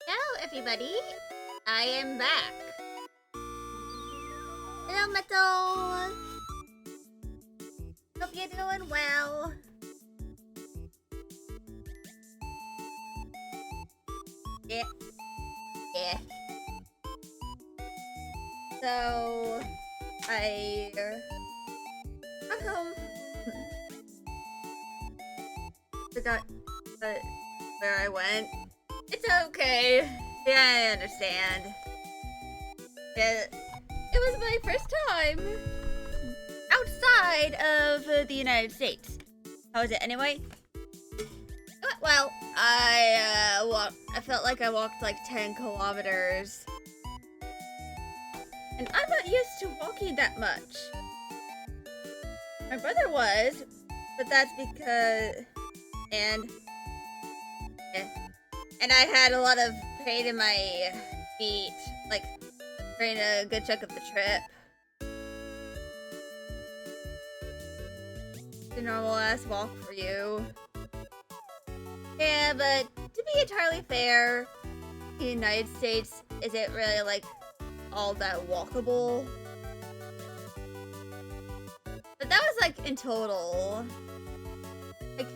Hello, everybody. I am back. Hello, Metal. Hope you're doing well. Yeah. Yeah. So, I got home. Forgot where I went. It's okay. Yeah, I understand. Yeah, it was my first time outside of the United States. How was it anyway? Well, I felt like I walked like 10 kilometers. And I'm not used to walking that much. My brother was, but that's because... And I had a lot of pain in my feet, like, during a good chunk of the trip. It's a normal-ass walk for you. Yeah, but to be entirely fair, the United States isn't really, like, all that walkable. But that was, like, in total. Like,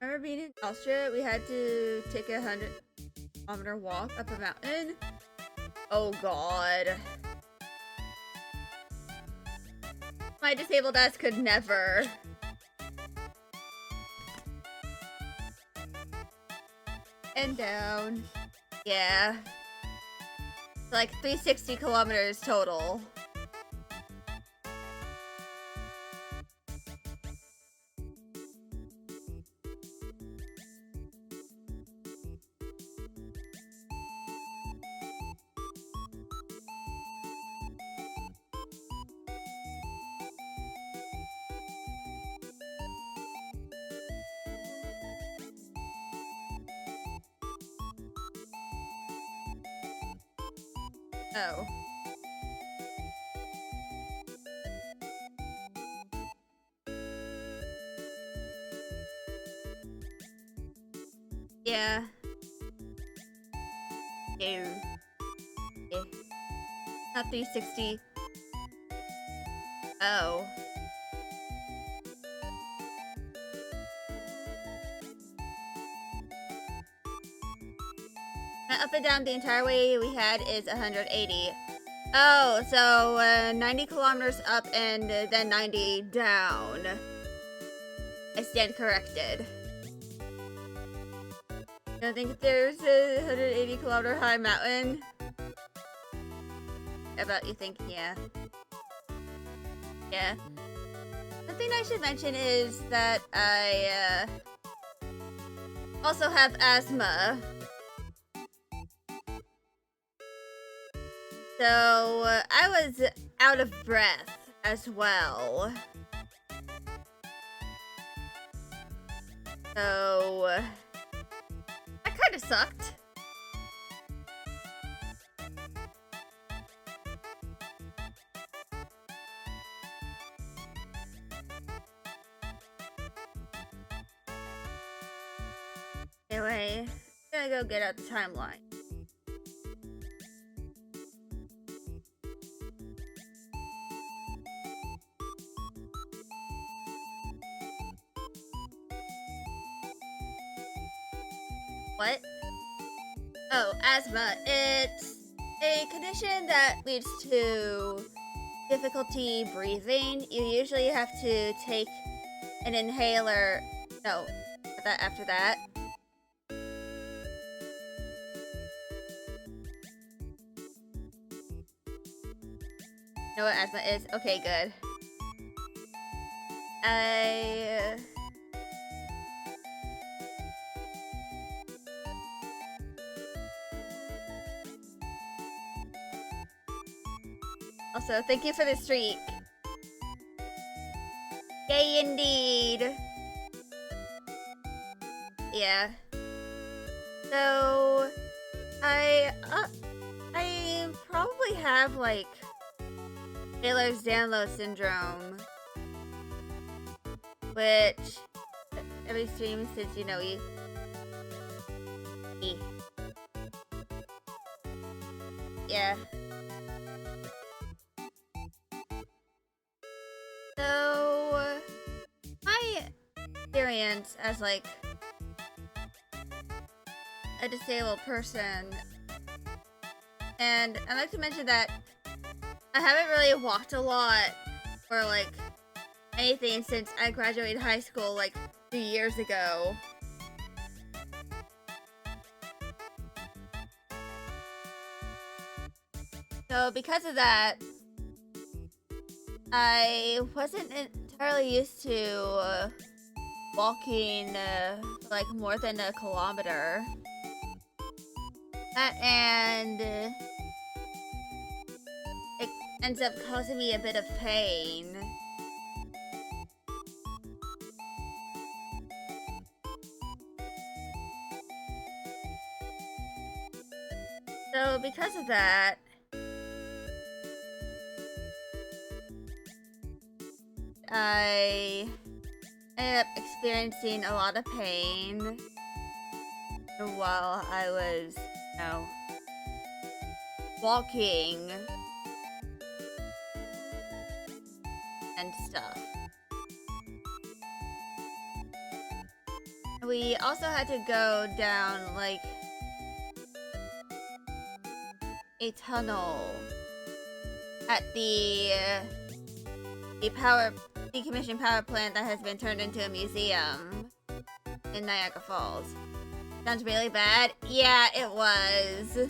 remember being in Austria? We had to take a 100-kilometer walk up a mountain. Oh, God. My disabled ass could never. And down. Yeah. Like 360 kilometers total. Oh. Yeah. Ew. Yeah. Not 360. Oh. Up and down the entire way we had is 180. Oh, so 90 kilometers up and then 90 down. I stand corrected. I think there's a 180 kilometer high mountain. How about you think? Yeah. Yeah. The thing I should mention is that I also have asthma. So I was out of breath as well. So that kind of sucked. Anyway, I'm gonna go get out the timeline. What? Oh, asthma. It's a condition that leads to difficulty breathing. You usually have to take an inhaler. No, after that. Know what asthma is? Okay, good. Also, thank you for the streak. Yay, indeed. Yeah. So, I probably have, like, Ehlers-Danlos syndrome. Which, every stream, since, you know, E. Yeah. So, my experience as like a disabled person, and I'd like to mention that I haven't really walked a lot or like anything since I graduated high school like 2 years ago. So because of that, I wasn't entirely used to walking like more than a kilometer. And it ends up causing me a bit of pain. So because of that, I ended up experiencing a lot of pain while I was, walking and stuff. We also had to go down like a tunnel at the decommissioned power plant that has been turned into a museum in Niagara Falls. Sounds really bad? Yeah, it was.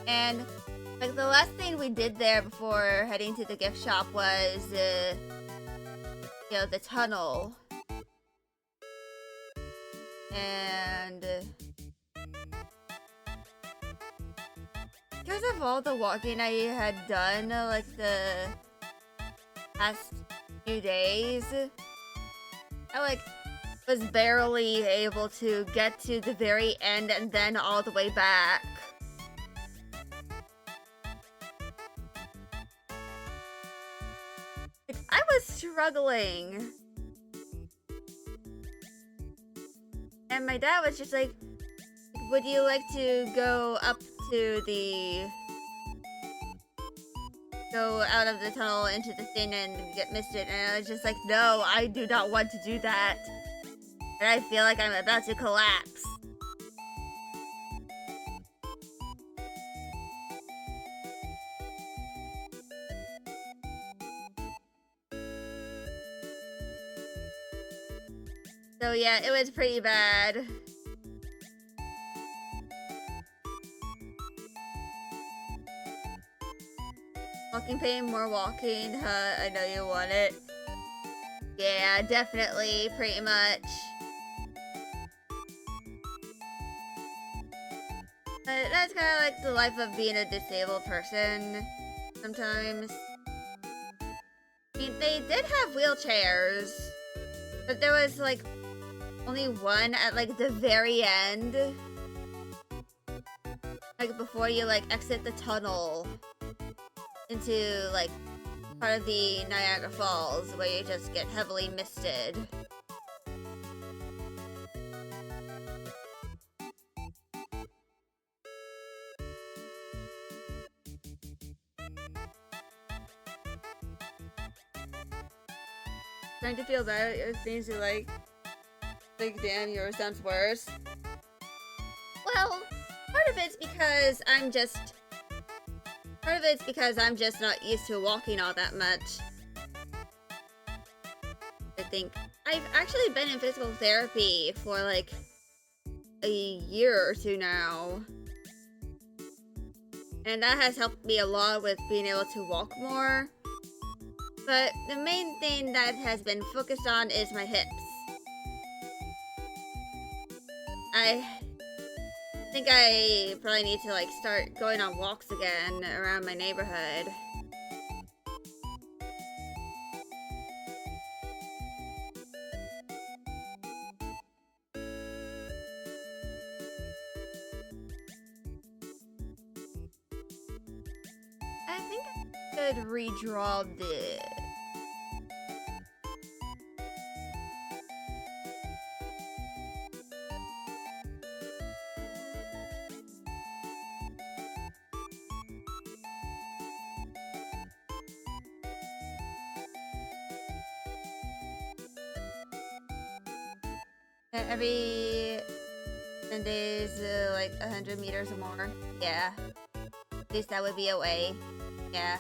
And like the last thing we did there before heading to the gift shop was the tunnel. And because of all the walking I had done like the past few days, I like was barely able to get to the very end and then all the way back. Like, I was struggling. And my dad was just like, would you like to go up to go out of the tunnel into the thing and get misted? And I was just like, no, I do not want to do that. And I feel like I'm about to collapse. So yeah, it was pretty bad. Walking pain, more walking, huh? I know you want it. Yeah, definitely, pretty much. But that's kind of like the life of being a disabled person sometimes. I mean, they did have wheelchairs, but there was like only one at like the very end. Like before you like exit the tunnel into like part of the Niagara Falls where you just get heavily misted. Trying to feel better, it seems to like damn, yours sounds worse. Well, part of it's because I'm just not used to walking all that much. I think I've actually been in physical therapy for like a year or two now. And that has helped me a lot with being able to walk more. But the main thing that has been focused on is my hips. I think I probably need to like start going on walks again around my neighborhood. I think I could redraw this. Every 10 days, like 100 meters or more. Yeah. At least that would be a way. Yeah.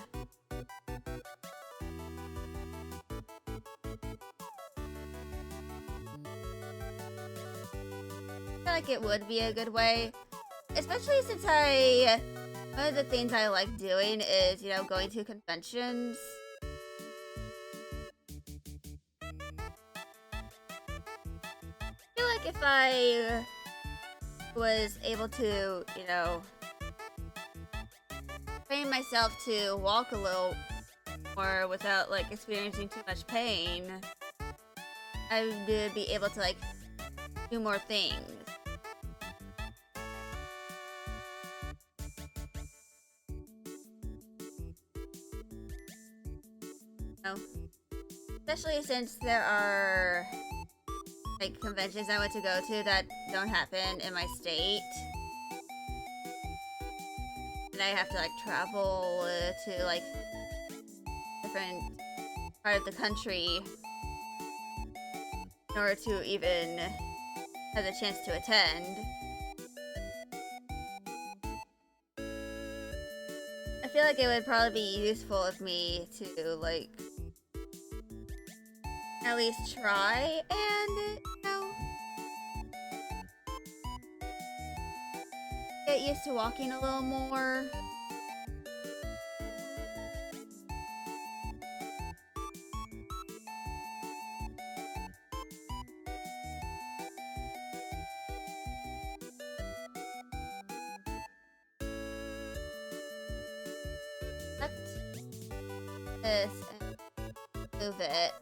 I feel like it would be a good way. Especially since one of the things I like doing is, you know, going to conventions. I feel like if I was able to, you know, train myself to walk a little more without, like, experiencing too much pain, I would be able to, like, do more things. You know? Especially since there are, like, conventions I want to go to that don't happen in my state. And I have to, like, travel to, like, different part of the country in order to even have the chance to attend. I feel like it would probably be useful of me to, like, at least try and, you know, get used to walking a little more. Select this and move it.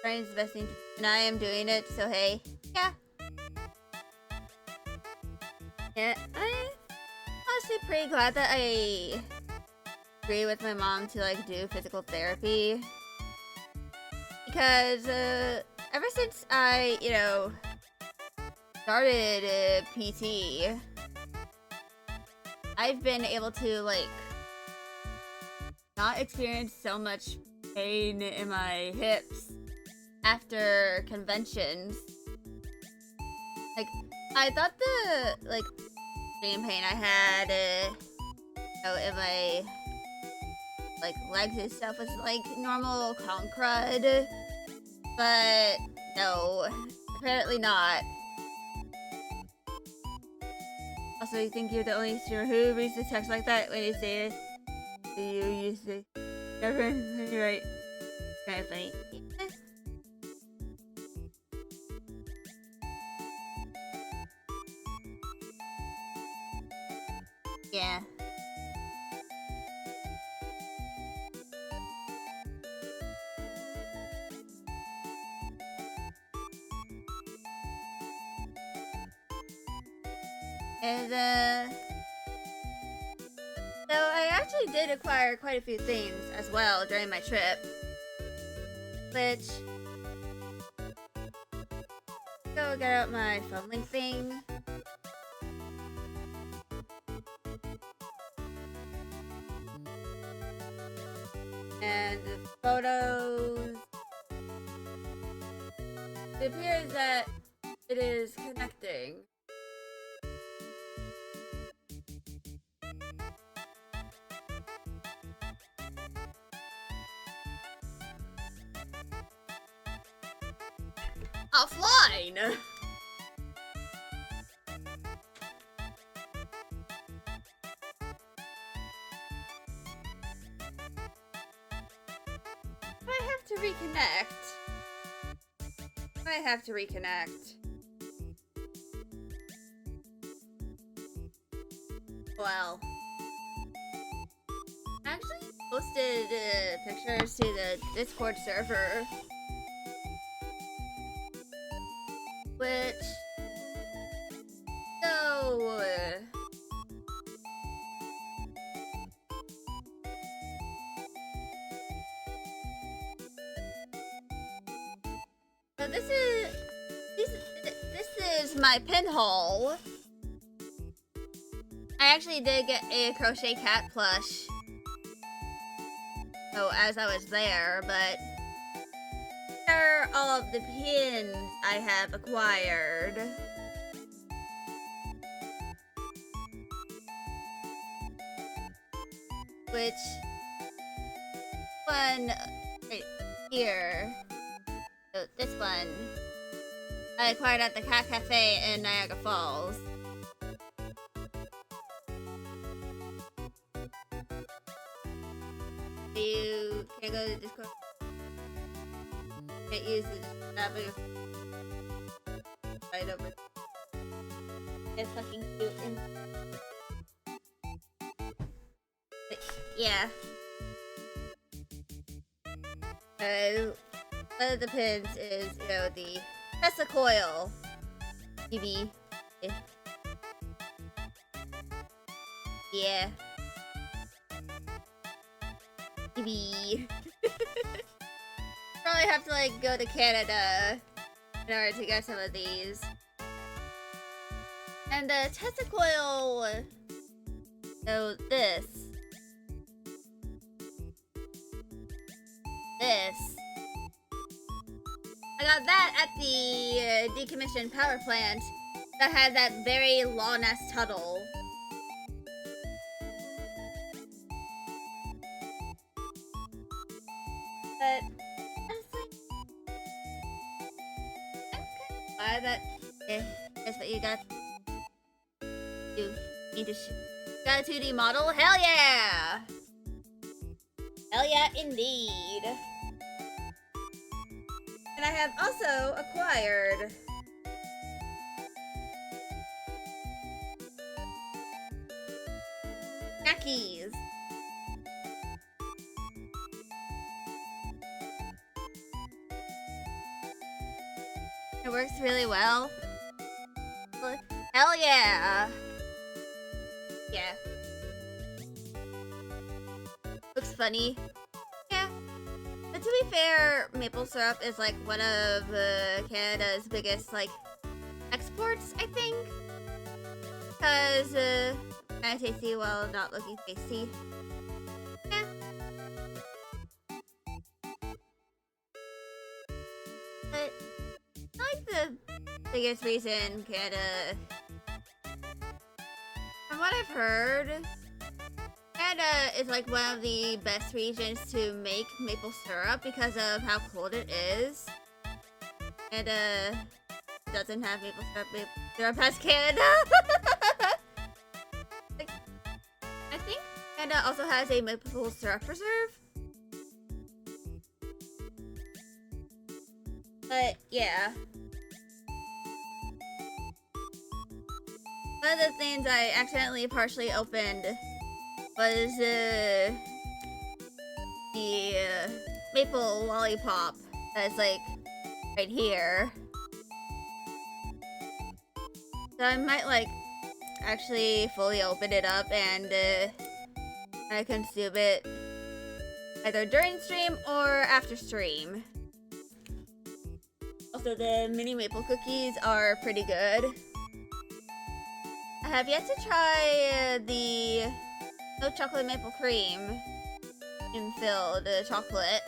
Trying the best thing to do, and I am doing it, so hey. Yeah. Yeah, I'm honestly pretty glad that I agree with my mom to, like, do physical therapy. Because, ever since I, you know, started PT, I've been able to, like, not experience so much pain in my hips after conventions. Like, I thought the, like, extreme pain I had, you know, in my, like, legs and stuff was, like, normal con crud. But, no, apparently not. Also, you think you're the only streamer who reads the text like that when you say it? Do you use the... Never, you're right. Kind of funny. Yeah. And, so I actually did acquire quite a few things as well during my trip. Which... Go get out my phone link thing. And the photos... It appears that it is connecting. Offline! I have to reconnect. I have to reconnect. Well, I actually posted pictures to the Discord server, which, so, So this is my pinhole. I actually did get a crochet cat plush. So as I was there, but here are all of the pins I have acquired. Which one right here? So this one I acquired at the Cat Cafe in Niagara Falls. You can't go to Discord. Can't use the tab right over. It's fucking cute and yeah. One of the pins is, you know, the Tesla coil. TV. Yeah. TV. Probably have to like go to Canada in order to get some of these. And the Tesla coil. So this. I got that at the decommissioned power plant that has that very long ass tunnel. But honestly, I'm kind of glad that that's what you got. You need to got a 2D model. Hell yeah! Hell yeah, indeed. And I have also acquired Mackies. It works really well. Hell yeah! Yeah. Looks funny. Yeah. But to be fair, maple syrup is like one of Canada's biggest like exports, I think. Because kind of tasty while not looking tasty. Yeah. But I like the biggest reason Canada, from what I've heard, Canada is like one of the best regions to make maple syrup because of how cold it is. Canada doesn't have maple syrup. Maple syrup has Canada. Like, I think Canada also has a maple syrup reserve. But yeah. One of the things I accidentally partially opened was the maple lollipop that's like right here. So I might like actually fully open it up and I consume it either during stream or after stream. Also, the mini maple cookies are pretty good. I have yet to try the no chocolate maple cream filled chocolate.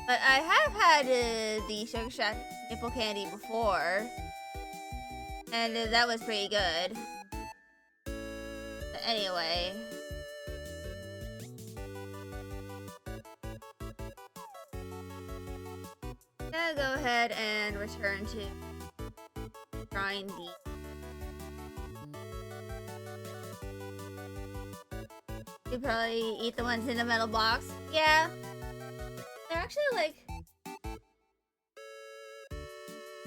But I have had the Sugar Shack maple candy before. And that was pretty good. But anyway. I'm gonna go ahead and return to trying the you probably eat the ones in the metal box. Yeah. They're actually like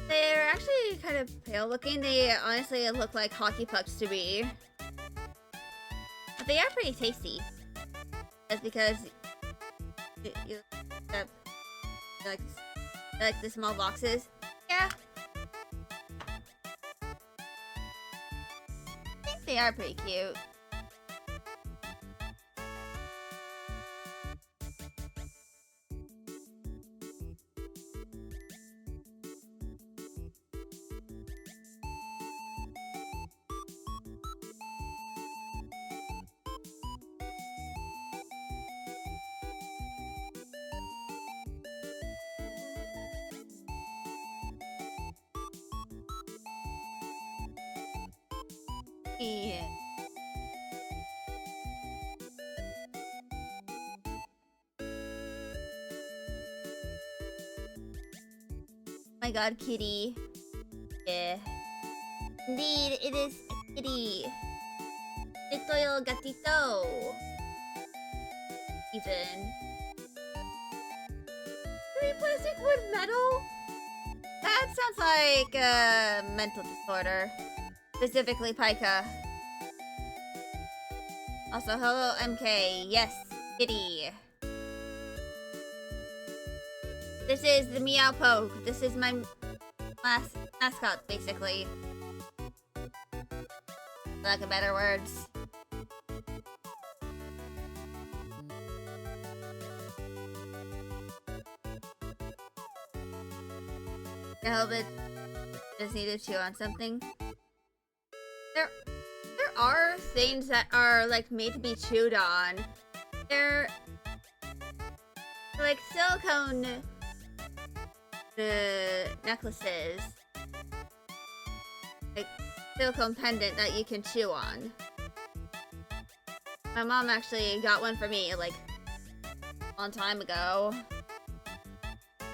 they're actually kind of pale looking. They honestly look like hockey pucks to me. But they are pretty tasty. That's because you like the small boxes. Yeah. I think they are pretty cute. Yeah. My god, kitty. Yeah. Indeed, it is a kitty. Little gatito. Even. Really plastic wood metal? That sounds like a mental disorder. Specifically Pika. Also, hello MK. Yes, kitty. This is the Meow Poke. This is my mascot, basically. For lack of better words. A little bit. Just need to chew on something. There are things that are like made to be chewed on. They're like silicone necklaces, like silicone pendant that you can chew on. My mom actually got one for me like a long time ago.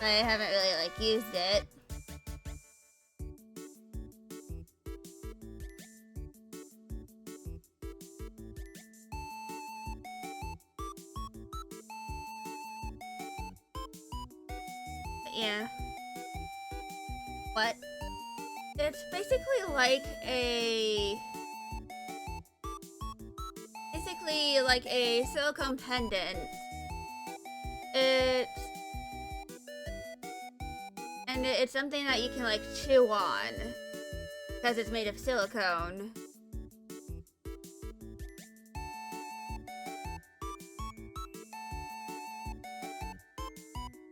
I haven't really like used it. Yeah. What? It's basically like a silicone pendant. It's something that you can like chew on because it's made of silicone.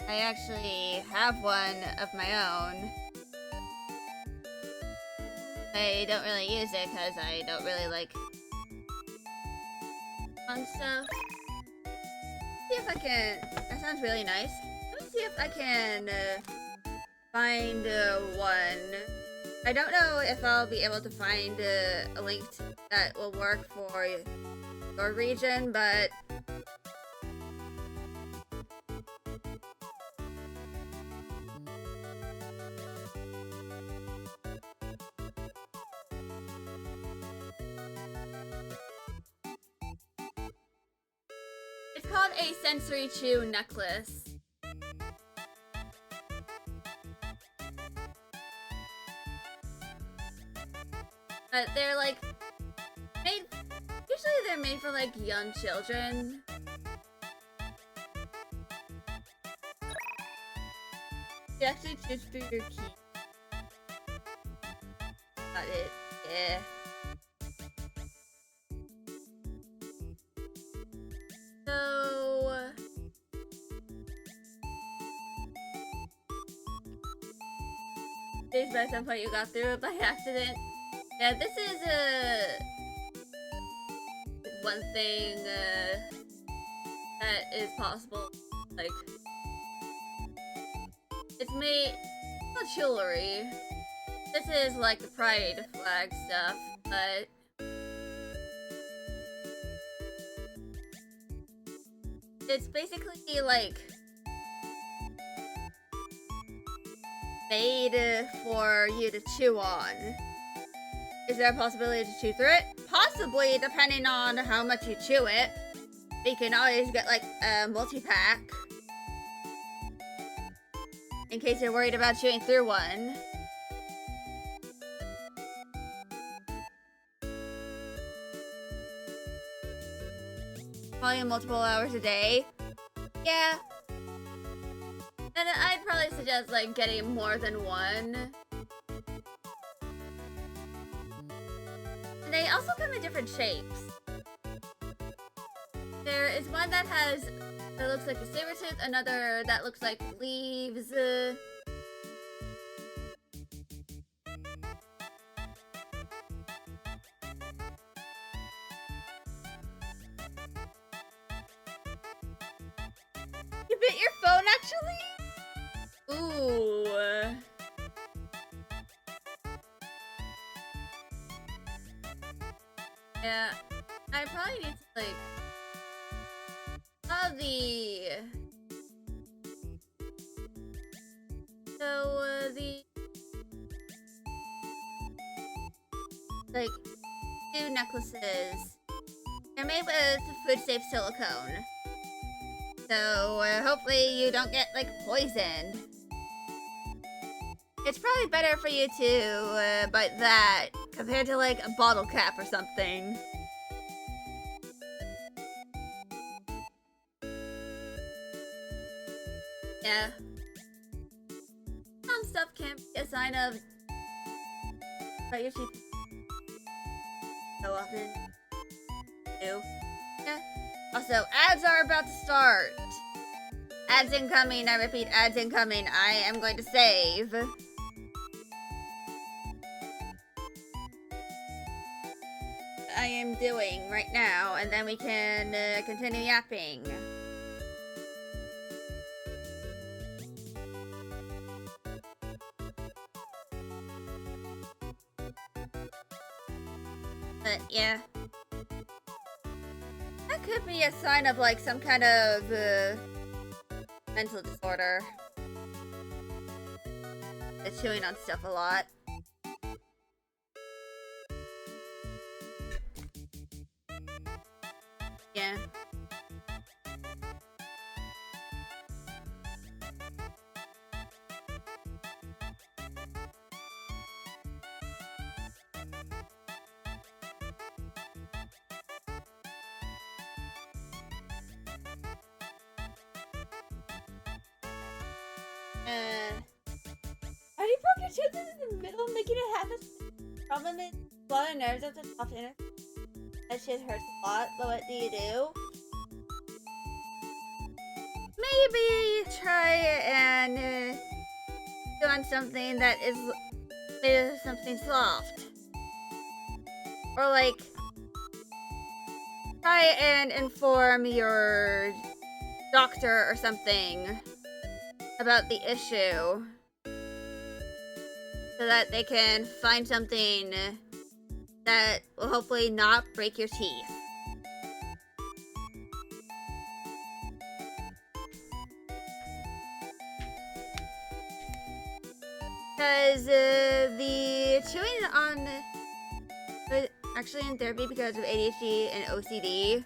I actually have one of my own. I don't really use it because I don't really like fun stuff. See if I can. That sounds really nice. Let me see if I can find one. I don't know if I'll be able to find a link that will work for your region, but it's called a sensory chew necklace. But they're like made. Usually they're made for like young children. You actually choose through your key. Got it. Yeah. So please, by some point you got through it by accident. Yeah, this is one thing that is possible. Like, it's made not jewelry. This is like the pride flag stuff, but it's basically like made for you to chew on. Is there a possibility to chew through it? Possibly, depending on how much you chew it. You can always get like a multi-pack in case you're worried about chewing through one. Probably multiple hours a day. Yeah. And I'd probably suggest like getting more than one. And they also come in different shapes. There is one that looks like a saber tooth, another that looks like leaves. You bit your phone, actually? Ooh. Yeah, I probably need to like the like two necklaces. They're made with food safe silicone. So hopefully you don't get like poisoned. It's probably better for you to bite that compared to like a bottle cap or something. Yeah. Some stuff can be a sign of bite your teeth so often. Ew. Yeah. Also, ads are about to start. Ads incoming, I repeat, ads incoming. I am going to save. I am doing right now, and then we can continue yapping. But yeah. That could be a sign of like some kind of mental disorder. The chewing on stuff a lot. Yeah. How do you poke your tooth in the middle, making it happen? Problem is, a lot of nerves at the top inner. That shit hurts a lot, but what do you do? Maybe try and do on something that is made of something soft. Or like, try and inform your doctor or something about the issue. So that they can find something that will hopefully not break your teeth. Because the chewing on... actually in therapy because of ADHD and OCD.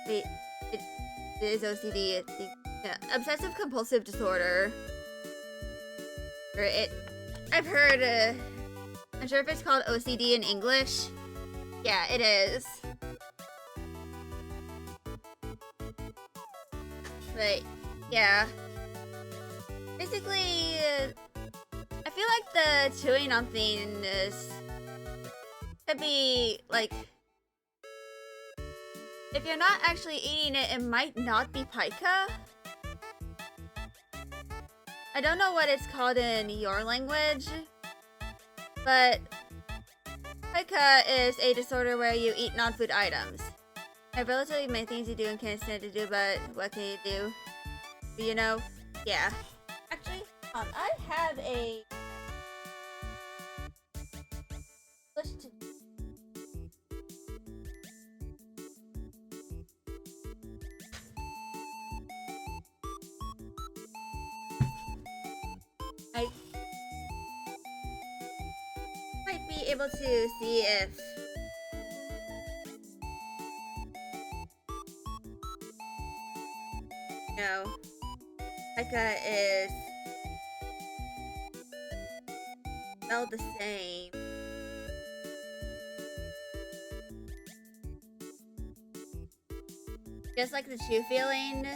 Wait, it is OCD. It's the obsessive compulsive disorder. Or I've heard, I'm sure if it's called OCD in English. Yeah, it is. But, yeah. Basically, I feel like the chewing on things could be, like, if you're not actually eating it, it might not be pica. I don't know what it's called in your language, but pica is a disorder where you eat non-food items. There are relatively many things you do and can't stand to do, but what can you do? You know? Yeah. Actually, I have a... I might be able to see if pica is spelled the same. Just like the chew feeling.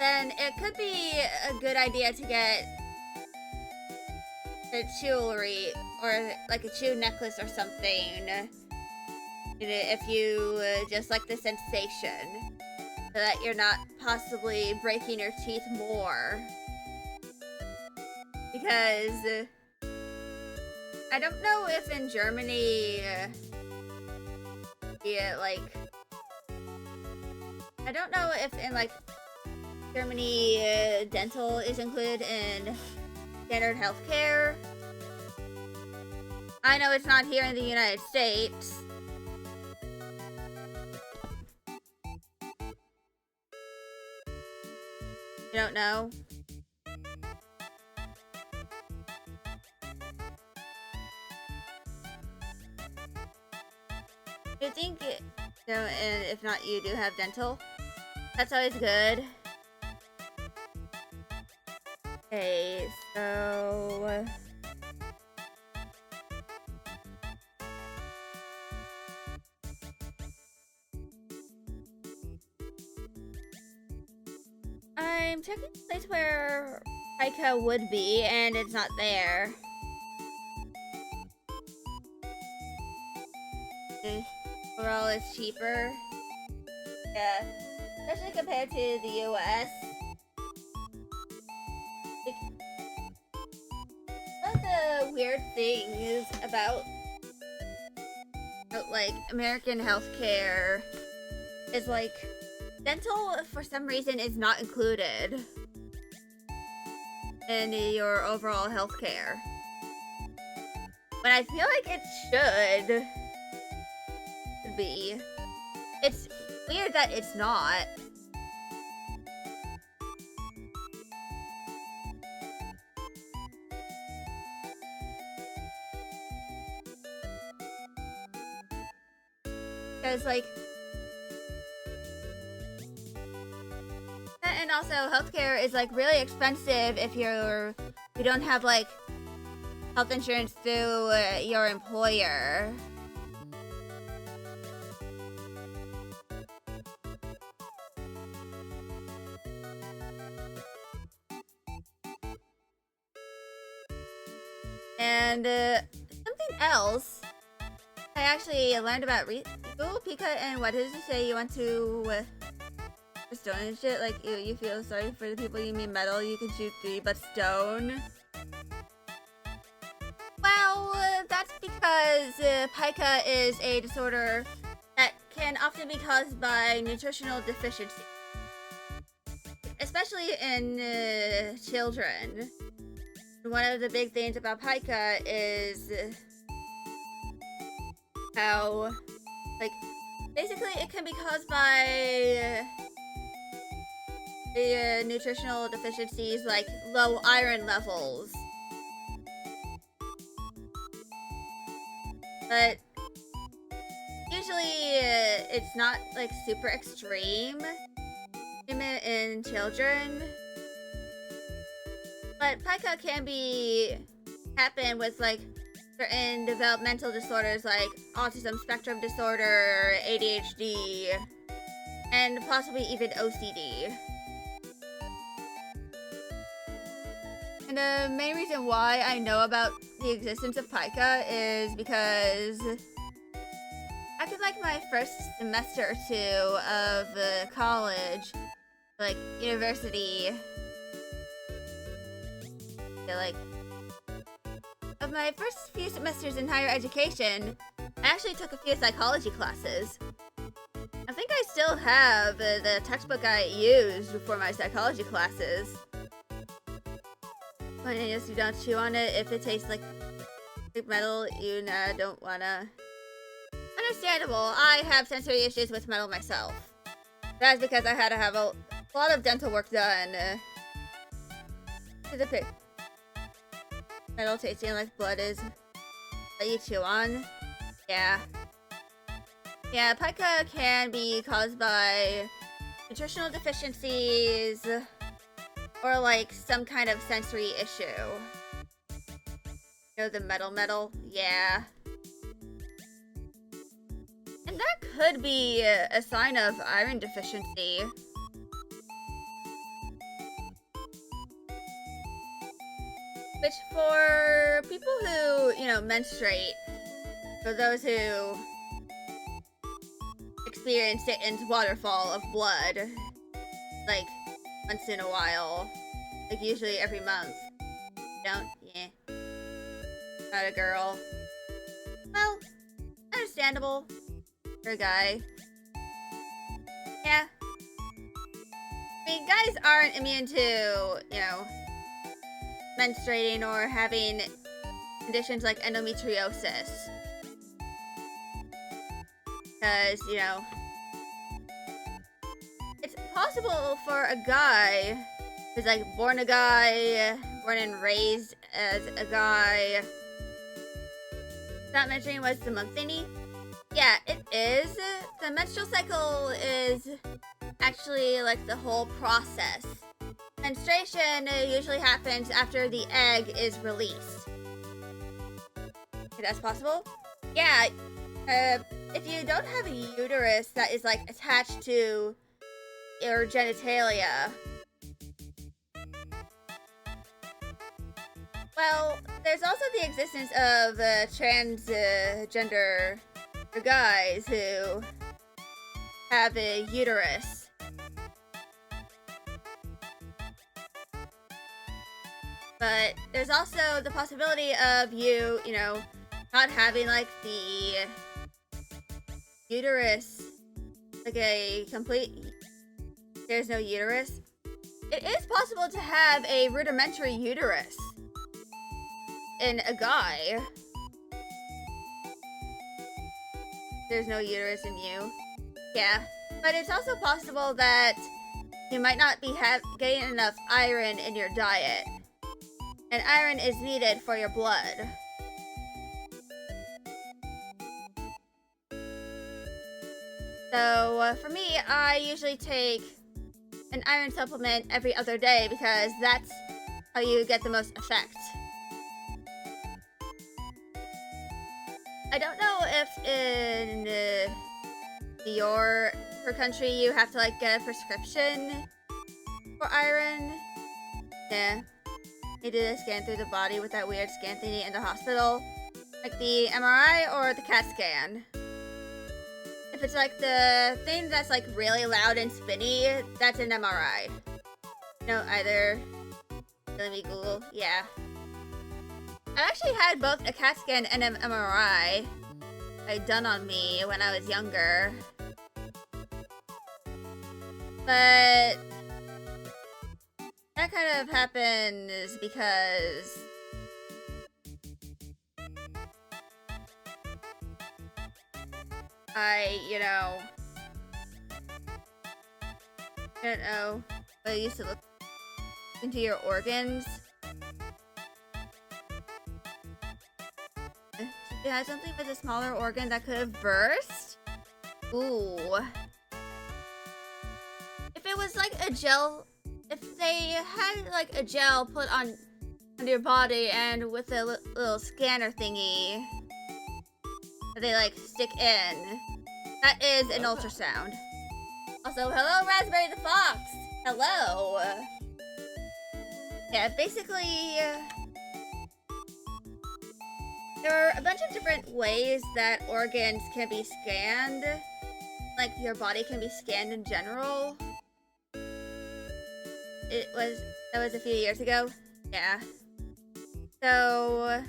Then it could be a good idea to get a jewelry or like a chew necklace or something if you just like the sensation, so that you're not possibly breaking your teeth more. Because I don't know if in Germany I don't know if in like Germany dental is included in standard healthcare. I know it's not here in the United States. You don't know? You think it, and if not, you do have dental? That's always good. Okay, so... I'm checking the place where Pica would be, and it's not there. Overall, it's cheaper. Yeah, especially compared to the US. One of the weird things about like American healthcare is like dental for some reason is not included in your overall healthcare. But I feel like it should be. It's weird that it's not. Because like, and also healthcare is like really expensive if you don't have like health insurance through your employer. And something else I actually learned about Google Pika, and what does it say? You want to stone and shit? Like you feel sorry for the people you mean metal, you can shoot 3 but stone. Well, that's because pica is a disorder that can often be caused by nutritional deficiency, especially in children. One of the big things about pica is how, like, basically it can be caused by the nutritional deficiencies like low iron levels. But usually it's not like super extreme in children. But pica can happen with like certain developmental disorders like autism spectrum disorder, ADHD, and possibly even OCD. And the main reason why I know about the existence of pica is because after like my first semester or 2 of college, like university, like of my first few semesters in higher education, I actually took a few psychology classes. I think I still have the textbook I used for my psychology classes. But yes, you don't chew on it. If it tastes like metal, you don't wanna. Understandable. I have sensory issues with metal myself. That's because I had to have a lot of dental work done to the pig. Metal tasting like blood is that you chew on. Yeah. Yeah, pica can be caused by nutritional deficiencies or like some kind of sensory issue. You know, the metal? Yeah. And that could be a sign of iron deficiency. Which for people who, menstruate, for those who experience Satan's waterfall of blood, like, once in a while, like usually every month. Don't? Yeah. Not a girl. Well, understandable. For a guy. Yeah. I mean, guys aren't immune to, menstruating or having conditions like endometriosis. Because, you know, it's possible for a guy who's like born a guy, born and raised as a guy. Not mentioning what's the month thingy? Yeah, it is. The menstrual cycle is actually like the whole process. Menstruation usually happens after the egg is released. Okay, that's possible? Yeah, if you don't have a uterus that is like attached to your genitalia, well, there's also the existence of transgender guys who have a uterus. But there's also the possibility of you, you know, not having like the uterus, like a complete, there's no uterus. It is possible to have a rudimentary uterus in a guy. There's no uterus in you. Yeah, but it's also possible that you might not be getting enough iron in your diet. And iron is needed for your blood. So, for me, I usually take an iron supplement every other day because that's how you get the most effect. I don't know if in your country you have to like get a prescription for iron. Yeah. They do a scan through the body with that weird scan thingy in the hospital. Like the MRI or the CAT scan. If it's like the thing that's like really loud and spinny, that's an MRI. No, either. Let me Google. Yeah. I actually had both a CAT scan and an MRI done on me when I was younger. But that kind of happens because I don't know, but I used to look into your organs. If you had something with a smaller organ that could have burst? Ooh. If it was like a gel, if they had like a gel put on your body and with a little scanner thingy that they like stick in, that is an ultrasound. Also, hello Raspberry the Fox! Hello! Yeah, basically, there are a bunch of different ways that organs can be scanned. Like, your body can be scanned in general. That was a few years ago. Yeah. So,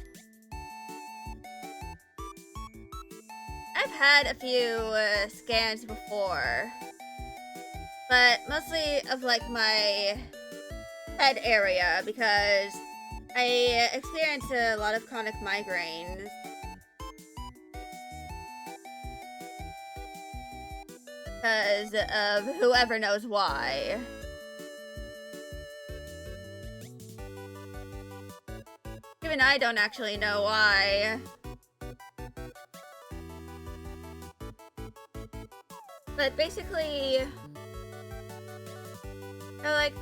I've had a few scans before. But mostly of like my head area because I experience a lot of chronic migraines. Because of whoever knows why. Even I don't actually know why. But basically, like,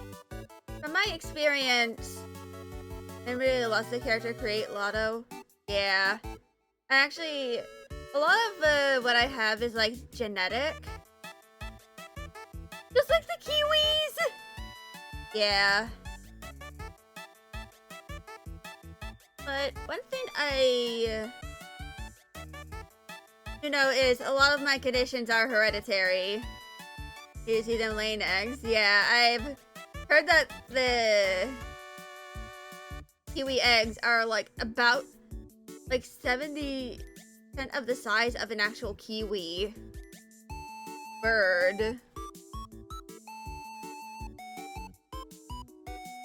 from my experience, I really lost the character Create Lotto. Yeah. Actually, a lot of what I have is, like, genetic. Just like the Kiwis! Yeah. But one thing I do know is a lot of my conditions are hereditary. You see them laying eggs? Yeah, I've heard that the kiwi eggs are like about like 70% of the size of an actual kiwi bird.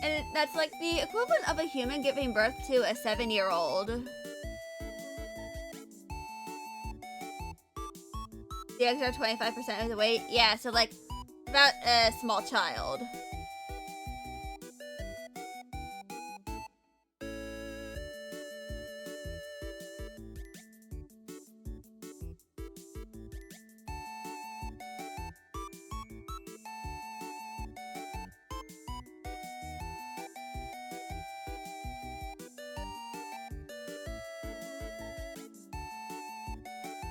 And that's like the equivalent of a human giving birth to a 7-year-old. The extra 25% of the weight. Yeah, so like about a small child.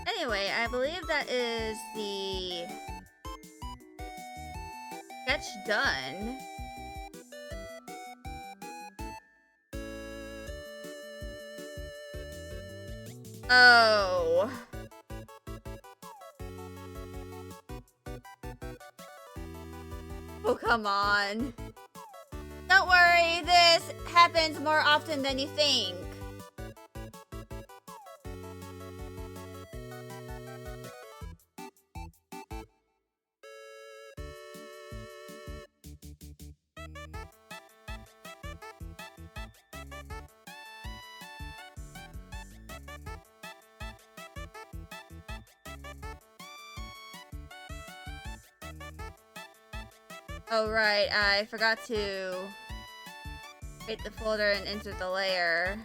Anyway, I believe that is the sketch done. Oh. Oh, come on. Don't worry, this happens more often than you think. Oh right, I forgot to create the folder and insert the layer.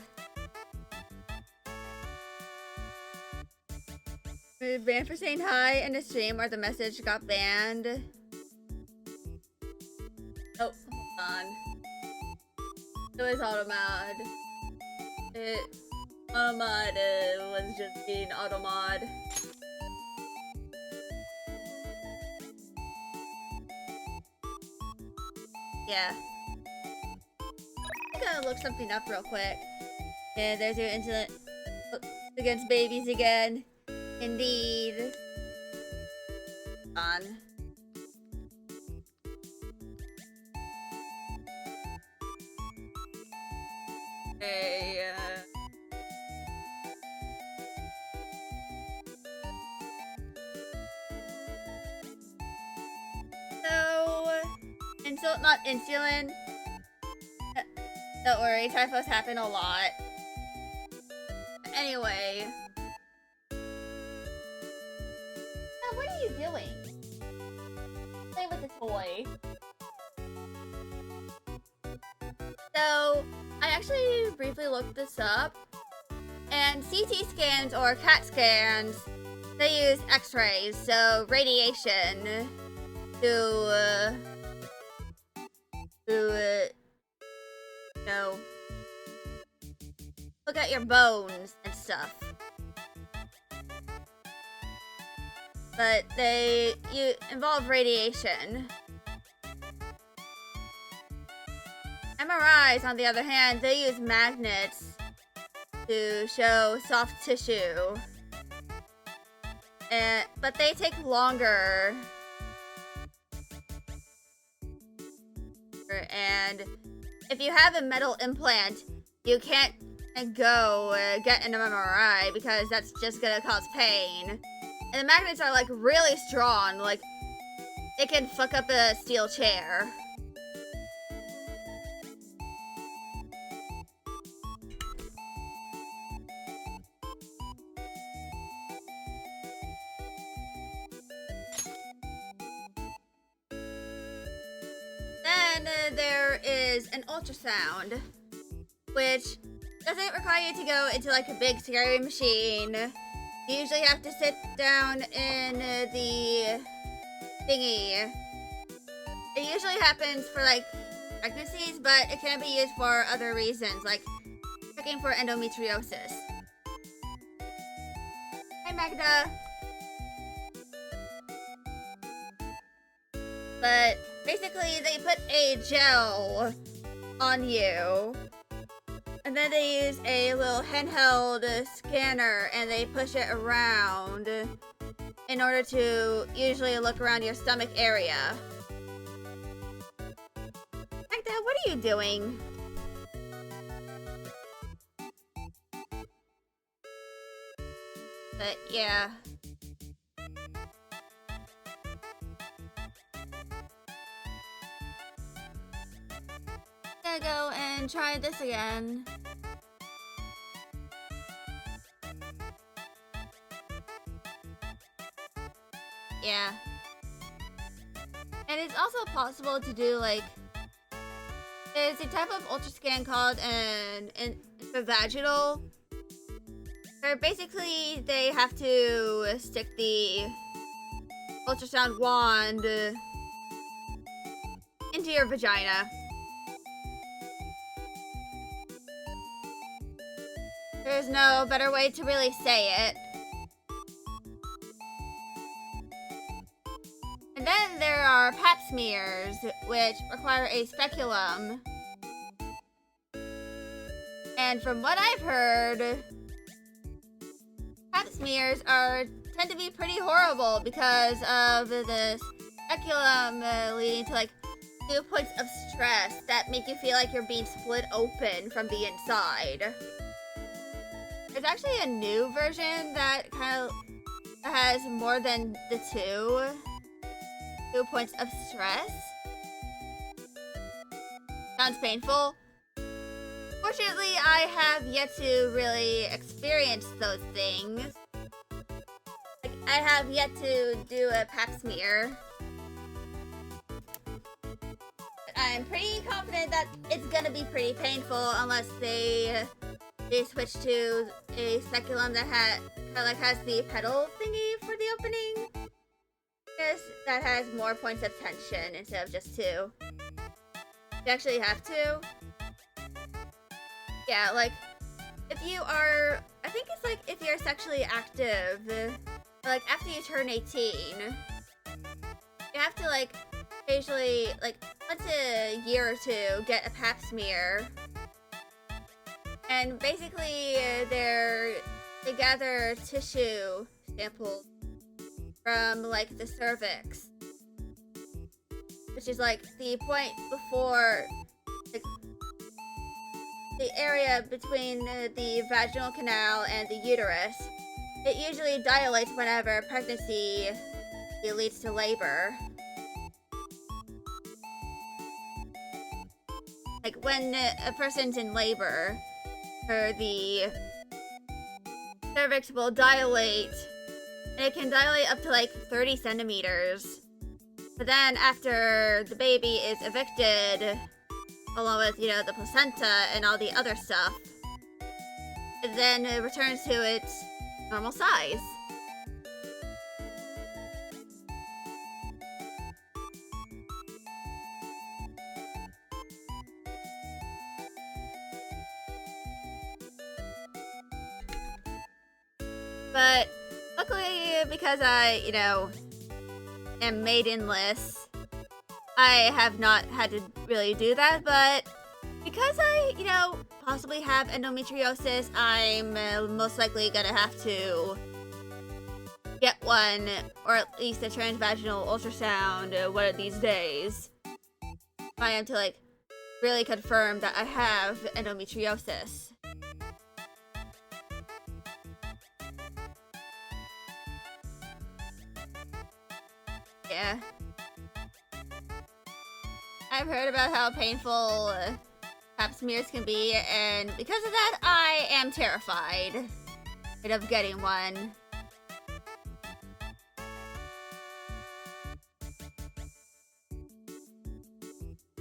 Banned for saying hi in a stream or the message got banned. Oh, hold on. It was automod. Automod was just being automod. Yeah. I'm gonna look something up real quick. Yeah, there's your incident against babies again. Indeed. On. Hey, not insulin. Don't worry, typos happen a lot. Anyway. Oh, what are you doing? Play with the toy. So, I actually briefly looked this up. And CT scans or CAT scans, they use X-rays, so radiation, to you know, look at your bones and stuff. But you involve radiation. MRIs, on the other hand, they use magnets to show soft tissue. But they take longer. And if you have a metal implant, you can't go get an MRI because that's just gonna cause pain. And the magnets are like really strong, like it can fuck up a steel chair. Then there is an ultrasound, which doesn't require you to go into like a big scary machine. You usually have to sit down in the thingy. It usually happens for like pregnancies, but it can be used for other reasons, like checking for endometriosis. Hi, Magda. But basically, they put a gel on you, and then they use a little handheld scanner and they push it around in order to usually look around your stomach area. Magda, what are you doing? But yeah. I'm gonna go and try this again. Yeah. And it's also possible to do, like, there's a type of ultrascan called an intravaginal, where basically they have to stick the ultrasound wand into your vagina. There's no better way to really say it. And then there are pap smears, which require a speculum. And from what I've heard, pap smears tend to be pretty horrible because of the speculum leading to, like, 2 points of stress that make you feel like you're being split open from the inside. There's actually a new version that kind of has more than the 2 points of stress. Sounds painful. Fortunately, I have yet to really experience those things. Like, I have yet to do a pap smear. But I'm pretty confident that it's gonna be pretty painful unless they switch to a speculum that has the pedal thingy for the opening. Yes, that has more points of tension instead of just 2. You actually have to. Yeah, like, if you are, I think it's like if you're sexually active, like after you turn 18, you have to, like, occasionally, like, once a year or 2, get a pap smear. And basically, they gather tissue samples from, like, the cervix, which is, like, the point before, like, the area between the vaginal canal and the uterus. It usually dilates whenever pregnancy leads to labor. Like, when a person's in labor, the cervix will dilate, and it can dilate up to, like, 30 centimeters. But then after the baby is evicted, along with, you know, the placenta and all the other stuff, and then it returns to its normal size. But luckily, because I, you know, am maidenless, I have not had to really do that. But because I, you know, possibly have endometriosis, I'm most likely gonna have to get one, or at least a transvaginal ultrasound one of these days. If I am to, like, really confirm that I have endometriosis. Yeah. I've heard about how painful pap smears can be, and because of that, I am terrified of getting one.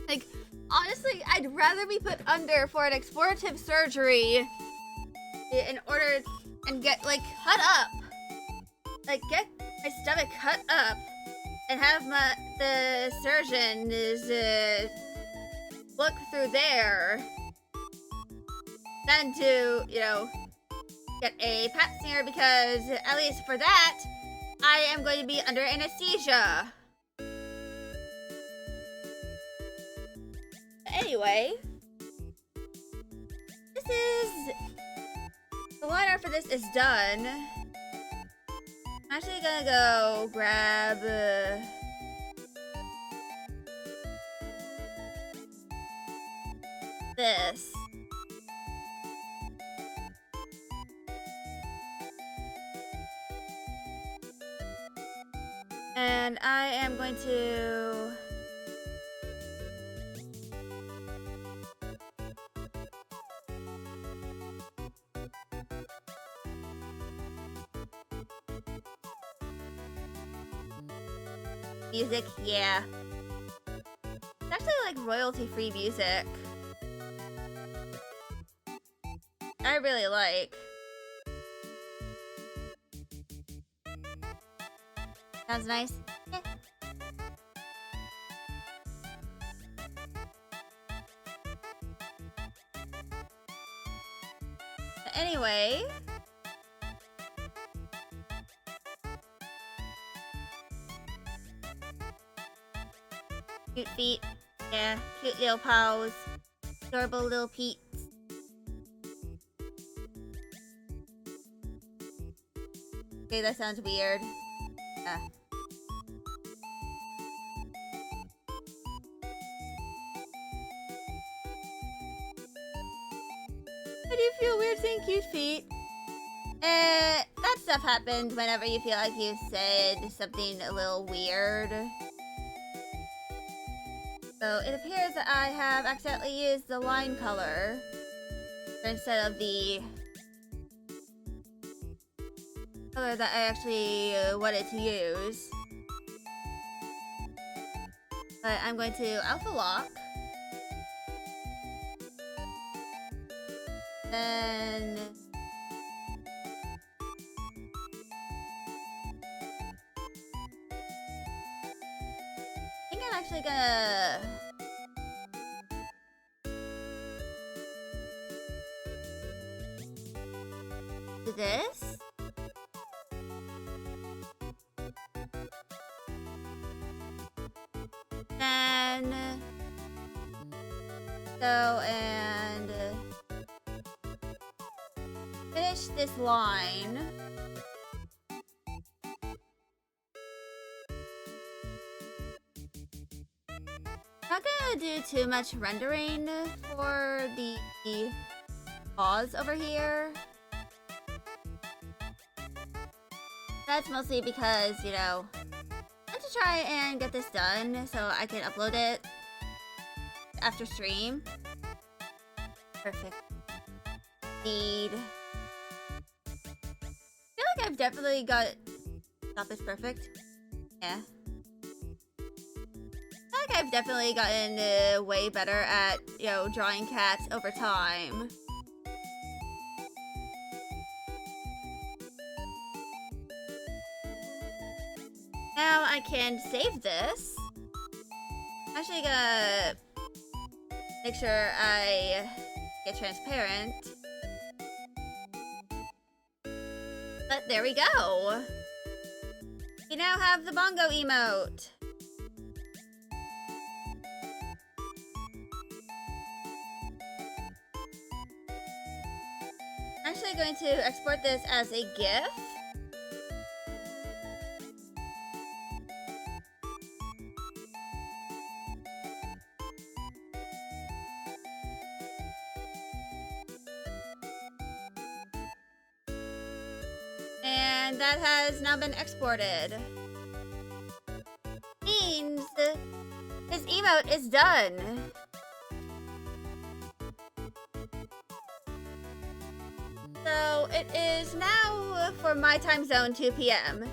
Like, honestly, I'd rather be put under for an explorative surgery in order and get, like, cut up. Like, get my stomach cut up and have the surgeon look through there, than to, you know, get a pap smear, because at least for that, I am going to be under anesthesia. Anyway, the liner for this is done. I'm actually gonna go grab this. And I am going to Music, yeah. It's actually like royalty-free music. I really like. Sounds nice. Eh. But anyway. Cute feet. Yeah, cute little paws. Adorable little Pete. Okay, that sounds weird. Yeah. How do you feel weird saying cute feet? That stuff happens whenever you feel like you said something a little weird. So it appears that I have accidentally used the line color instead of the color that I actually wanted to use. But I'm going to alpha lock. And I think I'm actually gonna do this. And go and finish this line. Not gonna do too much rendering for the pause over here. That's mostly because, you know, I want to try and get this done so I can upload it after stream. Perfect. Need. I feel like I've definitely got. Stop is perfect. Yeah. I feel like I've definitely gotten way better at, you know, drawing cats over time. Now I can save this. I'm actually gonna make sure I get transparent. But there we go. We now have the bongo emote. I'm actually going to export this as a GIF. And that has now been exported. Means his emote is done. So it is now for my time zone 2 p.m.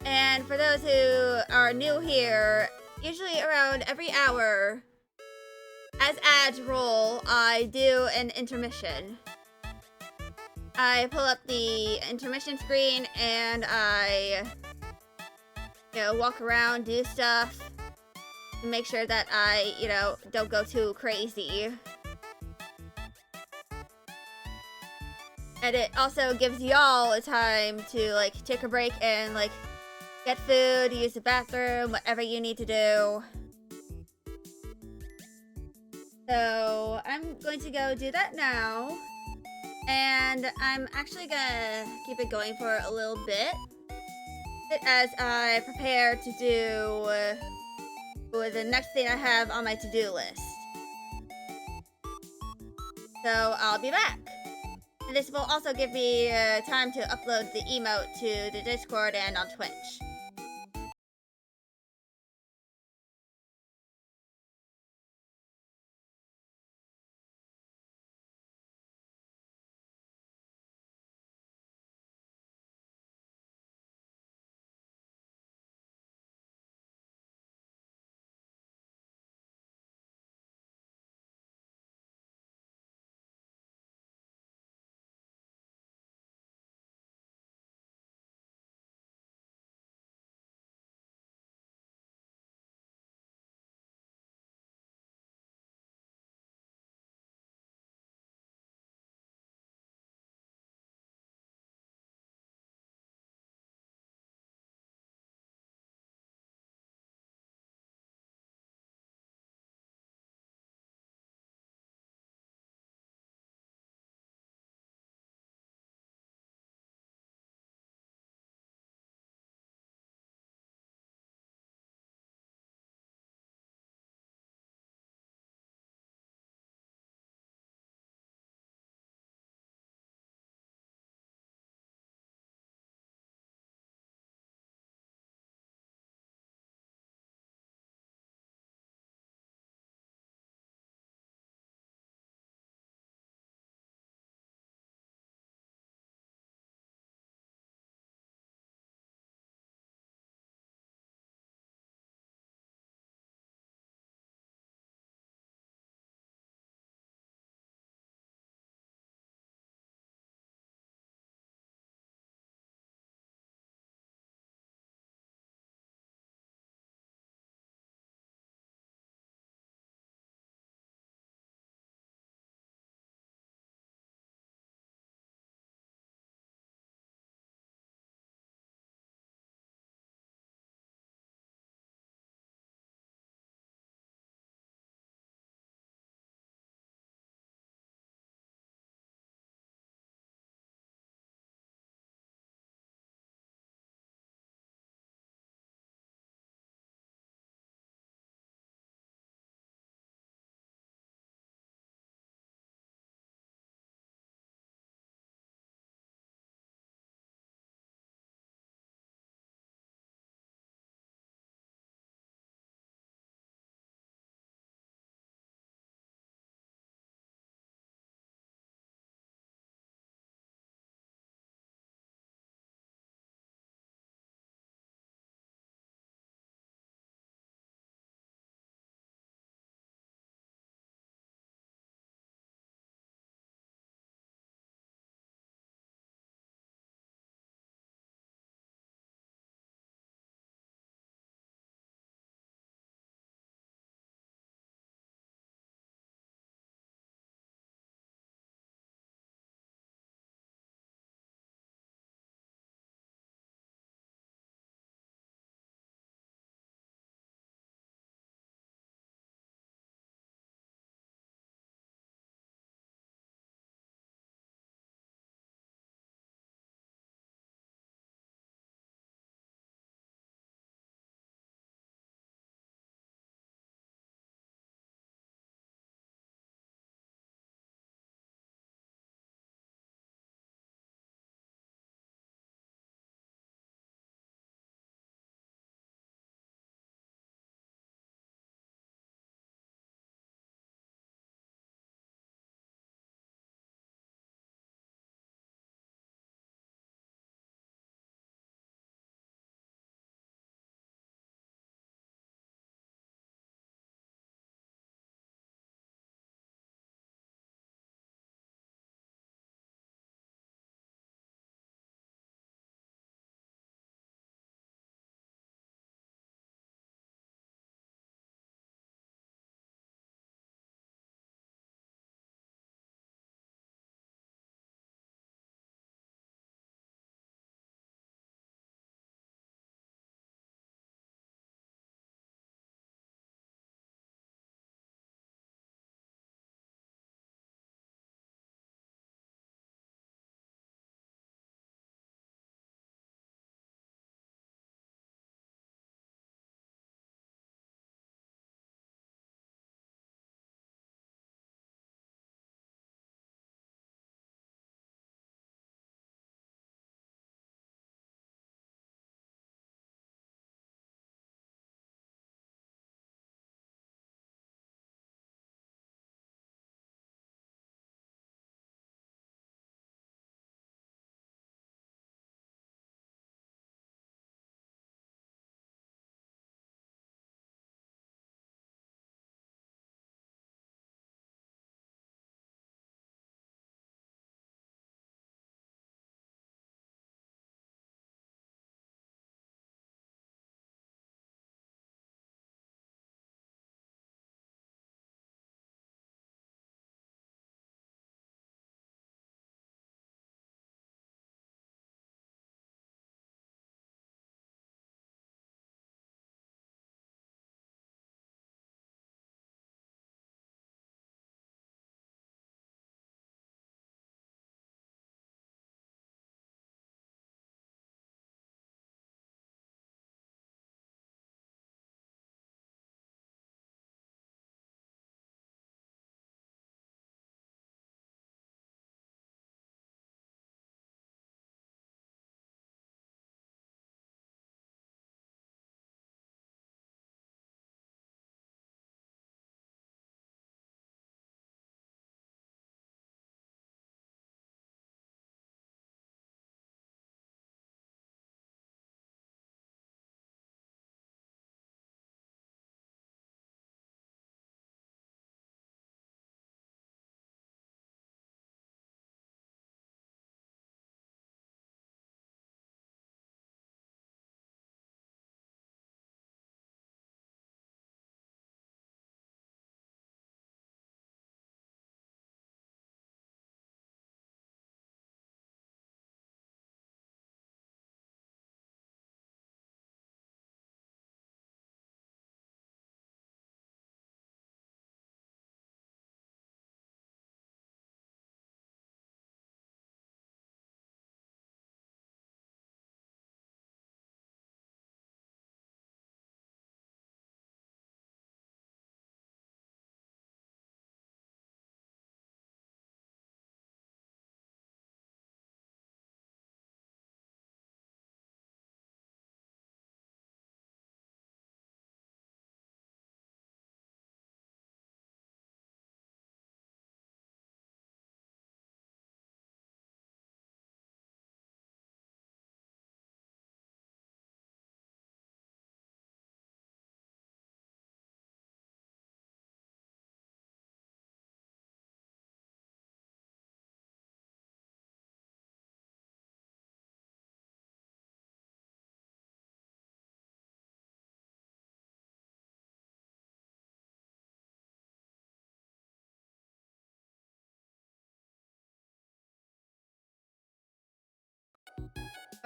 And for those who are new here, usually around every hour, as ads roll, I do an intermission. I pull up the intermission screen and I, you know, walk around, do stuff, and make sure that I, you know, don't go too crazy. And it also gives y'all a time to, like, take a break and, like, get food, use the bathroom, whatever you need to do. So I'm going to go do that now. And I'm actually gonna keep it going for a little bit as I prepare to do the next thing I have on my to-do list. So I'll be back. And this will also give me time to upload the emote to the Discord and on Twitch.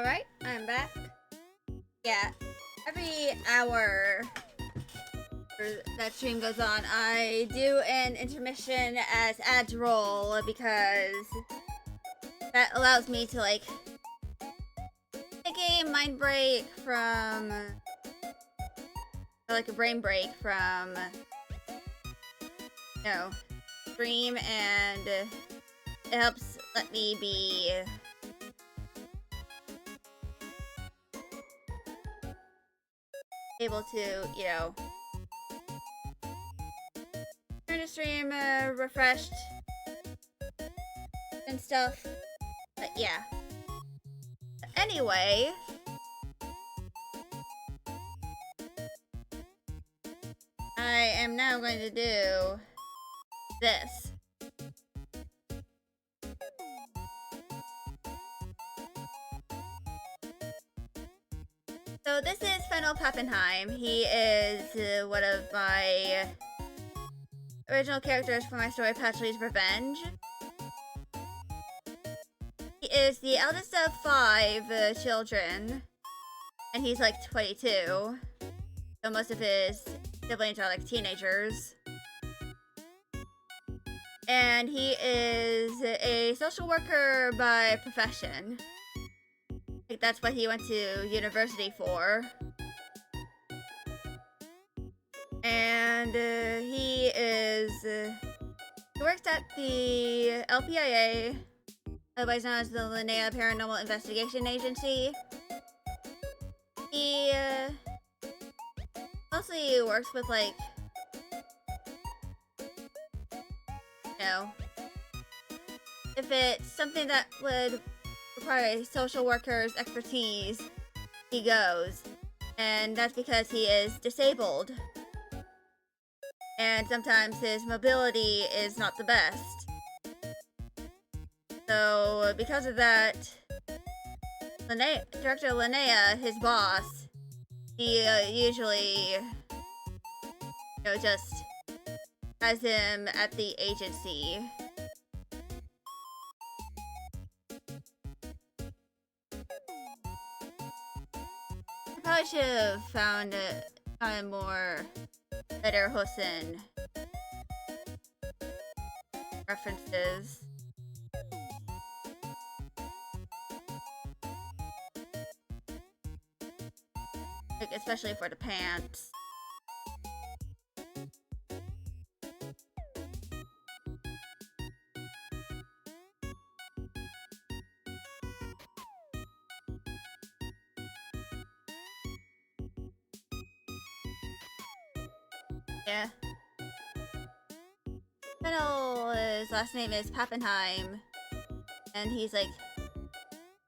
Alright, I'm back. Yeah, every hour that stream goes on, I do an intermission as ads roll because that allows me to, like, take a mind break from, or like a brain break from, you know, stream, and it helps let me be able to, you know, turn to stream refreshed and stuff. But yeah. But anyway, I am now going to do this. So this is Fennel Pappenheim. He is one of my original characters for my story, Patchley's Revenge. He is the eldest of 5 children, and he's like 22. So most of his siblings are like teenagers. And he is a social worker by profession. I think that's what he went to university for. And he works at the LPIA, otherwise known as the Linnea Paranormal Investigation Agency. He mostly works with, like, you know, if it's something that would require a social worker's expertise, he goes. And that's because he is disabled. And sometimes his mobility is not the best. So, because of that, Director Linnea, his boss, he usually, you know, just has him at the agency. I probably should have found a more Lederhosen references. Like, especially for the pants. Yeah. His last name is Pappenheim, and he's like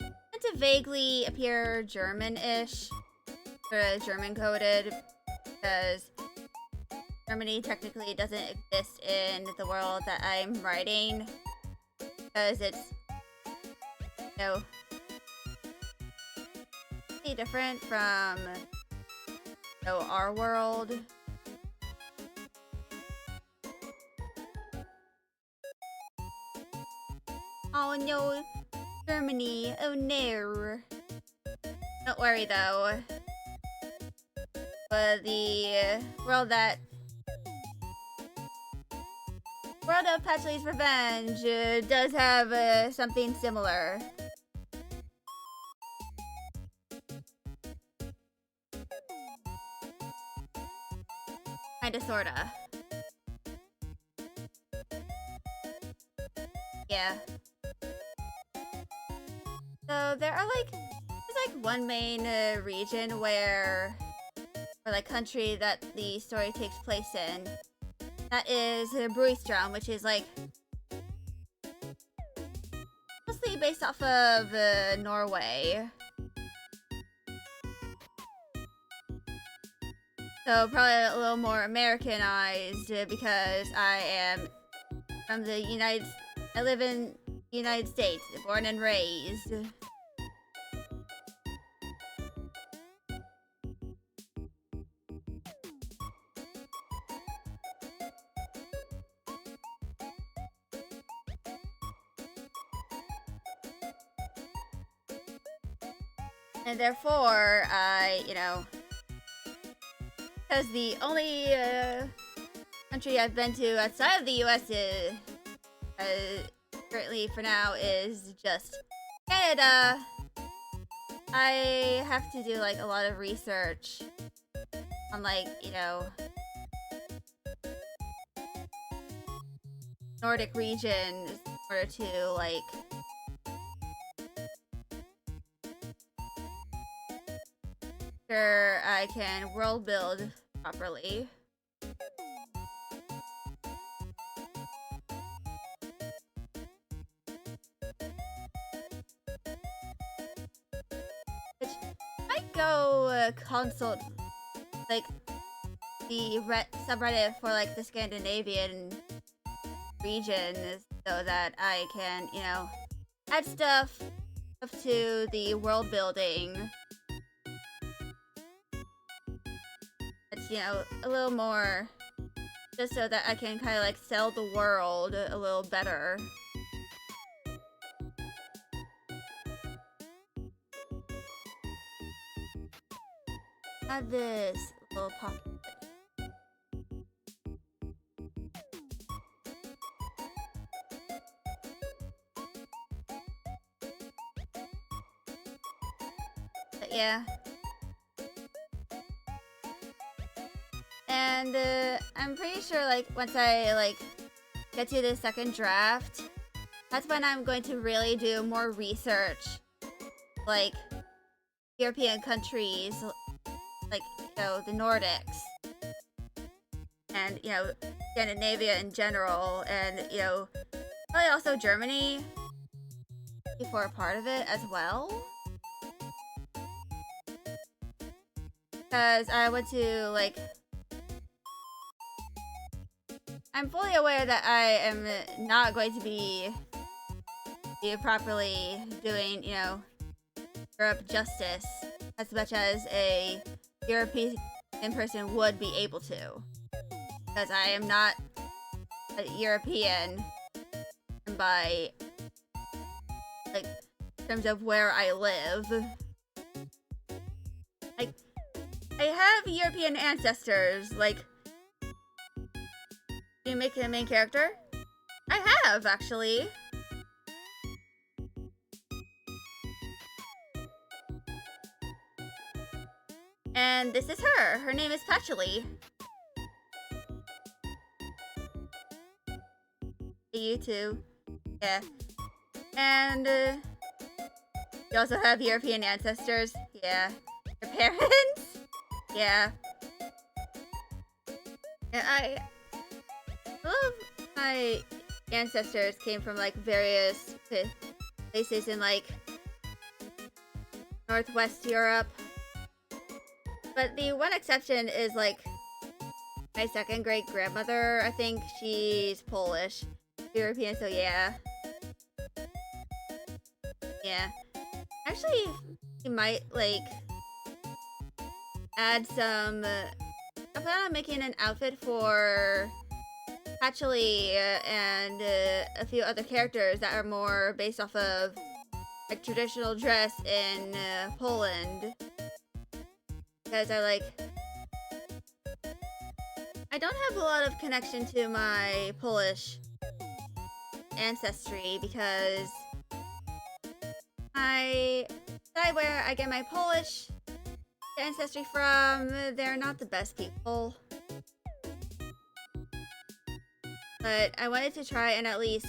meant to vaguely appear German-ish, or German-coded, because Germany technically doesn't exist in the world that I'm writing, because it's, you know, pretty different from, you know, our world. Oh no, Germany, oh no. Don't worry though. But the world of Patchley's Revenge does have something similar. Kinda, sorta. Yeah. So there are there's like one main region or like country that the story takes place in. That is Bruistrom, which is like mostly based off of Norway. So probably a little more Americanized because I am from I live in the United States, born and raised. And therefore, because the only country I've been to outside of the US is, currently for now is just Canada. I have to do like a lot of research on like, Nordic regions in order to like sure I can world build properly. Which might go consult like the subreddit for like the Scandinavian region so that I can, add stuff to the world building. It's, a little more just so that I can kind of like sell the world a little better. Add this little pocket. But yeah. And I'm pretty sure like once I like get to the second draft, that's when I'm going to really do more research. Like European countries, like, the Nordics. And, Scandinavia in general. And, probably also Germany before a part of it as well. Because I want to, like... I'm fully aware that I am not going to be properly doing, Europe justice as much as a European person would be able to. Because I am not a European by, like, in terms of where I live. Like, I have European ancestors, like... Do you make a main character? I have, actually. And this is her. Her name is Patchouli. You too. Yeah. And you also have European ancestors. Yeah. Your parents? Yeah. And I love my ancestors came from like various places in like Northwest Europe. But the one exception is like my second great grandmother. I think she's Polish. European, so yeah. Yeah. Actually, you might like add some I plan on making an outfit for Patchouli and a few other characters that are more based off of like traditional dress in Poland. Because I don't have a lot of connection to my Polish ancestry because the side where I get my Polish ancestry from, they're not the best people. But I wanted to try and at least,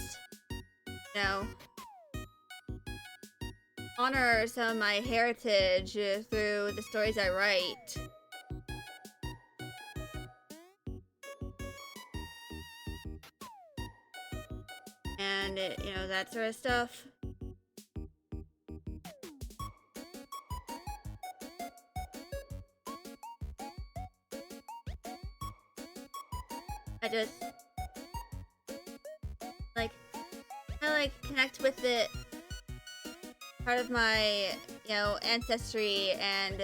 honor some of my heritage through the stories I write. And, that sort of stuff. I just I connect with it, part of my ancestry and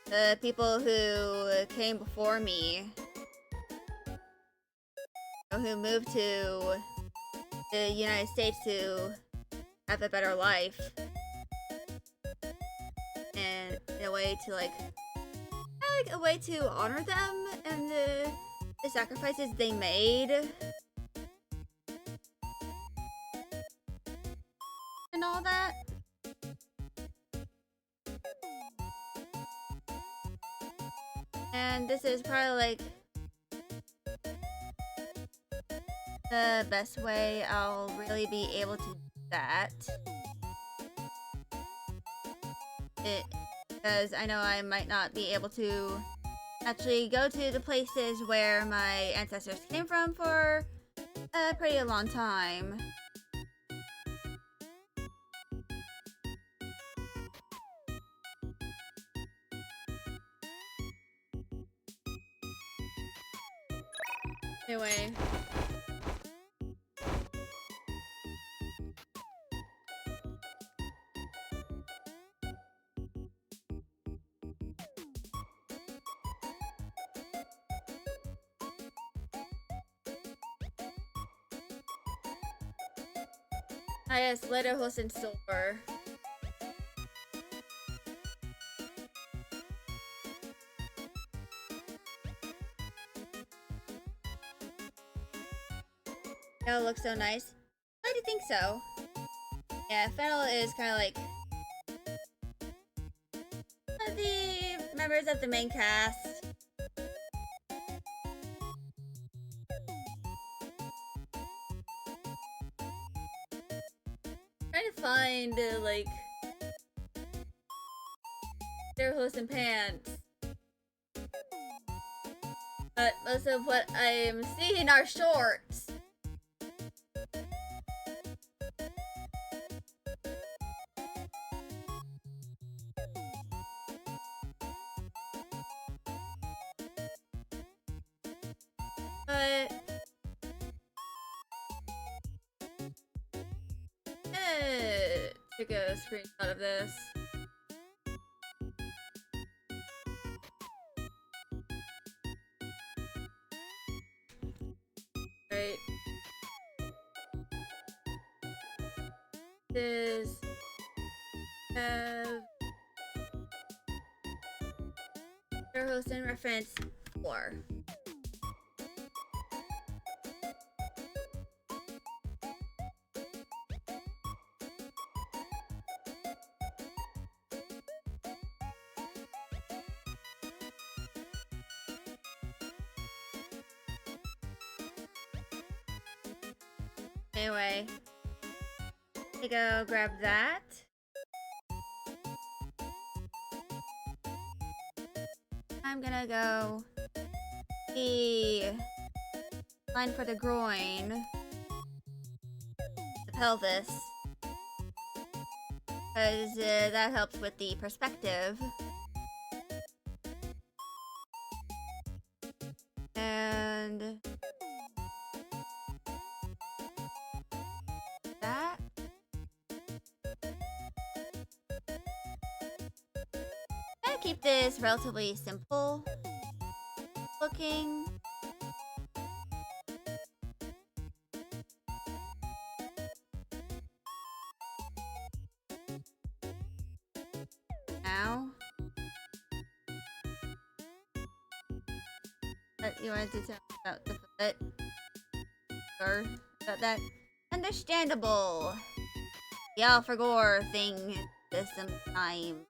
the people who came before me, who moved to the United States to have a better life. and in a way to like a way to honor them and the sacrifices they made and all that. And this is probably like the best way I'll really be able to do that. Because I know I might not be able to actually go to the places where my ancestors came from for a pretty long time. Anyway. Yes, later in silver. That looks so nice. I do think so. Yeah, Fennel is kind of like the members of the main cast. Trying to find like their hoods and pants. But most of what I'm seeing are shorts. But take a screenshot of this. Right. This have their host and reference 4. Anyway, let me go grab that. I'm gonna go the line for the groin, the pelvis, because that helps with the perspective. And that. I'm gonna keep this relatively simple looking. Now. But you wanted to talk about the foot? Or about that? Understandable. The all for gore thing this time.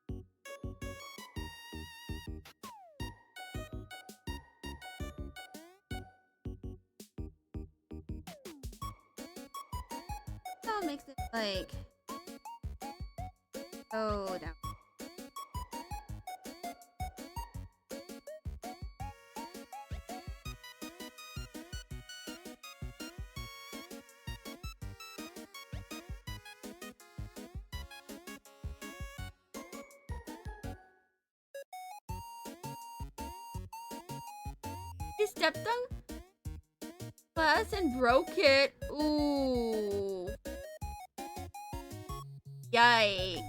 That makes it like go down. He stepped on glass and broke it. Ooh. Yikes.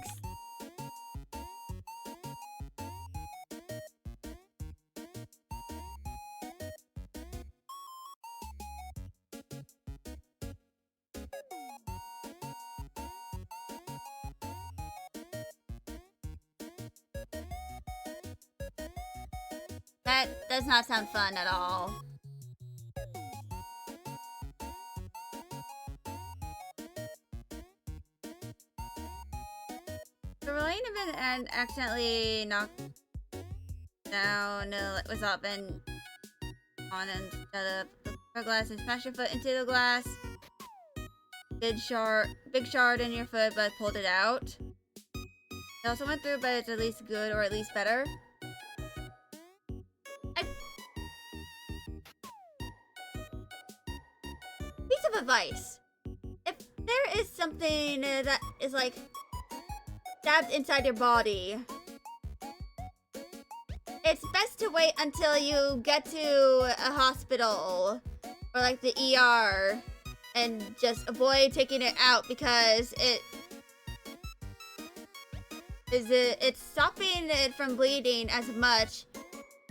That does not sound fun at all. The relating event and accidentally knocked down was up and on instead of the glass and smash your foot into the glass. Big shard in your foot, but pulled it out. It also went through, but it's at least good or at least better. Piece of advice. If there is something that is like stabbed inside your body, it's best to wait until you get to a hospital or like the ER and just avoid taking it out because it's stopping it from bleeding as much,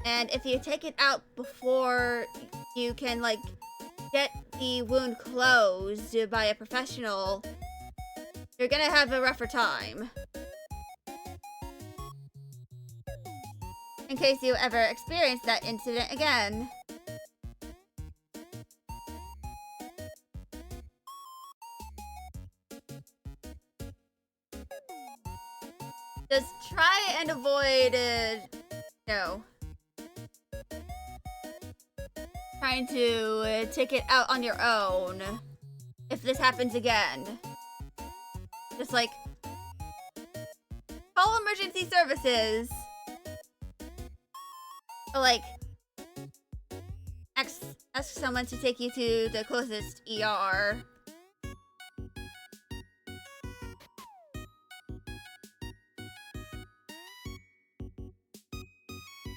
and if you take it out before you can like get the wound closed by a professional, you're gonna have a rougher time. In case you ever experience that incident again. Just try and avoid, trying to take it out on your own if this happens again. Just like, call emergency services. Or like, ask someone to take you to the closest ER.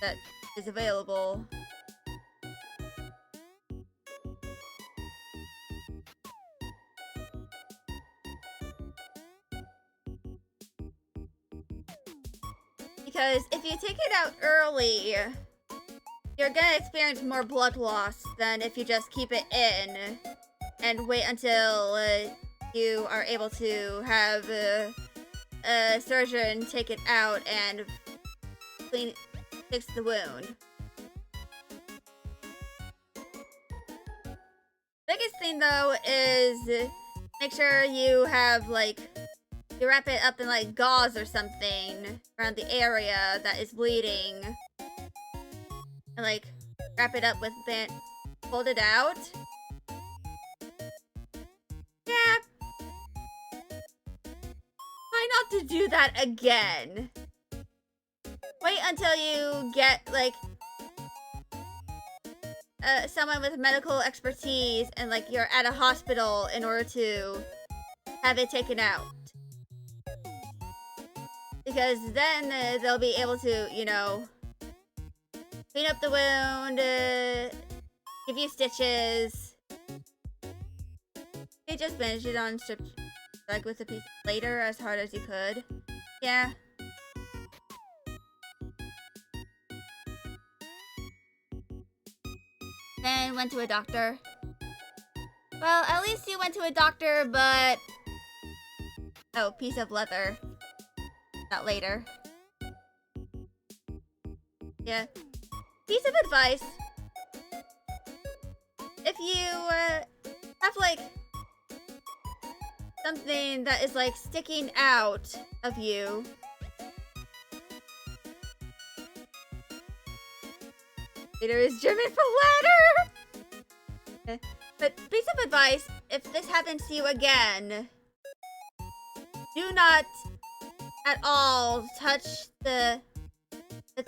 That is available. Because if you take it out early, you're gonna experience more blood loss than if you just keep it in and wait until you are able to have a surgeon take it out and fix the wound. Biggest thing though is make sure you have like, you wrap it up in like gauze or something around the area that is bleeding. And like wrap it up with fold it out. Yeah. Try not to do that again. Wait until you get like someone with medical expertise and like you're at a hospital in order to have it taken out. Because then they'll be able to, you know, clean up the wound, give you stitches. You just bandage it on strip, like with a piece later as hard as you could. Yeah. Then went to a doctor. Well, at least you went to a doctor, but... Oh, piece of leather. Not later. Yeah. Piece of advice. If you have like something that is like sticking out of you, later is German for ladder. But piece of advice, if this happens to you again, do not at all touch the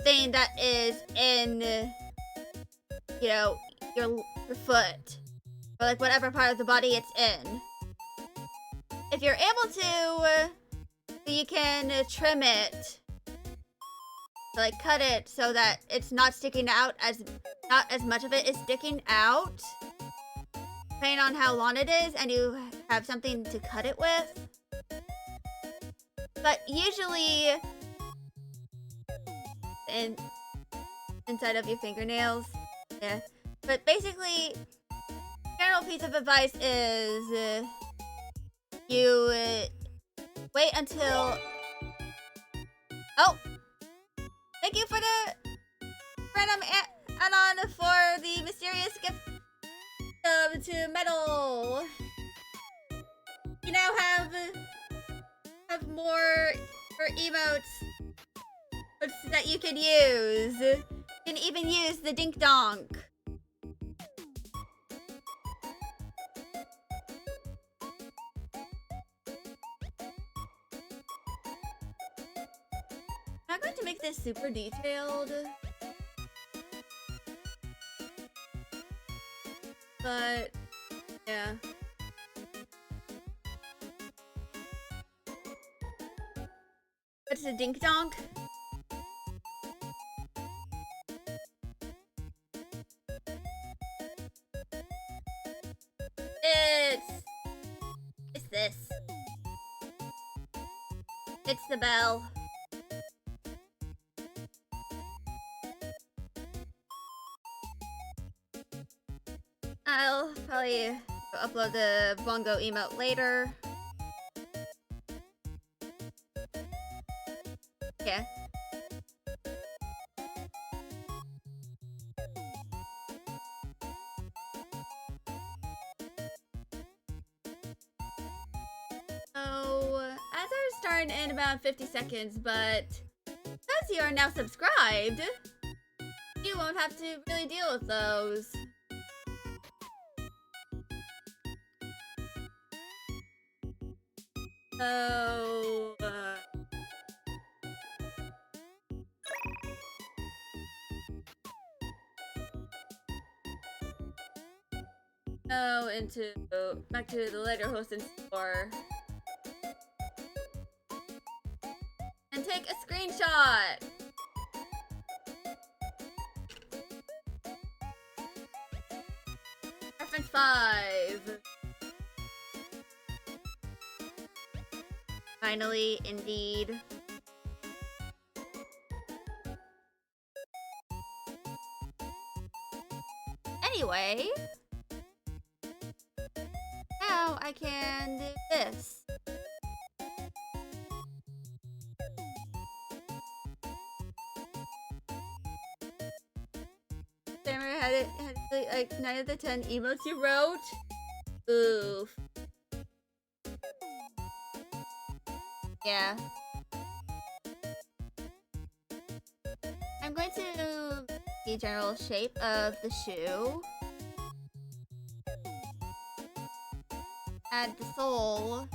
thing that is in, you know, your foot, or like whatever part of the body it's in. If you're able to, you can trim it, like cut it so that it's not sticking out not as much of it is sticking out, depending on how long it is, and you have something to cut it with. But usually, inside of your fingernails, yeah. But basically, general piece of advice is you wait until. Oh, thank you for the random add-on for the mysterious gift to metal. You now have more emotes that you can use. You can even use the dink donk. I'm going to make this super detailed. But, yeah. What's a dink donk? It's this. It's the bell. I'll probably upload the bongo emote later. Yeah. So, as are starting in about 50 seconds, but because you are now subscribed, you won't have to really deal with those. So, go into back to the Lego hosting store and take a screenshot. Reference 5. Finally, indeed. Anyway, now I can do this. Samara had like 9 of the 10 emotes you wrote. Oof. Yeah. I'm going to the general shape of the shoe. Add the sole.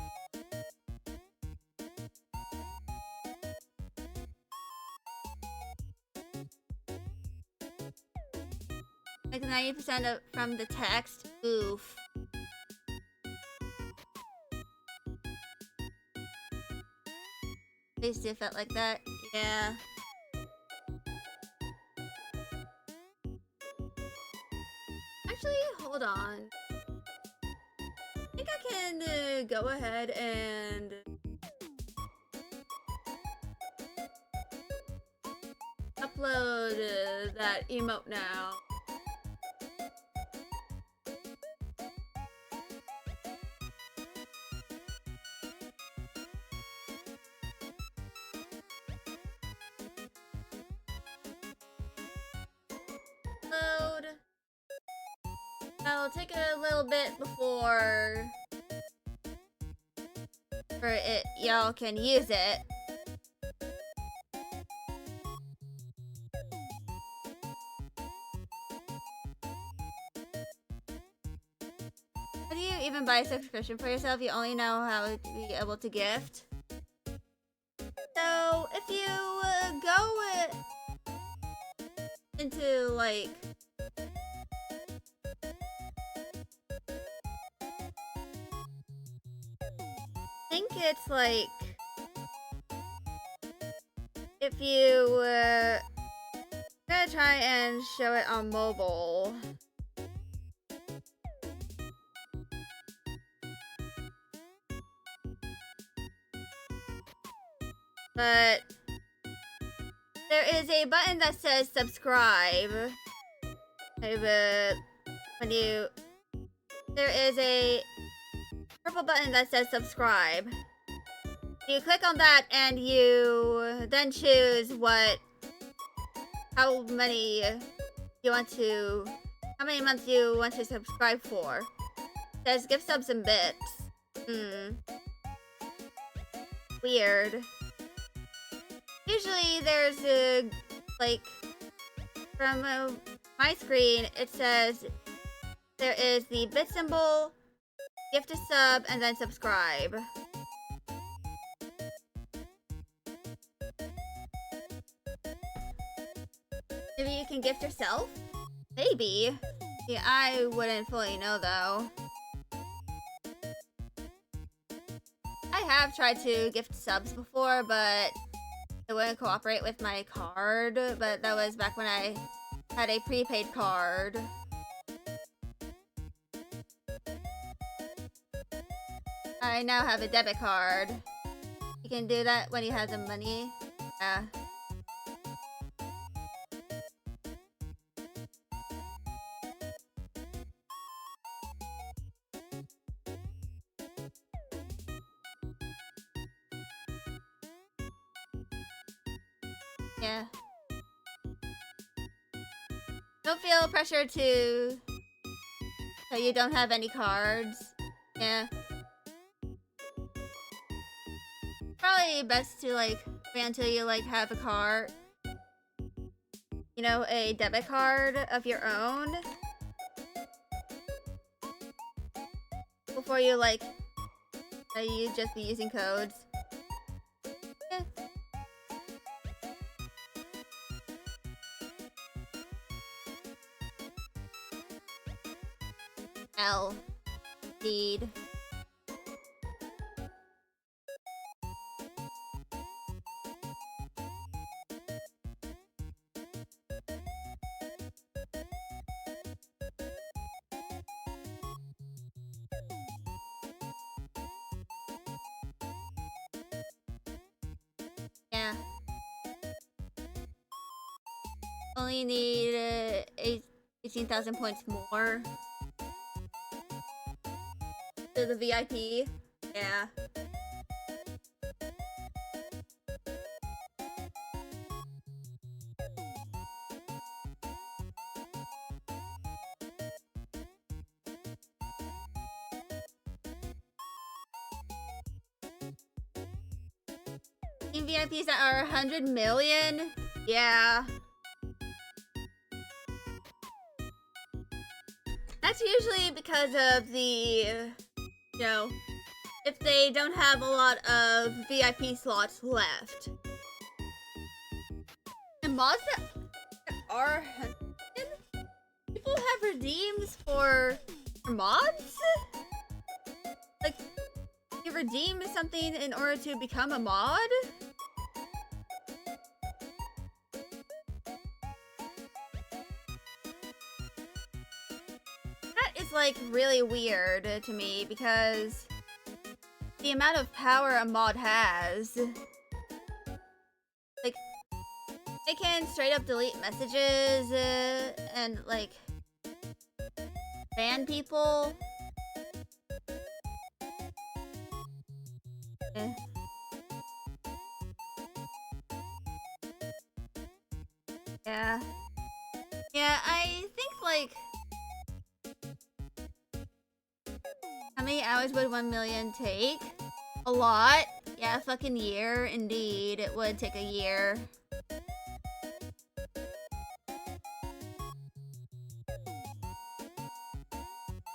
Like 90% from the text. Oof. They still felt like that. Yeah. Actually, hold on. I think I can go ahead and upload that emote now. Load. That'll take a little bit before y'all can use it. How do you even buy a subscription for yourself? You only know how to be able to gift. So if you go into like I think it's like if you gotta try and show it on mobile. But there is a button that says subscribe. There is a purple button that says subscribe. You click on that and you then choose what how many you want to, how many months you want to subscribe for. There's gift subs and bits. Weird. Usually there's like, from my screen, it says there is the bit symbol, gift a sub, and then subscribe. Maybe you can gift yourself? Maybe. Yeah, I wouldn't fully know though. I have tried to gift subs before, but it wouldn't cooperate with my card. But that was back when I had a prepaid card. I now have a debit card. You can do that when you have the money. Yeah. Yeah. Don't feel pressure to... So you don't have any cards. Yeah. Probably best to like wait until you like have a card. You know, a debit card of your own. Before you like you just be using codes. Yeah. L. Indeed. Yeah. Only need 18,000 points more. To the VIP. Yeah. Team VIPs that are 100 million? Yeah. That's usually because of the, you know, if they don't have a lot of VIP slots left. And mods that are 100? People have redeems for mods? Like, you redeem something in order to become a mod? That is like really weird to me because the amount of power a mod has. Like, they can straight up delete messages and like ban people. Eh. Yeah. Yeah, I think like... How many hours would 1 million take? A lot. Yeah, a fucking year. Indeed, it would take a year.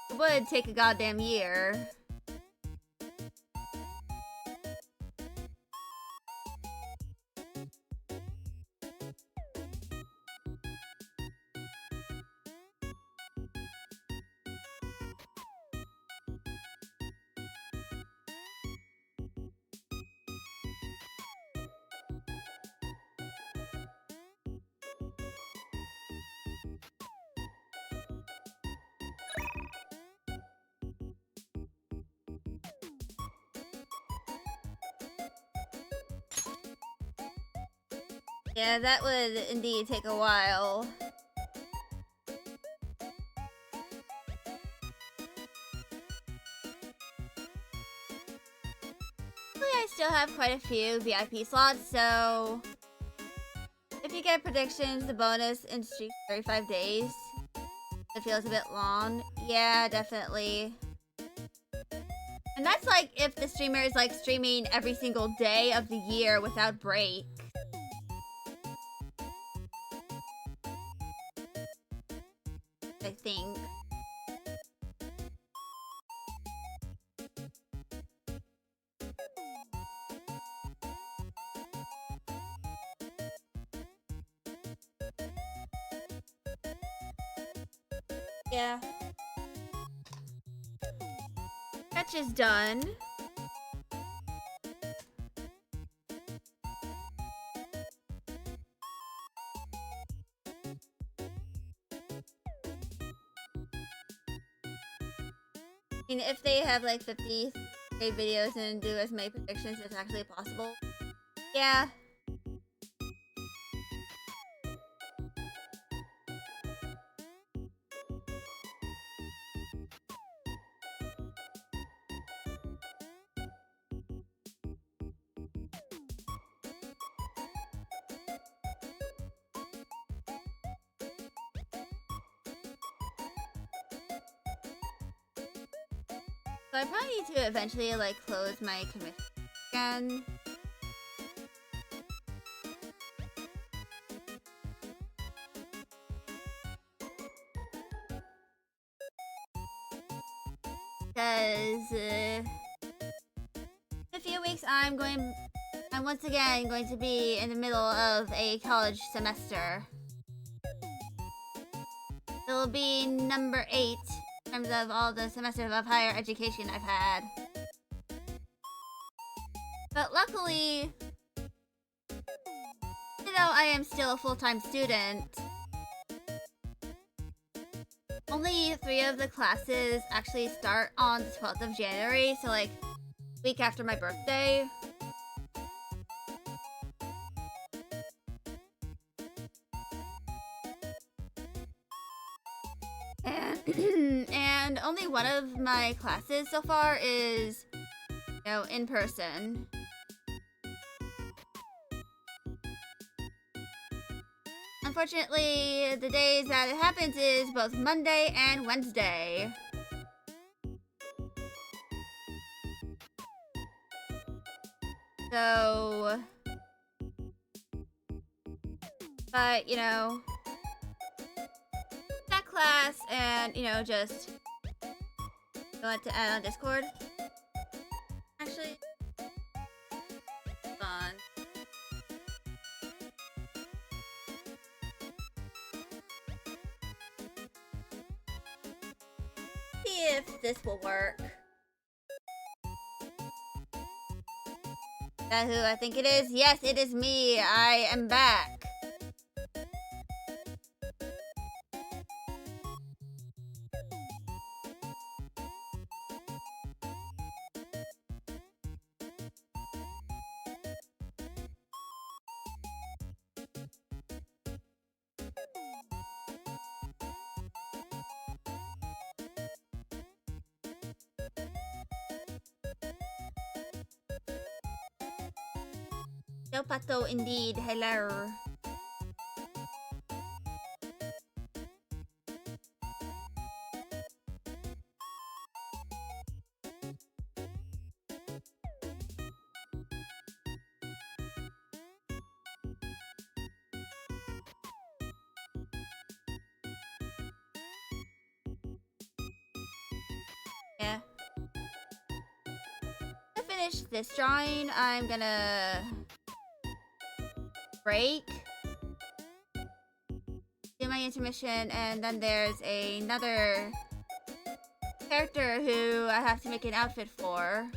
It would take a goddamn year. Yeah, that would indeed take a while. Luckily, I still have quite a few VIP slots, so... If you get predictions, the bonus in streak 35 days. It feels a bit long. Yeah, definitely. And that's like if the streamer is like streaming every single day of the year without break. I think. Yeah. Fetch is done. I mean, if they have like 50 videos and do as many predictions as actually possible. Yeah. So I probably need to eventually like close my commission again. Because in a few weeks I'm once again going to be in the middle of a college semester. It'll be number 8 in terms of all the semesters of higher education I've had. But luckily, even though I am still a full-time student, only 3 of the classes actually start on the 12th of January, so like week after my birthday. And only one of my classes so far is, in person. Unfortunately, the days that it happens is both Monday and Wednesday. So, but, that class and, just go to add on Discord. Actually, hold on. See if this will work. Is that who I think it is? Yes, it is me. I am back. No pato indeed. Hello. Yeah. To finish this drawing, I'm gonna break, do my intermission, and then there's another character who I have to make an outfit for.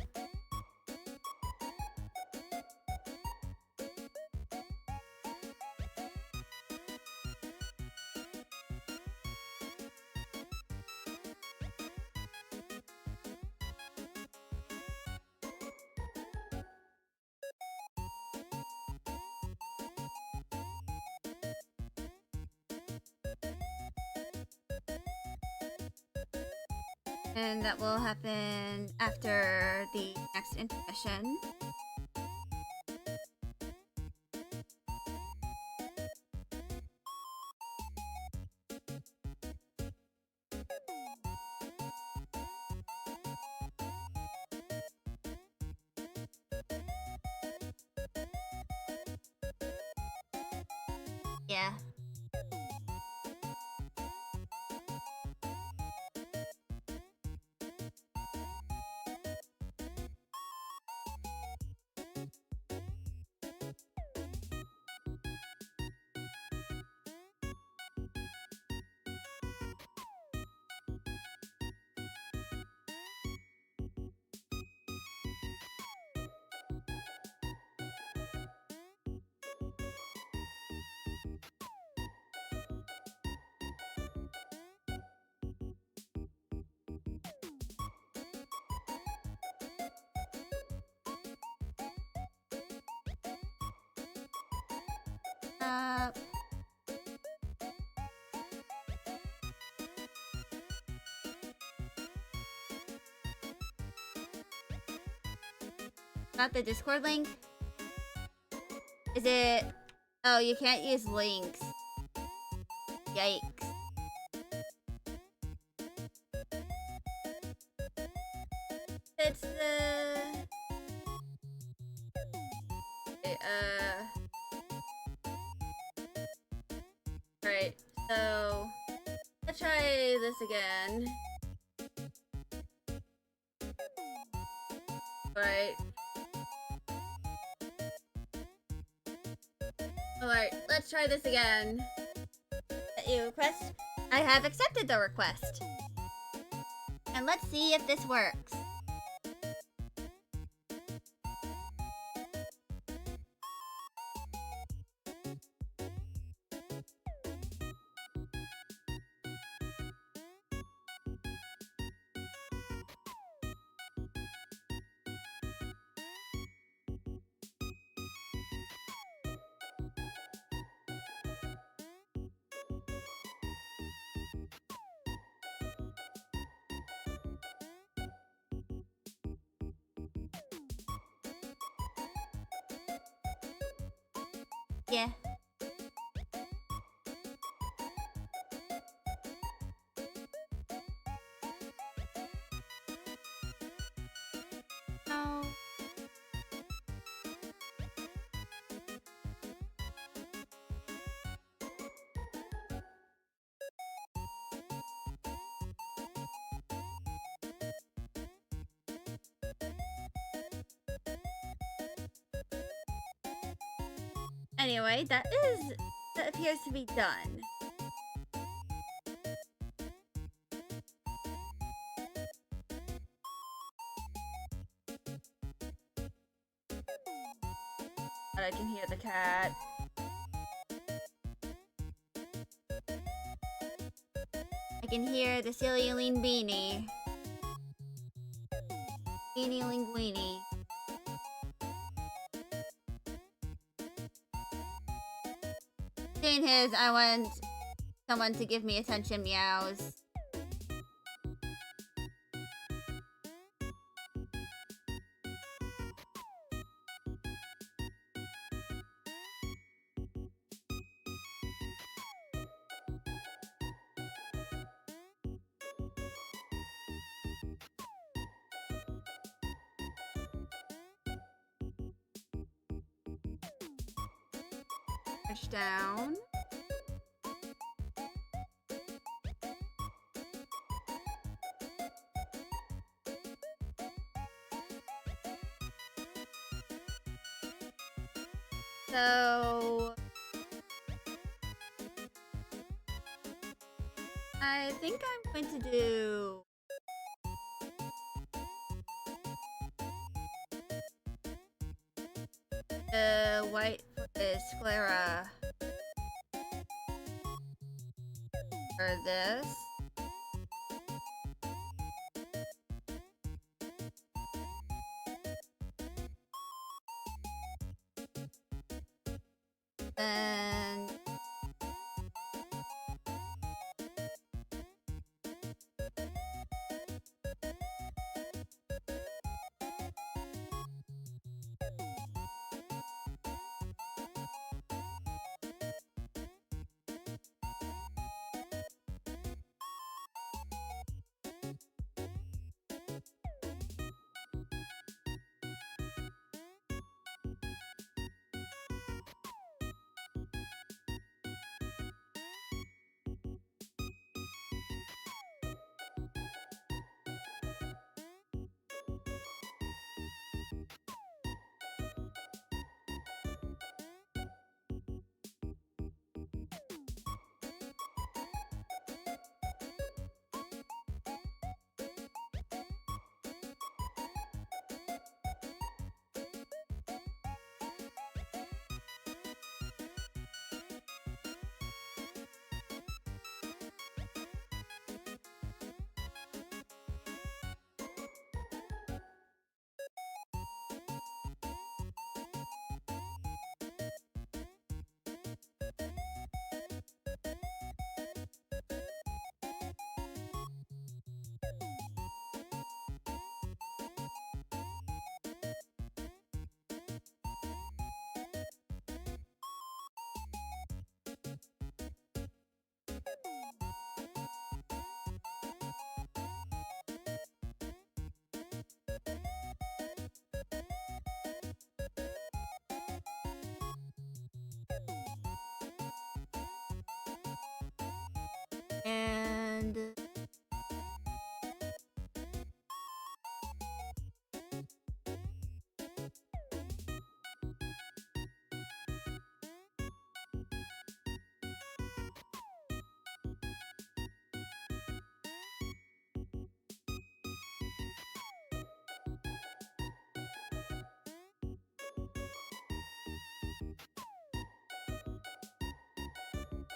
And that will happen after the next intermission. Yeah. Uh, Not the Discord link? Is it... Oh, you can't use links. Yikes. It's the... Alright, so... Let's try this again. Alright. Alright, let's try this again. You request? I have accepted the request. And let's see if this works. Yeah. No. Anyway, that appears to be done. But I can hear the cat. I can hear the silly linguini. Beanie linguini. Doing his, I want someone to give me attention meows. Push down. So I think I'm going to do the white is sclera for this. And And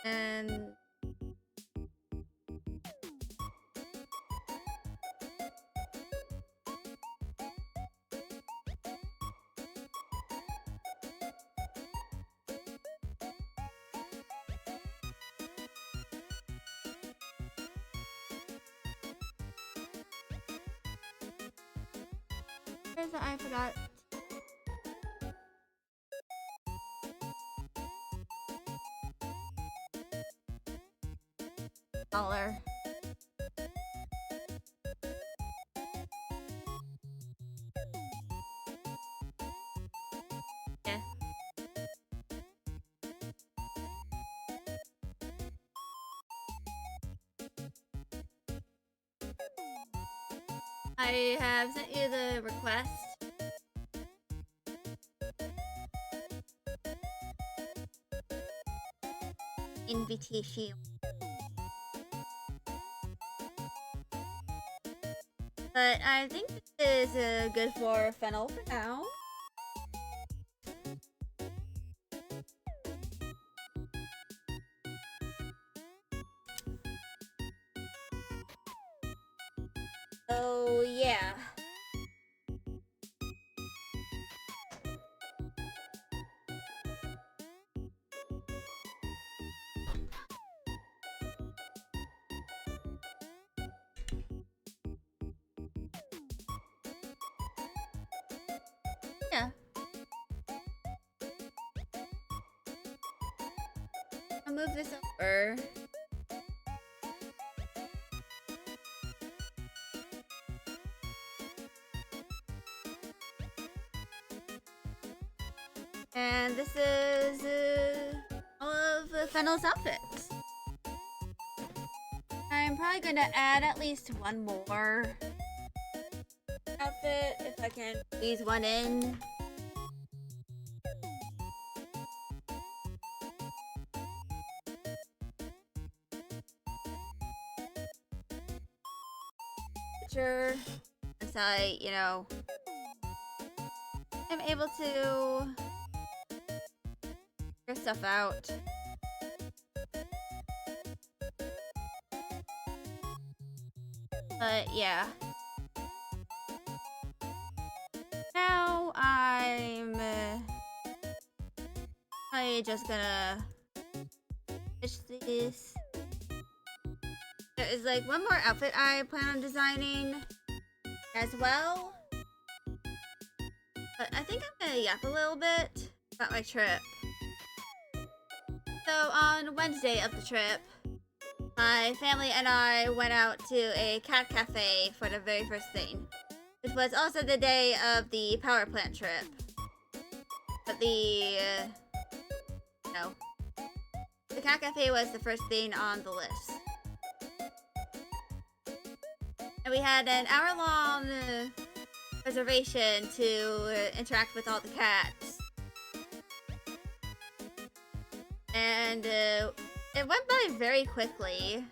and where's the I forgot? Dollar. Yeah. I have sent you the request. Invitation. But I think this is good for Fennel for now. So yeah. Yeah. I'll move this over. And this is all of Fennel's outfits. I'm probably gonna add at least one more outfit if I can squeeze one in. Sure, since I, am able to figure stuff out. But yeah. Now I'm probably just gonna finish this. There is like one more outfit I plan on designing as well. But I think I'm gonna yap a little bit about my trip. So on Wednesday of the trip, my family and I went out to a cat cafe for the very first thing. Which was also the day of the power plant trip. But the cat cafe was the first thing on the list. And we had an hour-long reservation to interact with all the cats. And it went by very quickly.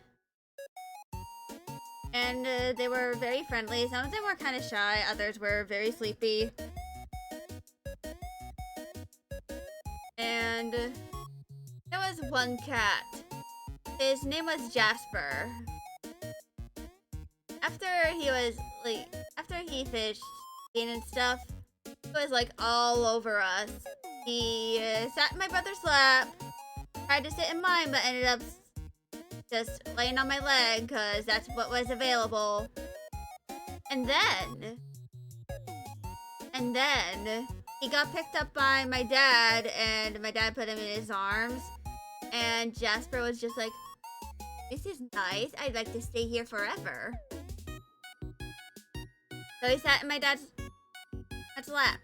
And they were very friendly. Some of them were kind of shy, others were very sleepy. And there was one cat. His name was Jasper. After he finished eating and stuff, he was like all over us. He sat in my brother's lap, tried to sit in mine, but ended up just laying on my leg because that's what was available. And then he got picked up by my dad, and my dad put him in his arms, and Jasper was just like, This is nice. I'd like to stay here forever. So he sat in my dad's lap.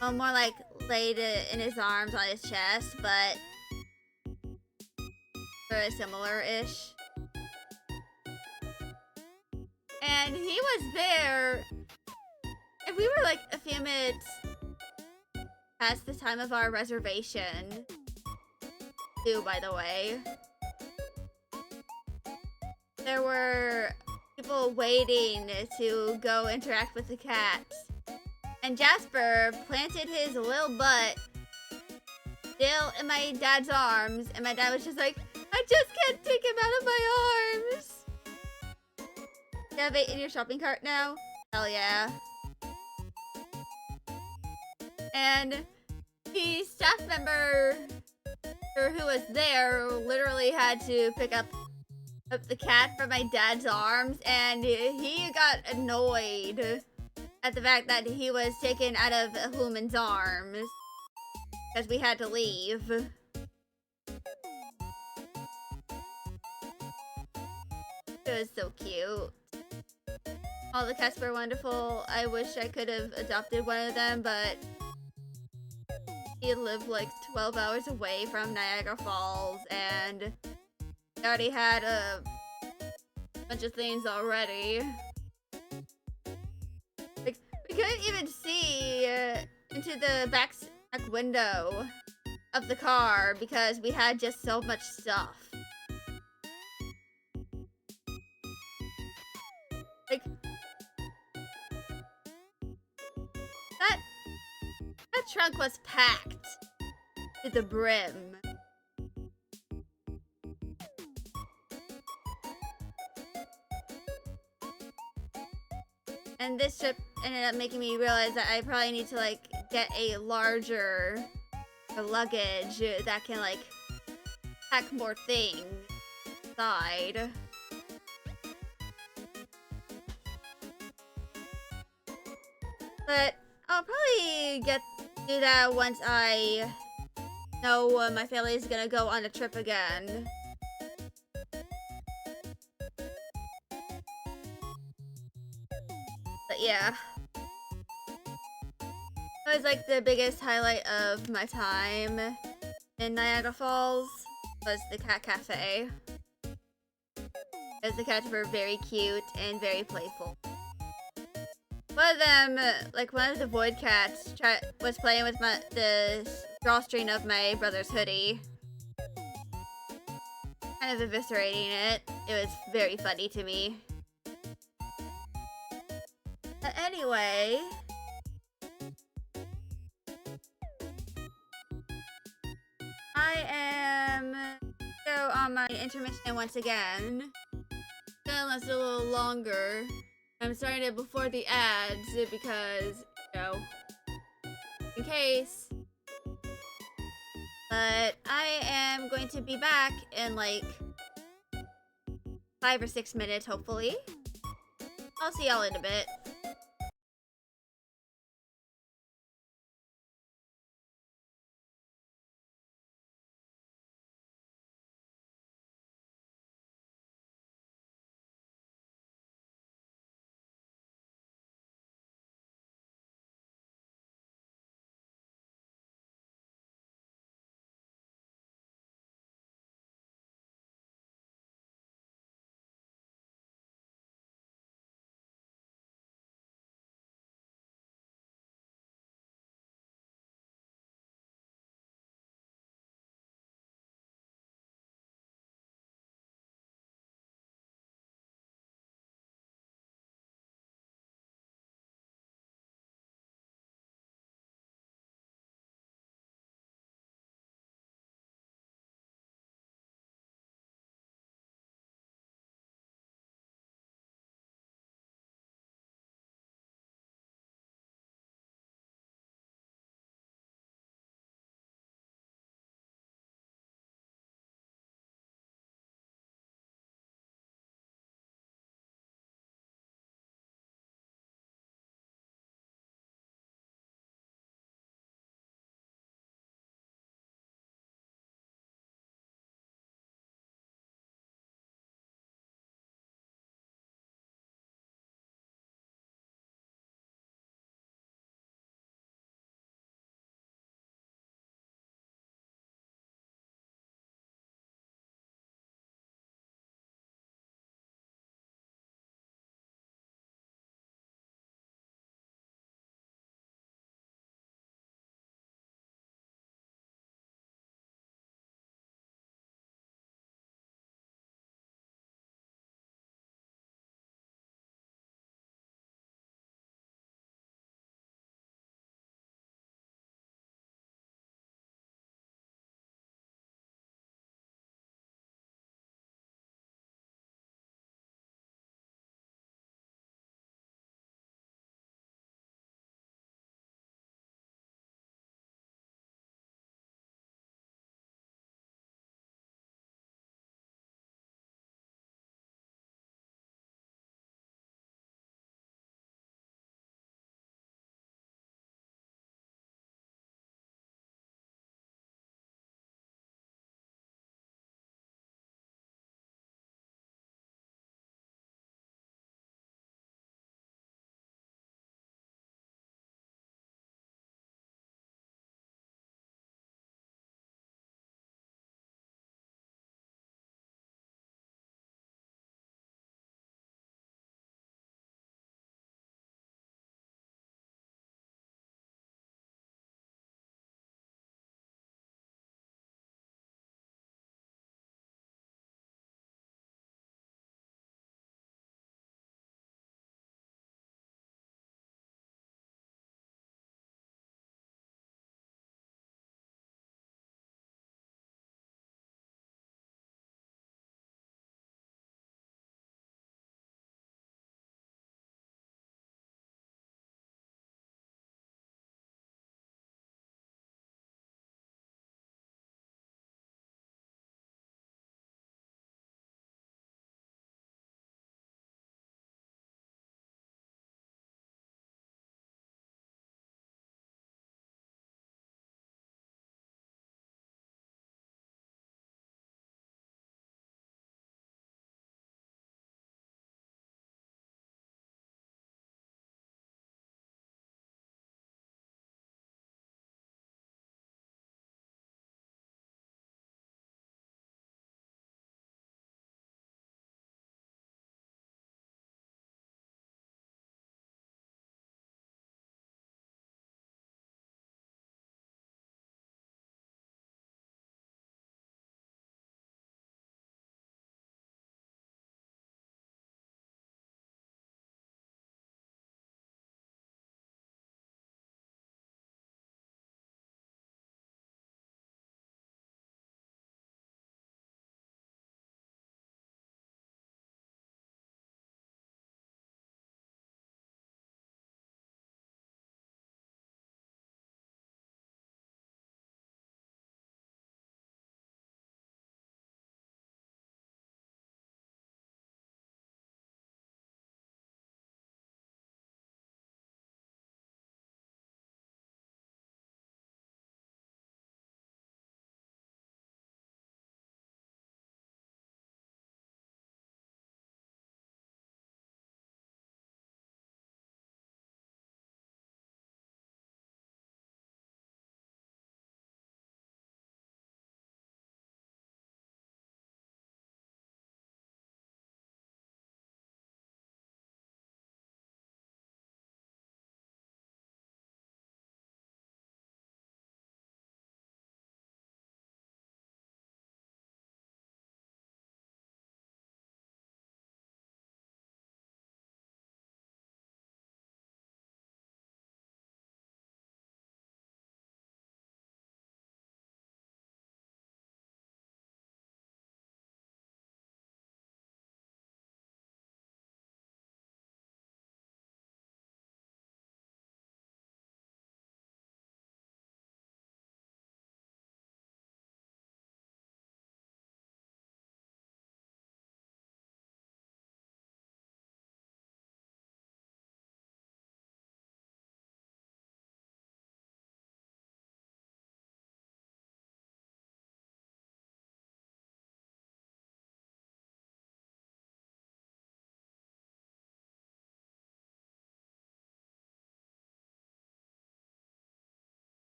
Well, more like laid in his arms on his chest, but very similar-ish. And he was there, and we were like a few minutes past the time of our reservation. Too, by the way. There were people waiting to go interact with the cat. And Jasper planted his little butt still in my dad's arms, and my dad was just like, I just can't take him out of my arms. You have it in your shopping cart now? Hell yeah. And the staff member who was there literally had to pick up the cat from my dad's arms, and he got annoyed at the fact that he was taken out of a human's arms because we had to leave. It was so cute. All the cats were wonderful. I wish I could have adopted one of them, but he lived like 12 hours away from Niagara Falls, and I already had a bunch of things already. Like, we couldn't even see into the back window of the car because we had just so much stuff. Like, that trunk was packed to the brim. And this trip ended up making me realize that I probably need to, like, get a larger luggage that can, like, pack more things inside. But I'll probably do that once I know my family is gonna go on a trip again. But yeah. That was like the biggest highlight of my time in Niagara Falls was the cat cafe. Because the cats were very cute and very playful. One of them, like one of the void cats, was playing with the drawstring of my brother's hoodie. Kind of eviscerating it. It was very funny to me. But anyway, I am go on my intermission once again. Gonna last a little longer. I'm starting it before the ads because, you know, in case. But I am going to be back in like 5 or 6 minutes, hopefully. I'll see y'all in a bit.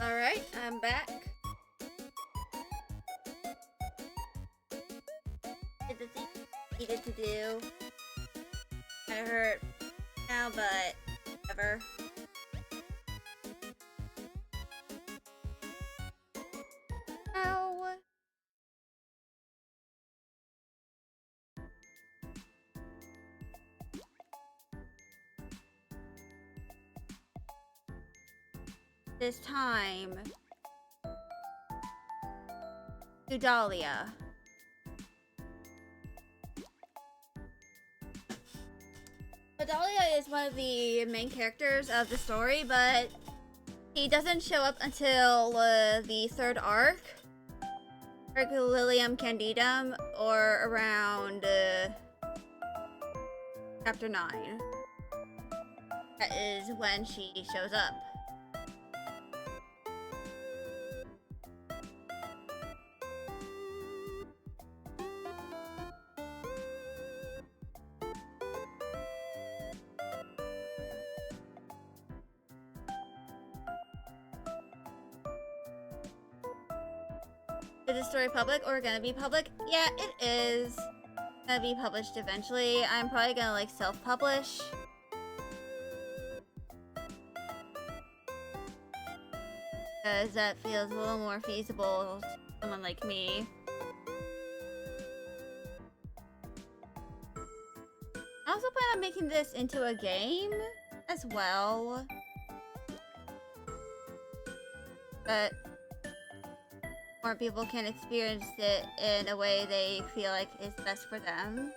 Alright, I'm back. Did the thing I needed to do. Kinda hurt now, but whatever. Ow. This time to Dahlia. So Dahlia is one of the main characters of the story, but he doesn't show up until the third arc, Lilium Candidum, or around chapter 9. That is when she shows up. Is the story public or gonna be public? Yeah, it is gonna be published eventually. I'm probably gonna like self-publish. Because that feels a little more feasible to someone like me. I also plan on making this into a game as well. But more people can experience it in a way they feel like is best for them.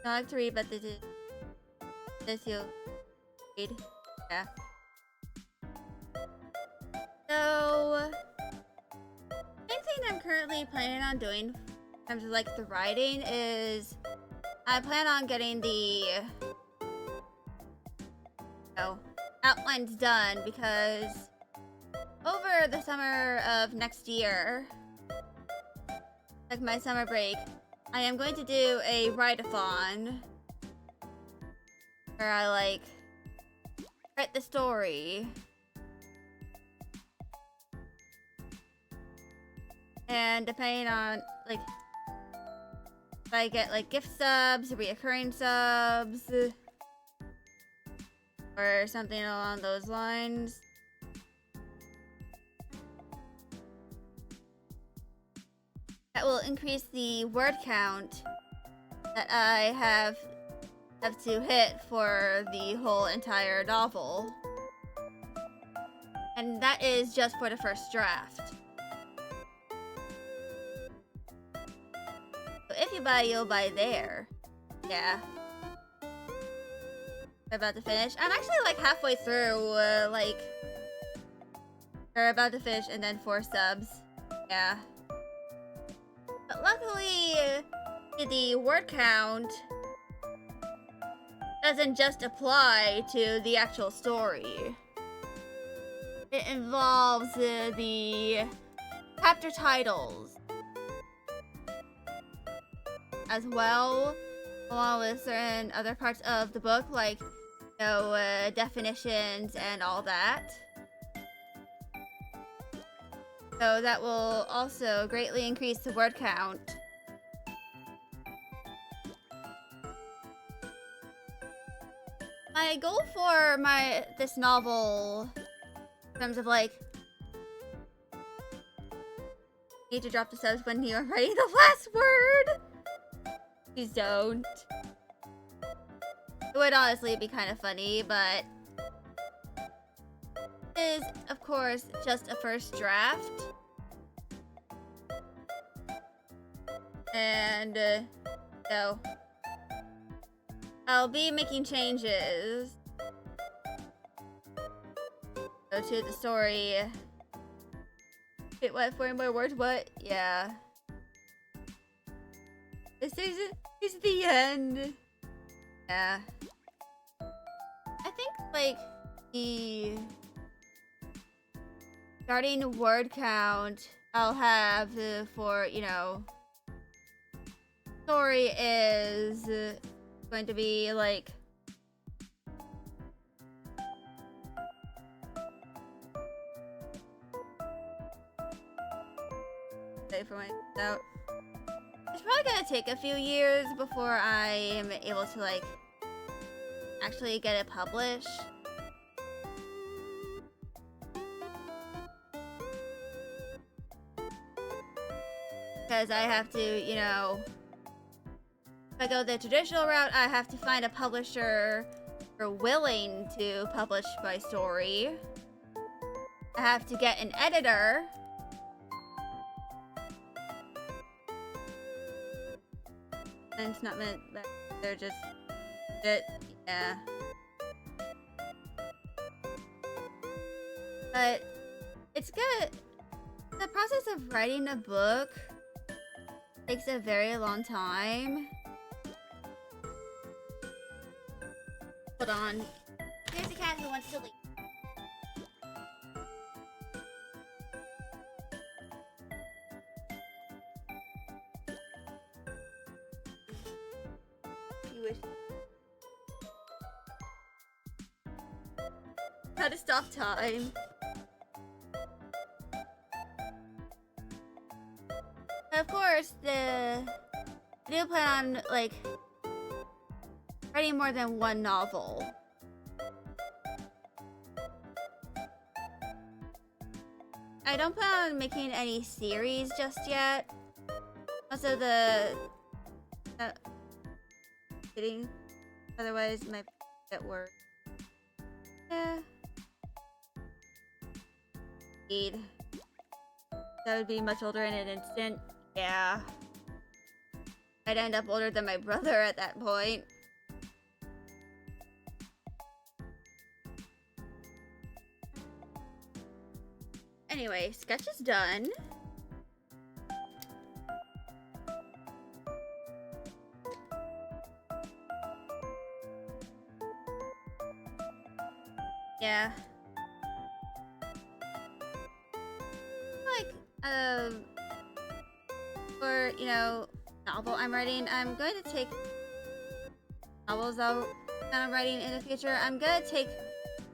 I like to read, but this you'll read. Yeah. So, main thing I'm currently planning on doing in terms of like the writing is I plan on getting the outlines done, because over the summer of next year, like my summer break, I am going to do a write-a-thon where I like write the story and depending on like if I get like gift subs, reoccurring subs, or something along those lines. That will increase the word count that I have to hit for the whole entire novel. And that is just for the first draft. So if you buy, you'll buy there. Yeah. About to finish. I'm actually like halfway through, or about to finish and then 4 subs. Yeah. But luckily, the word count doesn't just apply to the actual story. It involves the chapter titles as well, along with certain other parts of the book, like definitions and all that. So that will also greatly increase the word count. My goal for this novel, in terms of like, need to drop the subs when you're writing the last word. Please don't. It would honestly be kind of funny, but it is, of course, just a first draft. And, so, I'll be making changes to the story. Wait, what? 4 more words? What? Yeah. This is the end. Yeah. I think, like, the starting word count I'll have for, story is going to be, like, pay for my out. It's probably gonna take a few years before I am able to like actually get it published. Because I have to, you know, if I go the traditional route, I have to find a publisher who are willing to publish my story. I have to get an editor. And it's not meant that they're just it, yeah. But it's good. The process of writing a book takes a very long time. Hold on. There's a cat who wants to leave. You wish. How to stop time. Of course, I do plan on, like, writing more than one novel. I don't plan on making any series just yet. Also, kidding. Otherwise, my get worse. Yeah. Indeed. That would be much older in an instant. Yeah. I'd end up older than my brother at that point. Anyway, sketch is done. Yeah. Like, for, you know, novel I'm writing, I'm going to take novels that I'm writing in the future. I'm going to take,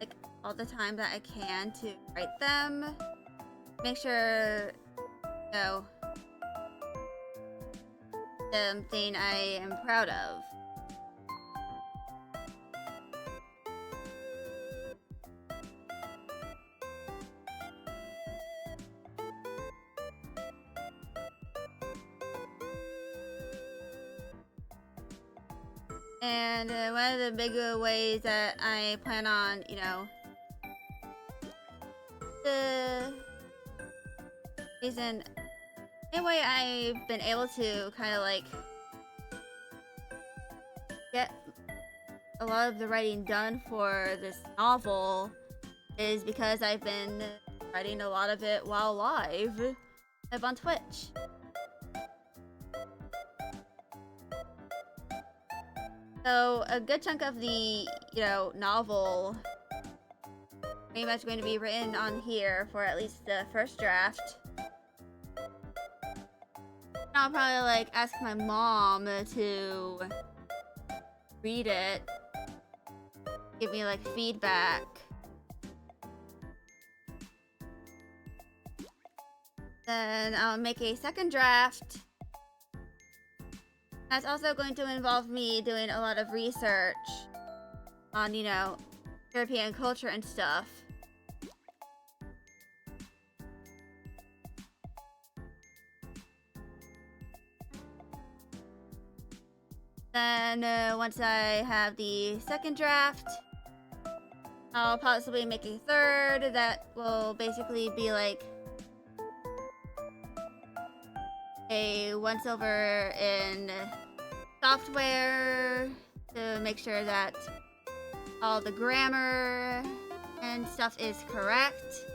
like, all the time that I can to write them. Make sure, you know, something I am proud of. And one of the big ways that I plan on, you know, the reason, anyway, I've been able to kind of like get a lot of the writing done for this novel is because I've been writing a lot of it while live on Twitch. So a good chunk of the, you know, novel pretty much going to be written on here for at least the first draft. I'll probably like ask my mom to read it, give me like feedback. Then I'll make a second draft. That's also going to involve me doing a lot of research on, you know, European culture and stuff. Then once I have the second draft, I'll possibly make a third that will basically be like a once over in software to make sure that all the grammar and stuff is correct.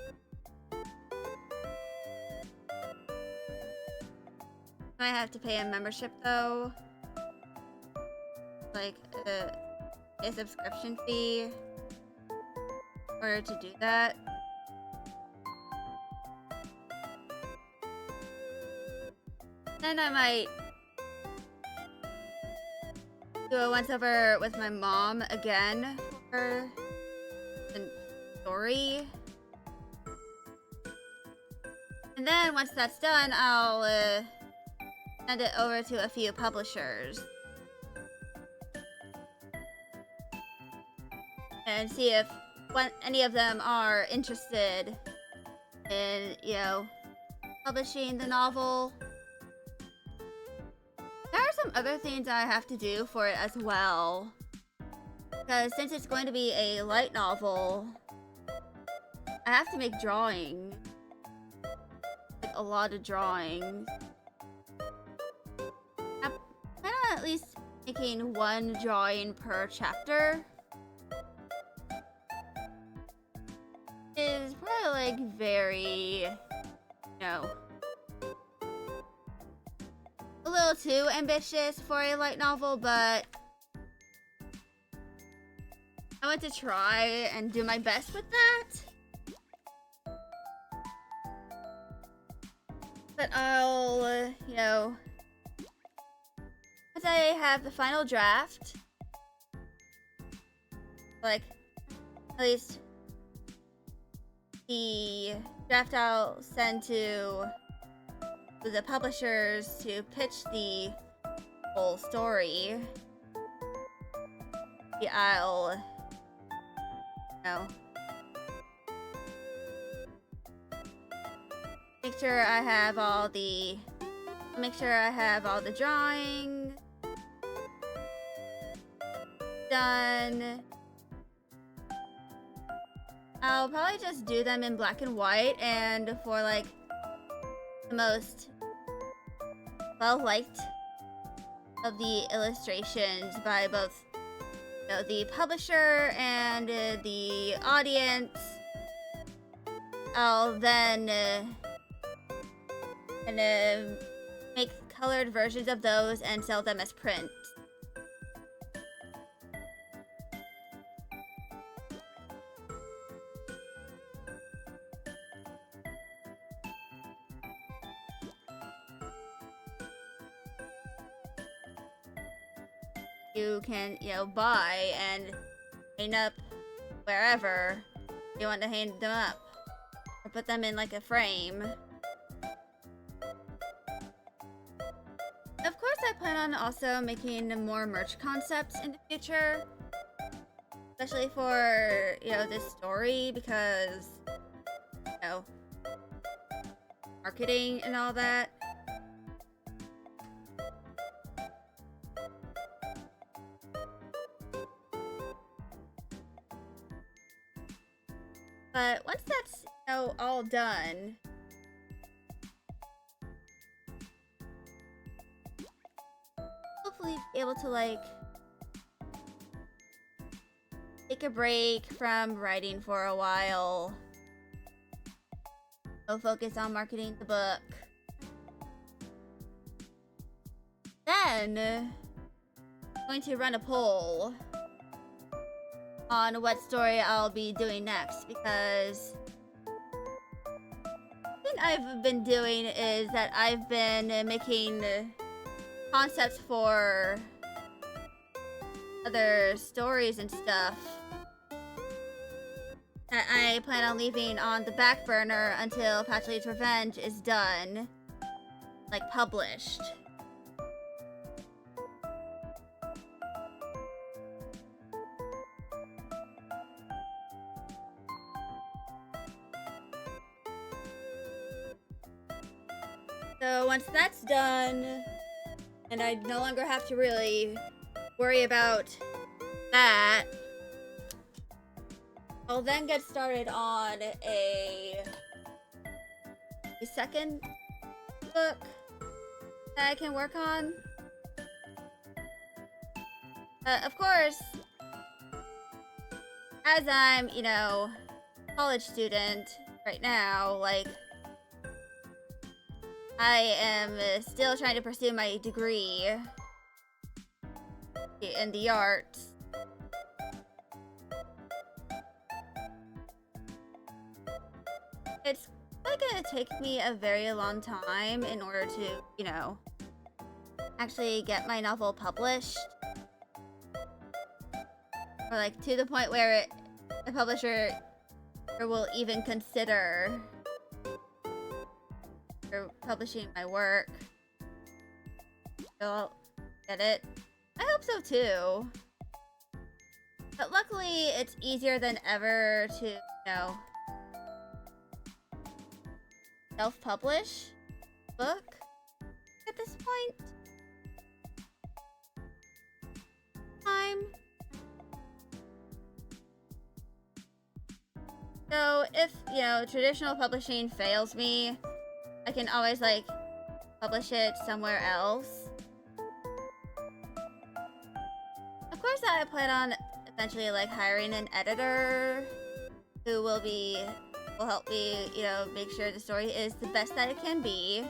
I have to pay a membership though, like a subscription fee in order to do that. Then I might do a once over with my mom again for the story. And then once that's done, I'll send it over to a few publishers and see if any of them are interested in, you know, publishing the novel. There are some other things I have to do for it as well, because since it's going to be a light novel, I have to make drawings, like a lot of drawings. I'm kind of at least making one drawing per chapter. Is probably like very, you know, a little too ambitious for a light novel, but I want to try and do my best with that. But I'll, you know, once I have the final draft, like, at least the draft I'll send to the publishers to pitch the whole story, I'll, you know, make sure I have all the drawings done. I'll probably just do them in black and white, and for like the most well-liked of the illustrations by both, you know, the publisher and the audience, I'll then make colored versions of those and sell them as print. You can, you know, buy and hang up wherever you want to hang them up, or put them in like a frame. Of course, I plan on also making more merch concepts in the future, especially for, you know, this story, because, you know, marketing and all that. But once that's, you know, all done, hopefully be able to like take a break from writing for a while. Go focus on marketing the book. Then I'm going to run a poll on what story I'll be doing next, because the thing I've been doing is that I've been making concepts for other stories and stuff that I plan on leaving on the back burner until Patchley's Revenge is done, like published. So once that's done, and I no longer have to really worry about that, I'll then get started on a second book that I can work on. Of course, as I'm, you know, a college student right now, like, I am still trying to pursue my degree in the arts. It's probably gonna take me a very long time in order to, you know, actually get my novel published. Or like to the point where the publisher will even consider for publishing my work. You'll get it. I hope so too. But luckily, it's easier than ever to, you know, self-publish a book at this point. So if, you know, traditional publishing fails me, I can always, like, publish it somewhere else. Of course, I plan on eventually, like, hiring an editor who will help me, you know, make sure the story is the best that it can be.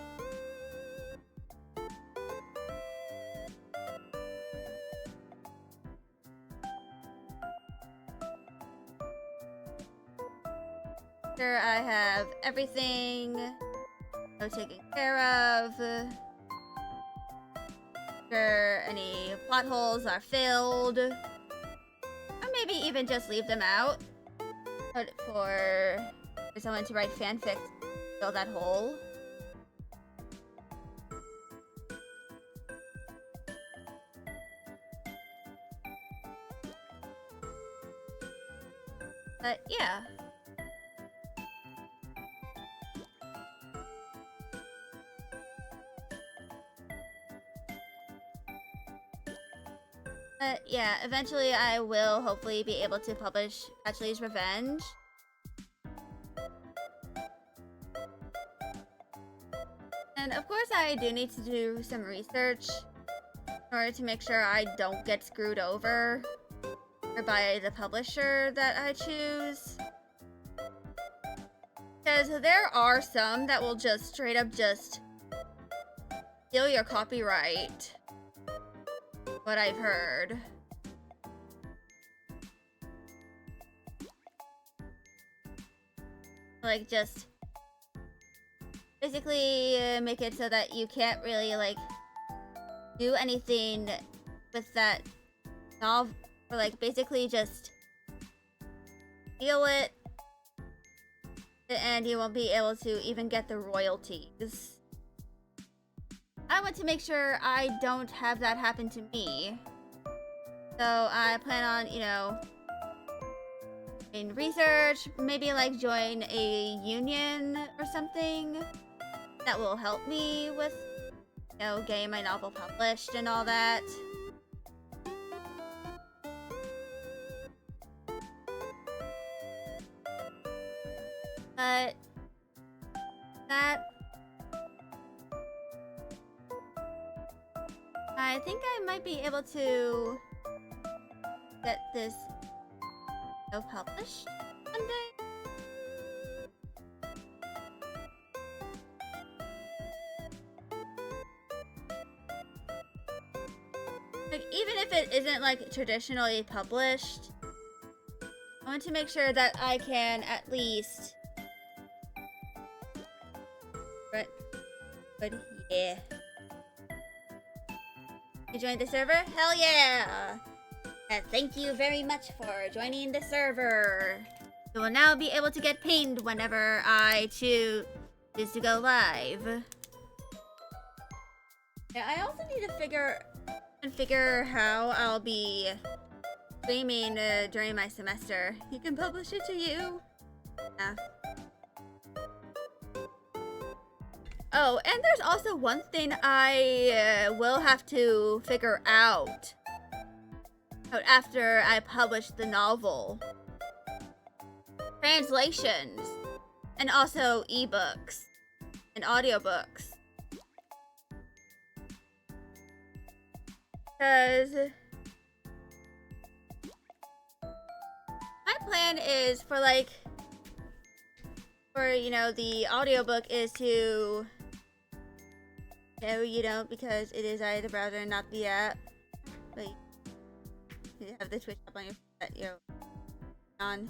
Sure, I have everything taken care of. Sure, any plot holes are filled. Or maybe even just leave them out. For someone to write fanfic to fill that hole. But yeah. Yeah, eventually I will hopefully be able to publish Bachelor's Revenge. And of course I do need to do some research in order to make sure I don't get screwed over or by the publisher that I choose. Because there are some that will just straight up just steal your copyright. What I've heard. Like, just basically make it so that you can't really, like, do anything with that novel, or, like, basically just steal it, and you won't be able to even get the royalties. I want to make sure I don't have that happen to me. So I plan on, you know, in research, maybe like join a union or something that will help me with, you know, getting my novel published and all that. But that, I think I might be able to get this published someday. Like, even if it isn't like traditionally published, I want to make sure that I can at least. But yeah. You joined the server? Hell yeah! And thank you very much for joining the server. You will now be able to get pinged whenever I choose to go live. Yeah, I also need to figure how I'll be streaming during my semester. You can publish it to you. Yeah. Oh, and there's also one thing I will have to figure out after I publish the novel. Translations. And also ebooks. And audiobooks. Because my plan is for you know, the audiobook is to, no, you don't, because it is either the browser and not the app. But you have the Twitch app on your that you're on.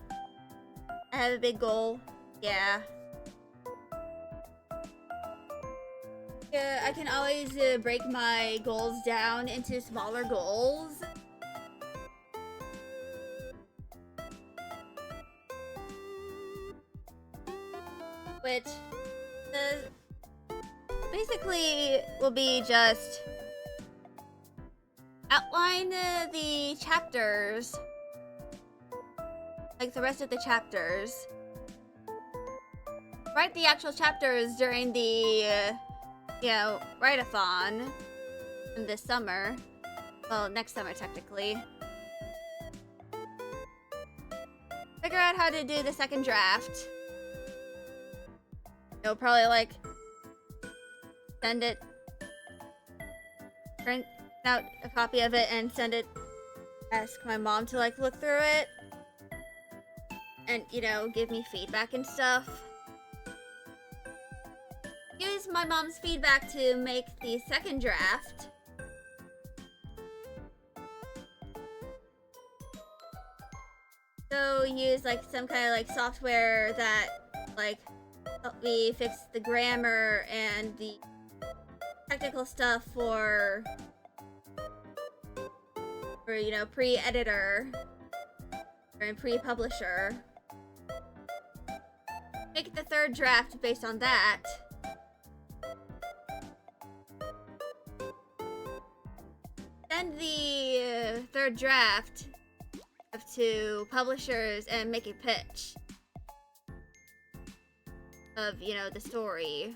I have a big goal. Yeah. Yeah, I can always break my goals down into smaller goals. Which, basically will be just outline the chapters, like the rest of the chapters. Write the actual chapters during the, write-a-thon in this summer. Well, next summer, technically. Figure out how to do the second draft. You'll probably, like, send it, print out a copy of it and send it, ask my mom to, like, look through it. And, give me feedback and stuff. Use my mom's feedback to make the second draft. So use like some kind of like software that like help me fix the grammar and the technical stuff for pre-editor and pre-publisher. Make the third draft based on that. Send the third draft to publishers and make a pitch of, the story.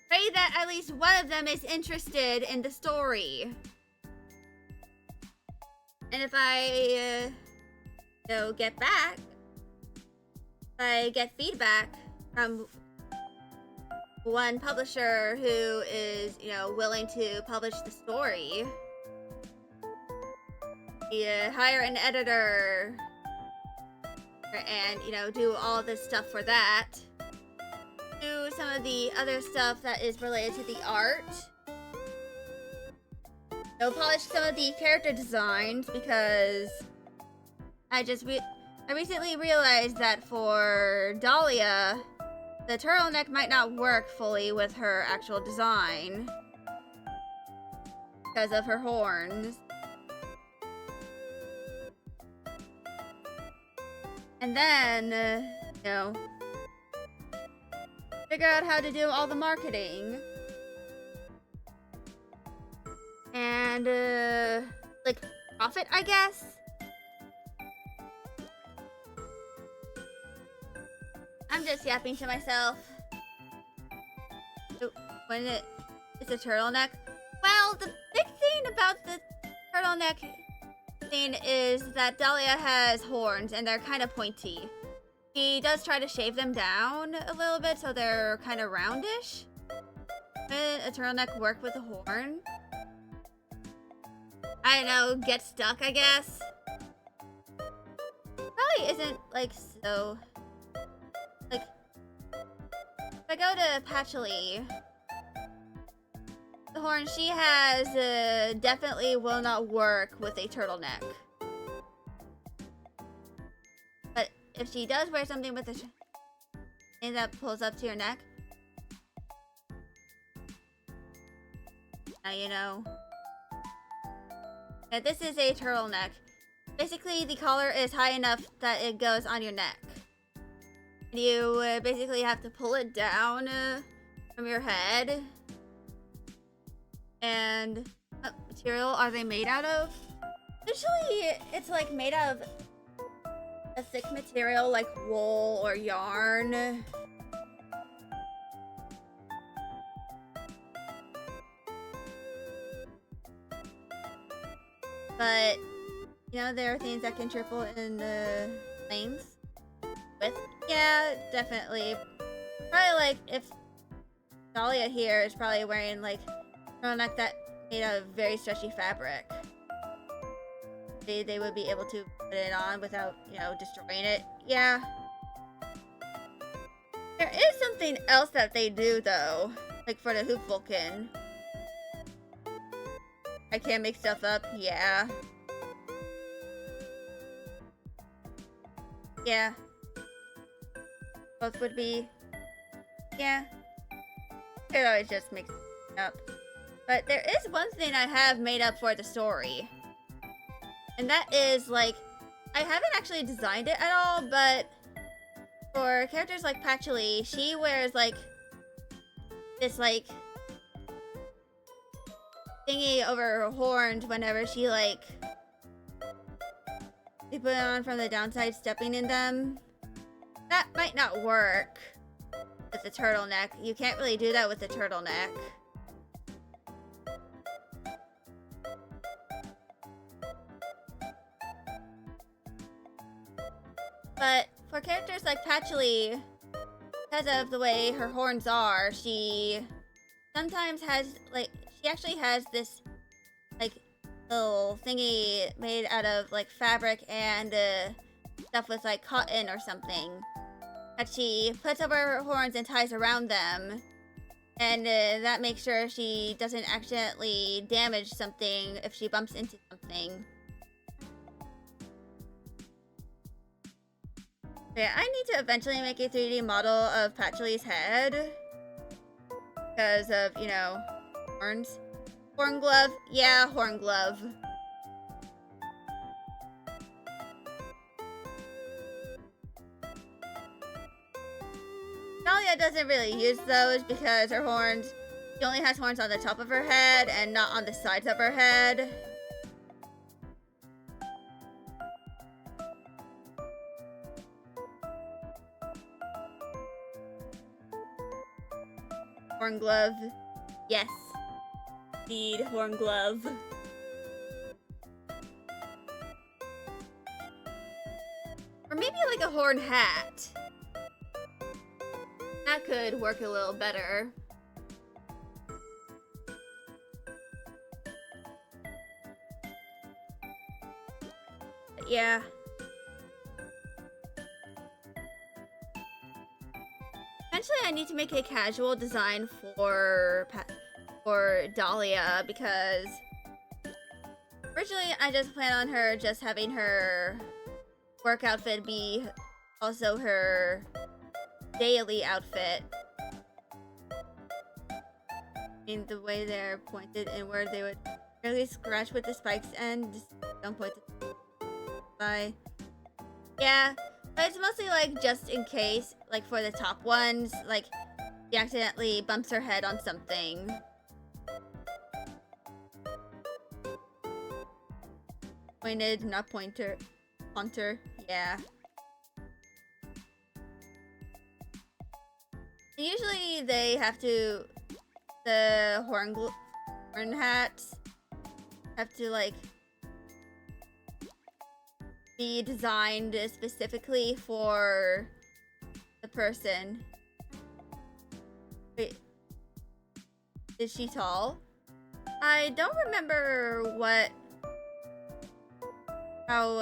Pray that at least one of them is interested in the story. And if I, get feedback from one publisher who is, willing to publish the story, hire an editor and, do all this stuff for that. Do some of the other stuff that is related to the art. Polish some of the character designs because I recently realized that for Dahlia, the turtleneck might not work fully with her actual design because of her horns. And then, figure out how to do all the marketing. And, like, profit, I guess? I'm just yapping to myself. So, when it's a turtleneck. Well, the big thing about the turtleneck thing is that Dahlia has horns and they're kind of pointy. He does try to shave them down a little bit so they're kind of roundish. Would a turtleneck work with a horn? I don't know, get stuck, I guess. Probably isn't, like, so... Like, if I go to Patchouli, the horn she has definitely will not work with a turtleneck. But if she does wear something with a thing that pulls up to your neck, now you know. Yeah, this is a turtleneck. Basically, the collar is high enough that it goes on your neck. You basically have to pull it down from your head. And what material are they made out of? Usually, it's like made out of a thick material like wool or yarn. But, there are things that can triple in flames with. Yeah, definitely. Probably, like, if Dahlia here is probably wearing, like, a turtleneck that made out of very stretchy fabric. They would be able to put it on without, destroying it. Yeah. There is something else that they do, though. Like, for the Hoop Vulcan. I can't make stuff up. Yeah. Yeah. Both would be. Yeah. It always just makes it up. But there is one thing I have made up for the story. And that is, like, I haven't actually designed it at all, but for characters like Patchouli, she wears like this like thingy over her horns whenever she like they put it on from the downside, stepping in them. That might not work with the turtleneck. You can't really do that with the turtleneck. But for characters like Patchouli, because of the way her horns are, she sometimes has, like, she actually has this, like, little thingy made out of, like, fabric and stuff with, like, cotton or something that she puts over her horns and ties around them. And that makes sure she doesn't accidentally damage something if she bumps into something. Yeah, I need to eventually make a 3D model of Patchouli's head. Because of, you know, horns. Horn glove? Yeah, horn glove. Dahlia doesn't really use those because her horns, she only has horns on the top of her head and not on the sides of her head. Horn glove. Yes. Indeed, horn glove. Or maybe like a horn hat. That could work a little better. But yeah. Eventually I need to make a casual design for Dahlia because originally I just planned on her just having her work outfit be also her daily outfit. I mean, the way they're pointed inward, they would really scratch with the spikes and just don't point by. Yeah, but it's mostly like just in case, like for the top ones, like she accidentally bumps her head on something. Pointed, not pointer. Hunter, yeah. Usually they have to, the horn hats have to like be designed specifically for the person. Wait, is she tall? I don't remember how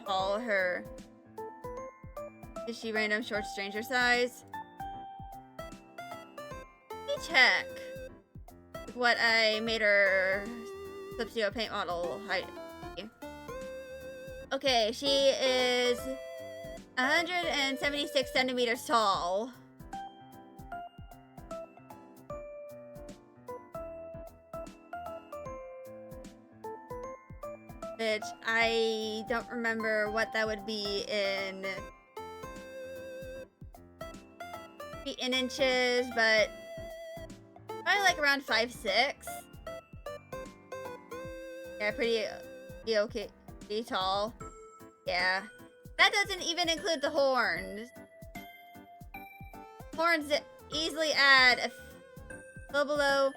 tall her, is she random short stranger size? Let me check what I made her Sub-Zero paint model height. Okay, she is 176 centimeters tall. Which I don't remember what that would be in feet and inches, but probably like around 5'6". Yeah, pretty okay, pretty tall. Yeah, that doesn't even include the horns. Horns easily add a little below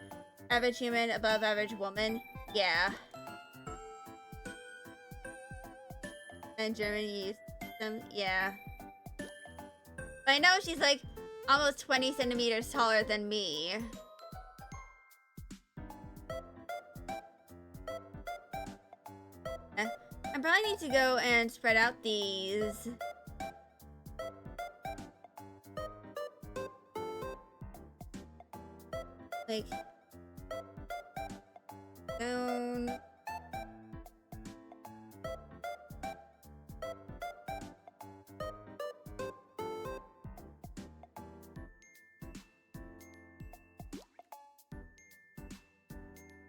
average human, above average woman. Yeah. And Germany used them, yeah. But I know she's like almost 20 centimeters taller than me. I probably need to go and spread out these. Like, down.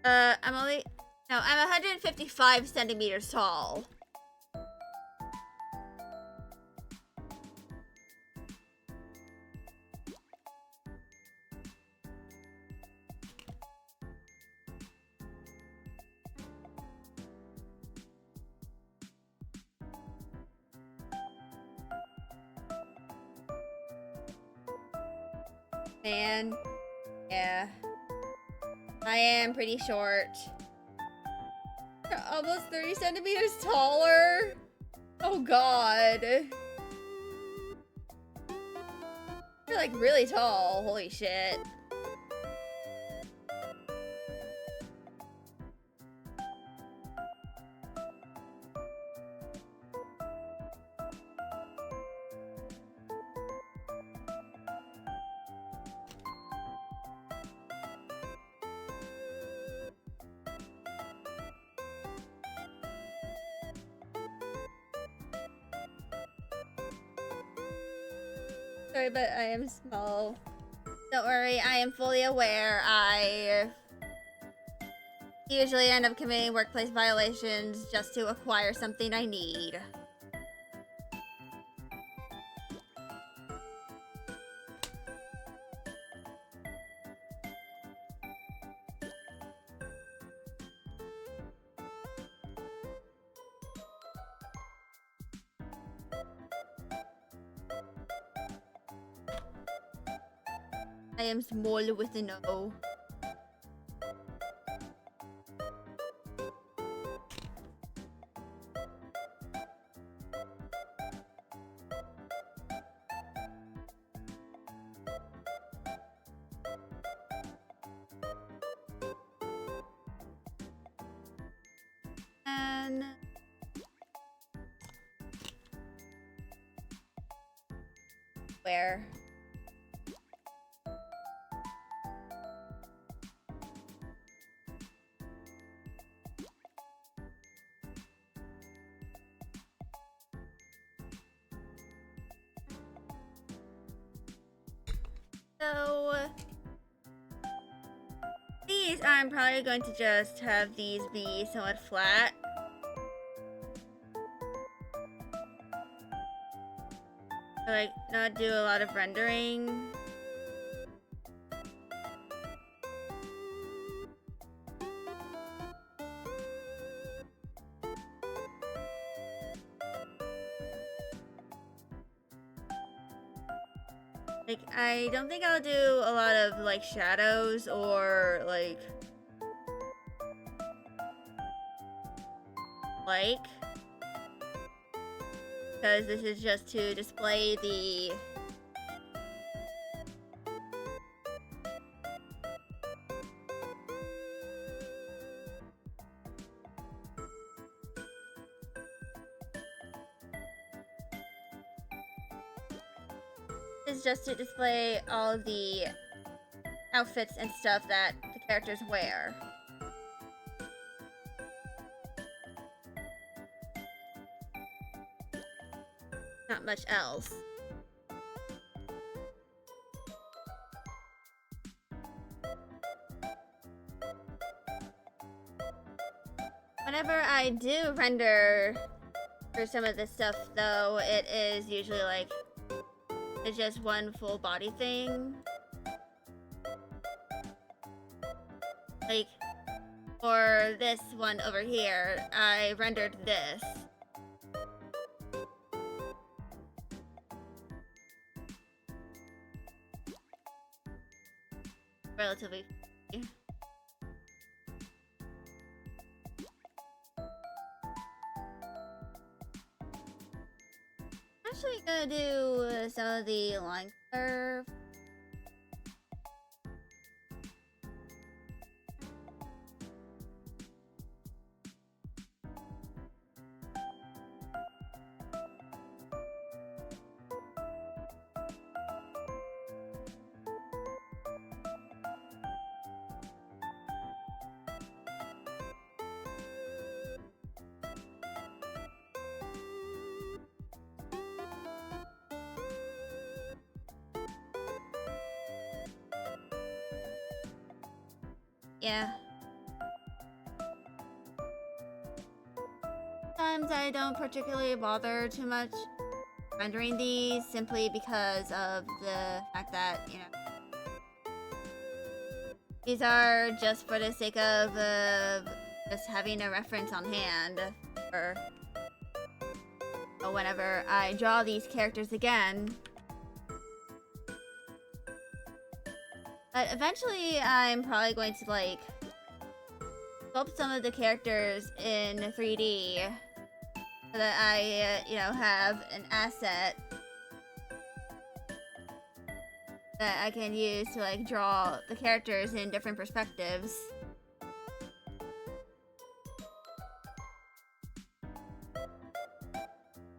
I'm 155 centimeters tall. Man. Yeah. I am pretty short. Almost 30 centimeters taller? Oh god. You're like really tall. Holy shit. Sorry, but I am small. Don't worry, I am fully aware. I usually end up committing workplace violations just to acquire something I need. I am small with an O. And where? So these, I'm probably going to just have these be somewhat flat. Like, not do a lot of rendering. Like, I don't think I'll do a lot of, like, shadows or, like... Because this is just to display the... This is just to display all of the outfits and stuff that the characters wear. Not much else. Whenever I do render for some of this stuff, though, it is usually like it's just one full body thing. Like, for this one over here, I rendered this. Relatively. Actually gonna do some of the line curve. Yeah. Sometimes I don't particularly bother too much rendering these simply because of the fact that, you know, these are just for the sake of just having a reference on hand for whenever I draw these characters again. But eventually, I'm probably going to, like, sculpt some of the characters in 3D so that I, you know, have an asset that I can use to, like, draw the characters in different perspectives.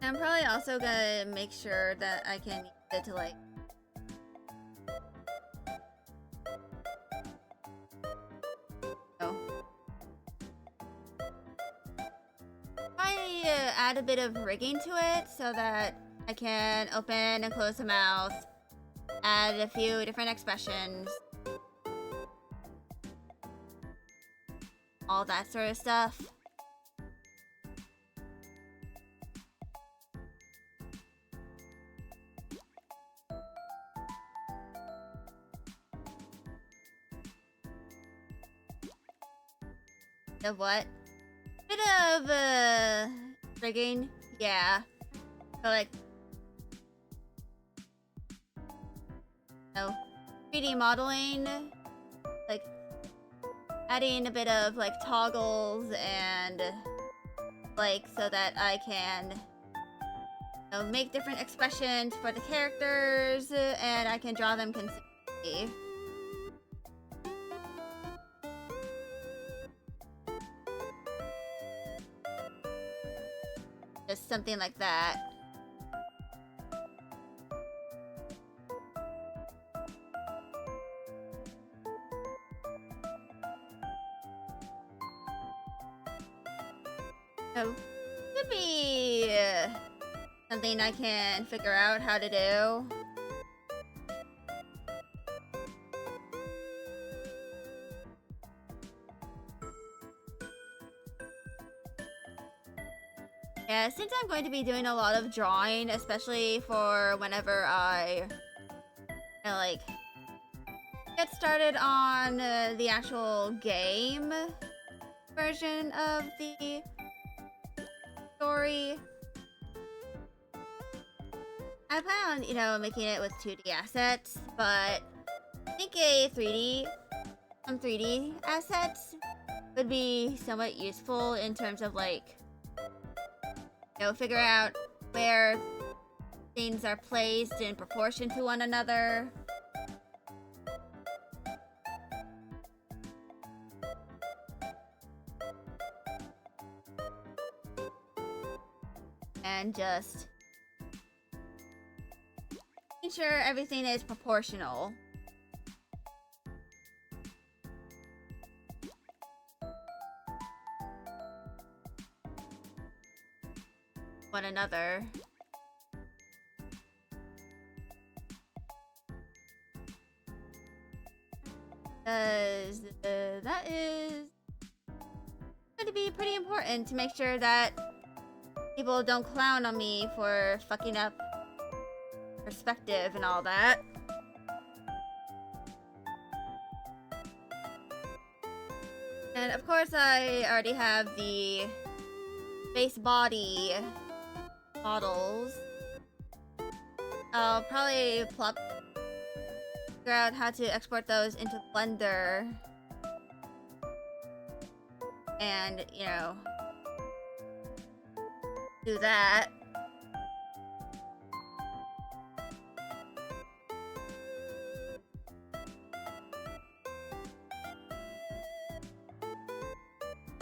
And I'm probably also gonna make sure that I can use it to, like, add a bit of rigging to it so that I can open and close the mouth, add a few different expressions, all that sort of stuff. Of what? Bit of rigging, yeah. But like, no, 3D modeling, like adding a bit of like toggles and like so that I can, you know, make different expressions for the characters and I can draw them consistently. Just something like that. So, could be something I can figure out how to do. Yeah, since I'm going to be doing a lot of drawing, especially for whenever I like get started on the actual game version of the story, I plan on, you know, making it with 2D assets, but I think some 3D assets would be somewhat useful in terms of like, you know, figure out where things are placed in proportion to one another. And just make sure everything is proportional. One another. Because that is going to be pretty important to make sure that people don't clown on me for fucking up perspective and all that. And of course I already have the base body models. I'll probably figure out how to export those into Blender. And, you know, do that.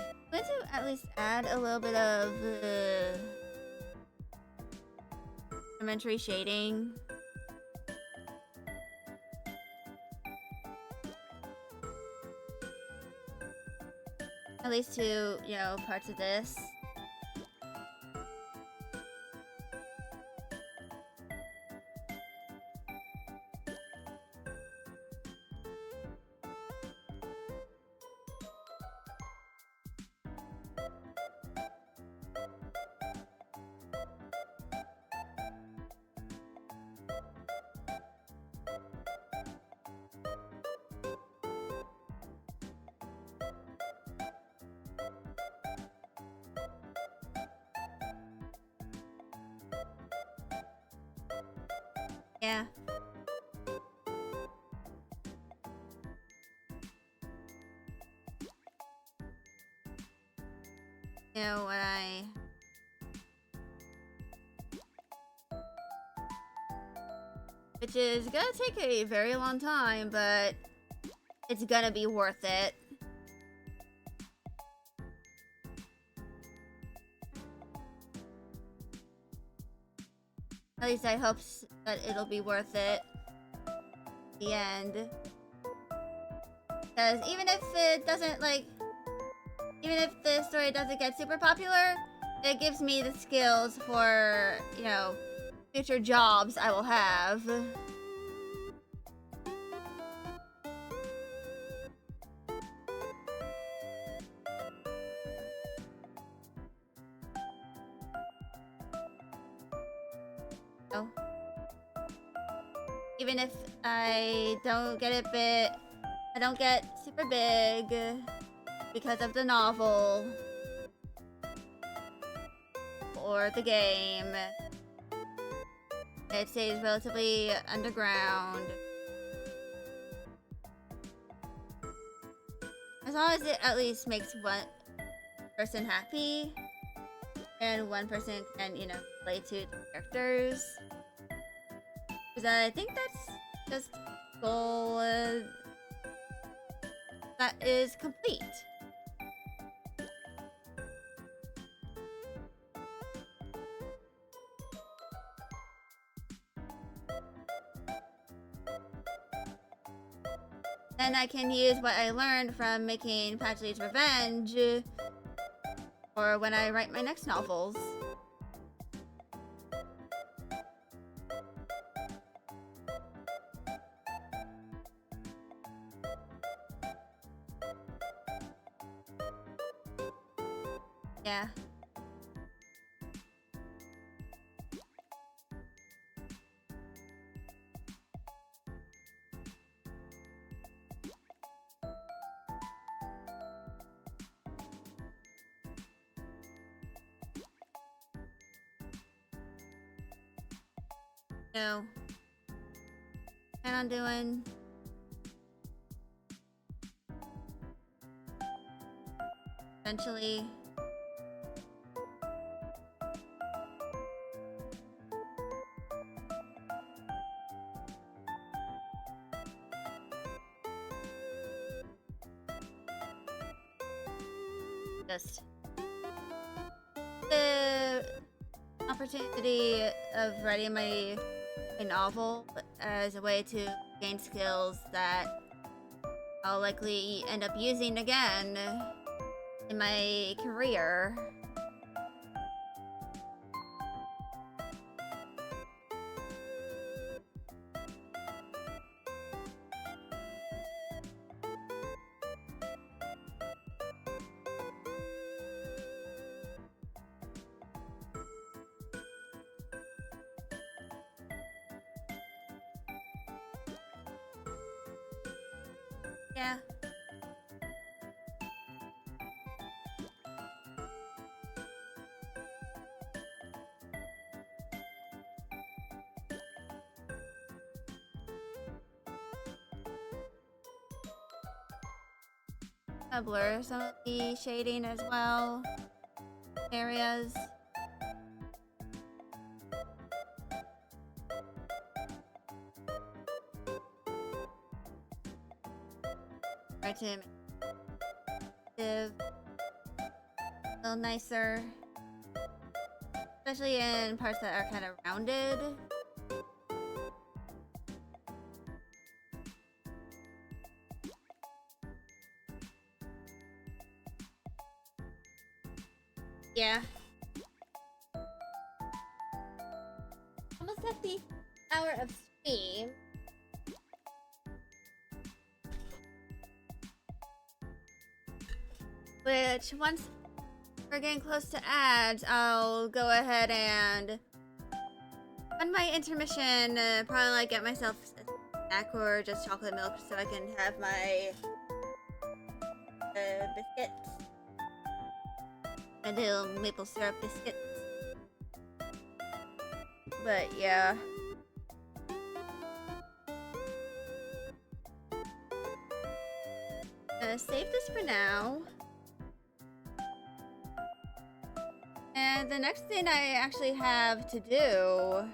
I'm going to at least add a little bit of elementary shading. At least to, you know, parts of this. Yeah. You know, when I... Which is gonna take a very long time, but it's gonna be worth it. At least I hope that it'll be worth it. The end. Because even if it doesn't, like... Even if the story doesn't get super popular, it gives me the skills for, you know, future jobs I will have. Oh. Even if I don't get it I don't get super big because of the novel or the game. It stays relatively underground. As long as it at least makes one person happy and one person can, you know, play to the characters. Because I think that's just a goal that is complete. Then I can use what I learned from making Patchley's Revenge or when I write my next novels. Yeah. No. Plan on doing eventually. Just the opportunity of writing my novel as a way to gain skills that I'll likely end up using again in my career. Yeah. I blur some of the shading as well. Areas. Try to make it a little nicer. Especially in parts that are kind of rounded. Yeah. Almost at the hour of stream. Which, once we're getting close to ads, I'll go ahead and on my intermission, probably like get myself a snack or just chocolate milk so I can have my biscuits. My little maple syrup biscuits. But yeah. Save this for now. And the next thing I actually have to do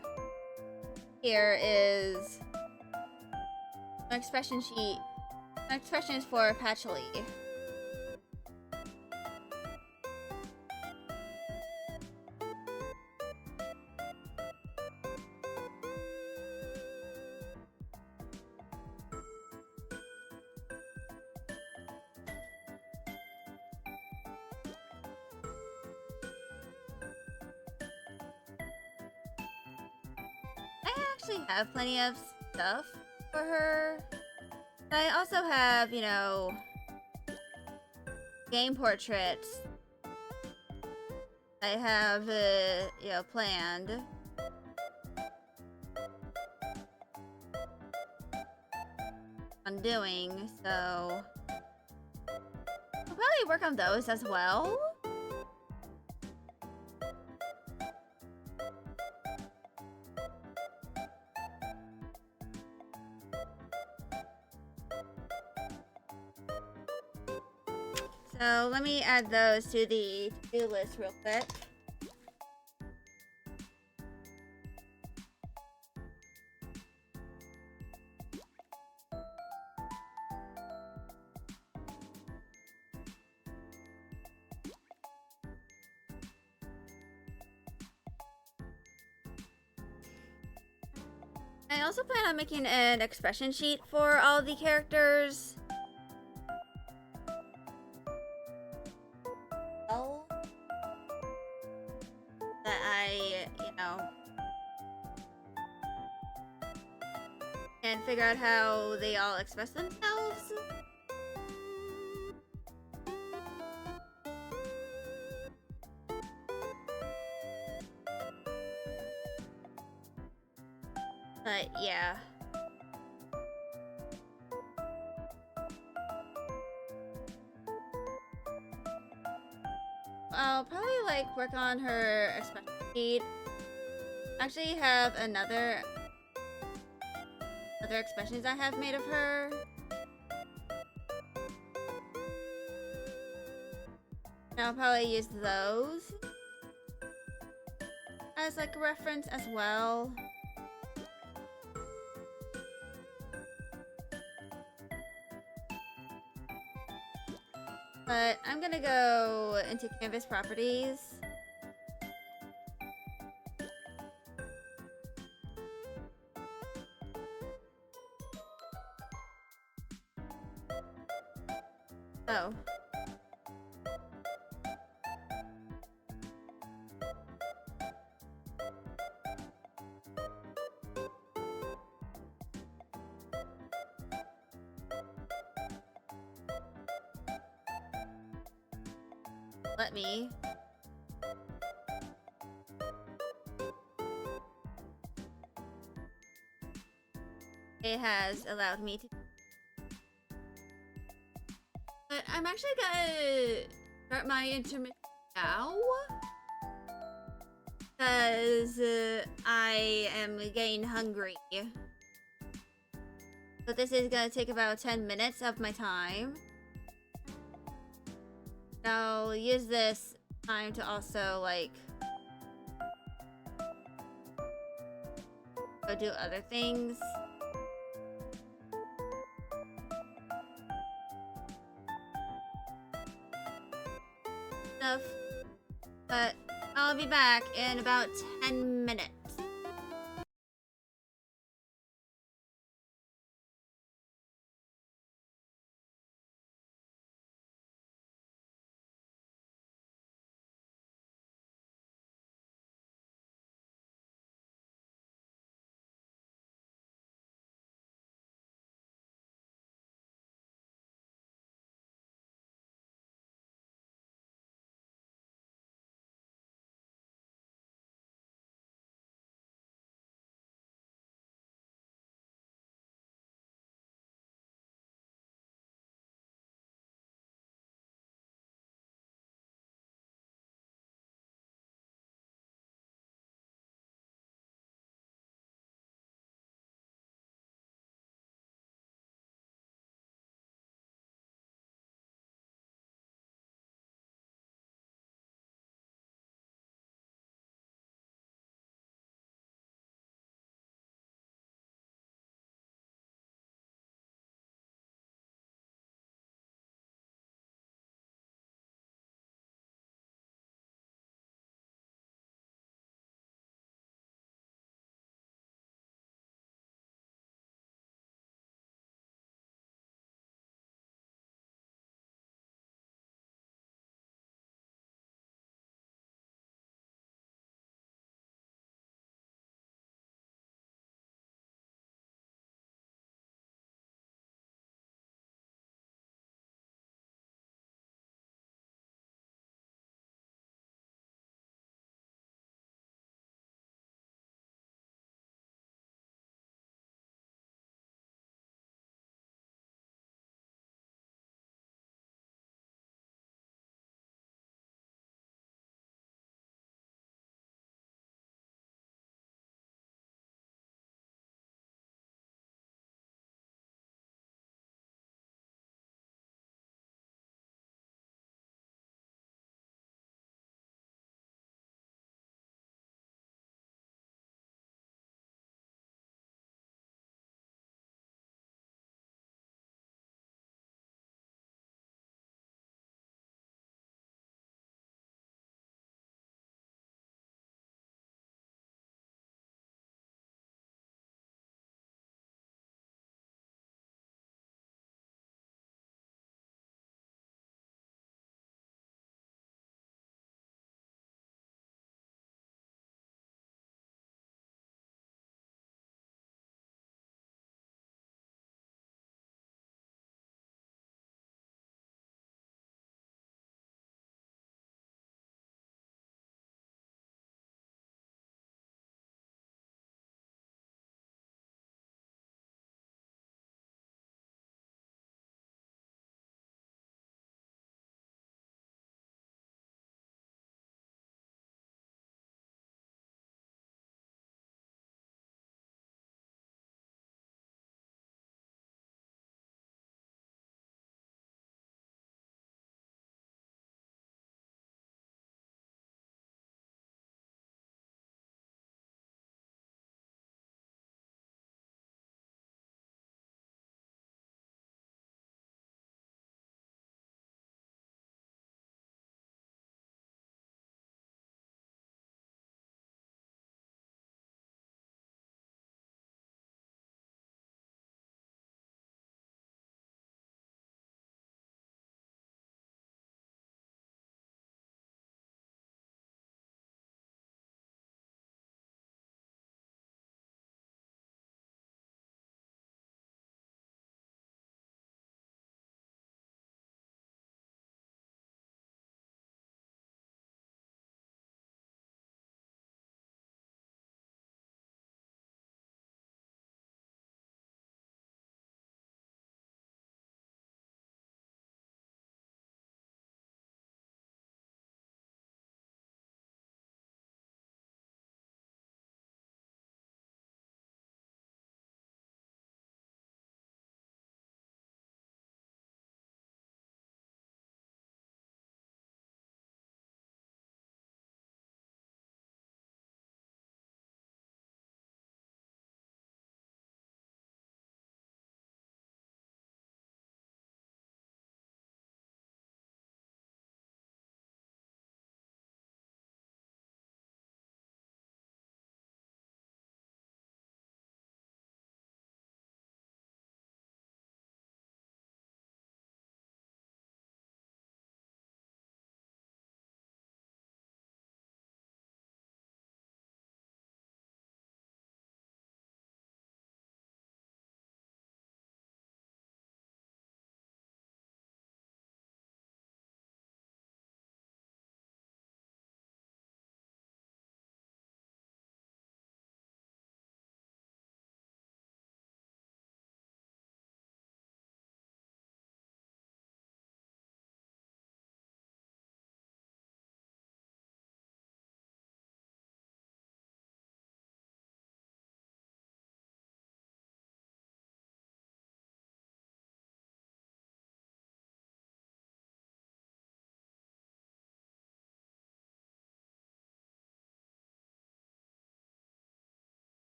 here is my expression sheet. My expression is for Patchouli. I actually have plenty of stuff for her. I also have, you know, game portraits. I have, you know, planned. On doing, so I'll probably work on those as well. So let me add those to the to-do list real quick. I also plan on making an expression sheet for all the characters. Oh. That I, you know, can figure out how they all express themselves. But yeah. I'll probably like work on her expression sheet. Actually have other expressions I have made of her. And I'll probably use those as like a reference as well. But I'm gonna go into canvas properties. Oh. Let me. It has allowed me to. But I'm actually gonna start my intermission now. Because I am getting hungry. So this is gonna take about 10 minutes of my time. I'll use this time to also, like, go do other things. Stuff. But I'll be back in about 10 minutes.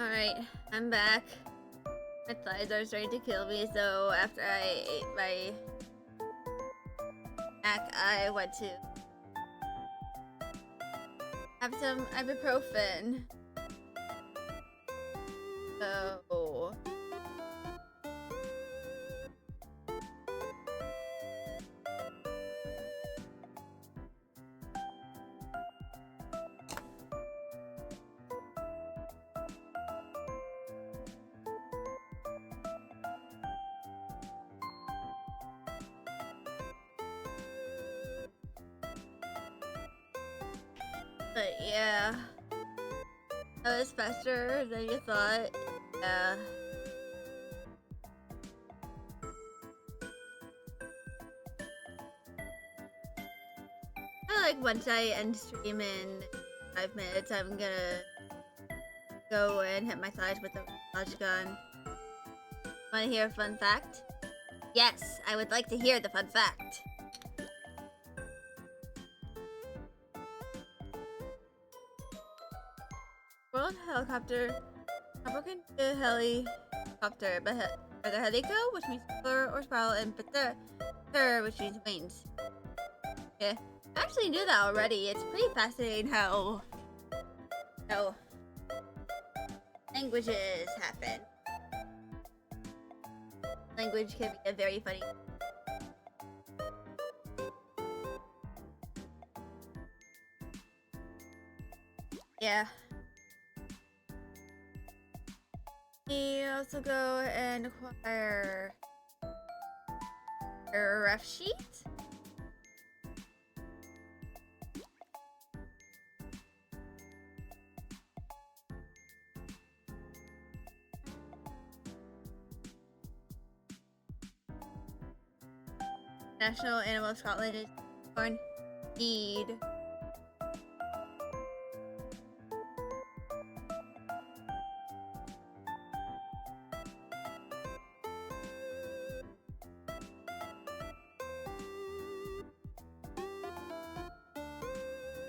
Alright, I'm back. My thighs are starting to kill me, so after I ate my snack, I went to have some ibuprofen. So... But yeah, that was faster than you thought. Yeah. I like once I end stream in 5 minutes, I'm gonna go and hit my thighs with the large gun. Wanna hear a fun fact? Yes, I would like to hear the fun fact. World helicopter, not broken to helicopter, but rather helico, which means plural or spiral, and pater, which means wings. Yeah, I actually knew that already. It's pretty fascinating how languages happen. Language can be a very funny. Yeah. We also go and acquire a ref sheet. National animal of Scotland is corn. Indeed.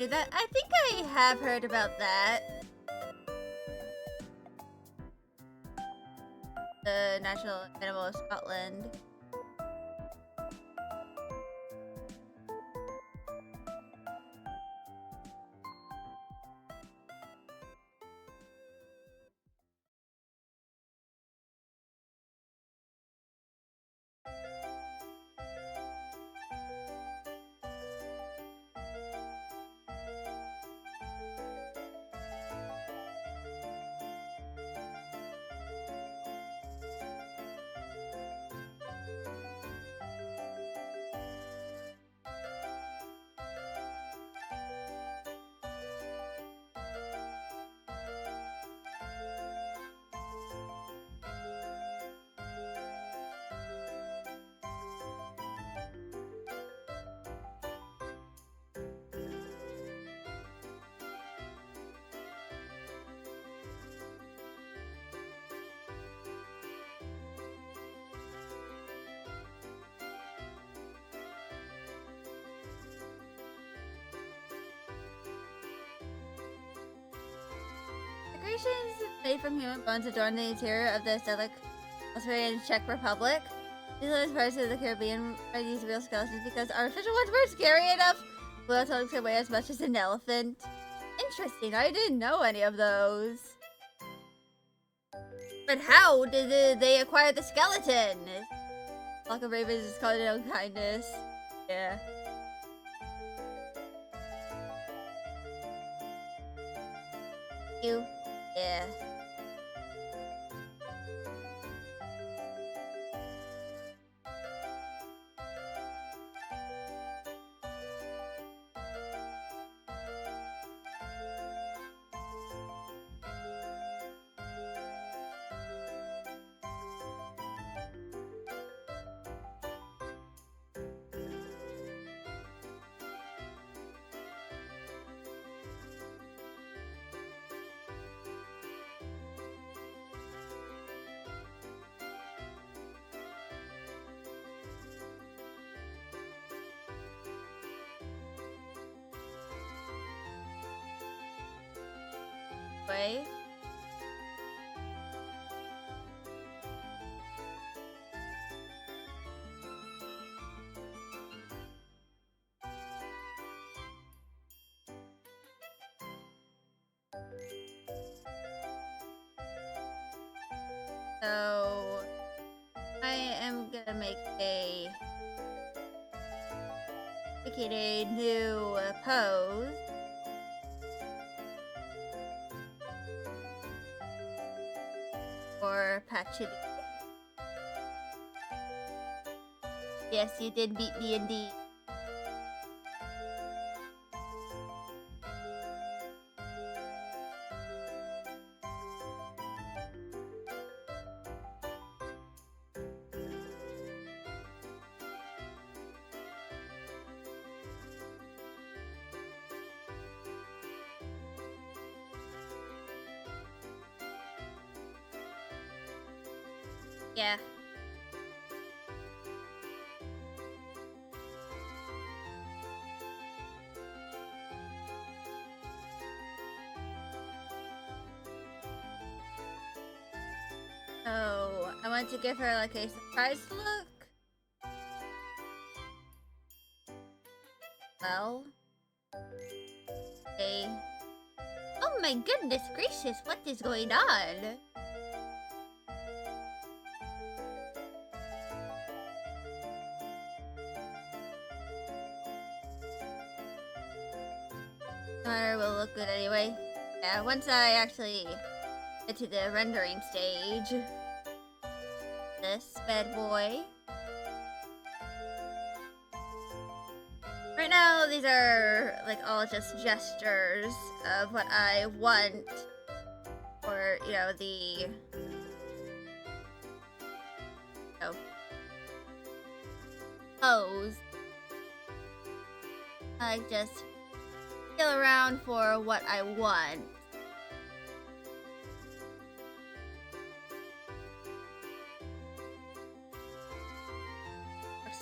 That I think I have heard about that. The National Animal of Scotland. Decorations made from human bones adorn the interior of the idyllic Australian Czech Republic. These are parts of the Caribbean by these real skeletons because artificial ones weren't scary enough. Whale tongues can weigh as much as an elephant. Interesting, I didn't know any of those. But how did they acquire the skeleton? Flock of ravens is called an unkindness. Yeah. You. Yeah. Way. So I am gonna make a new pose. For Patchy. Yes, you did beat me indeed. Yeah. So, I want to give her like a surprise look. Well. Okay. Oh my goodness gracious, what is going on? No matter, will look good anyway. Yeah, once I actually get to the rendering stage. This bad boy. Right now, these are like all just gestures of what I want, or you know, the pose. I just feel around for what I want.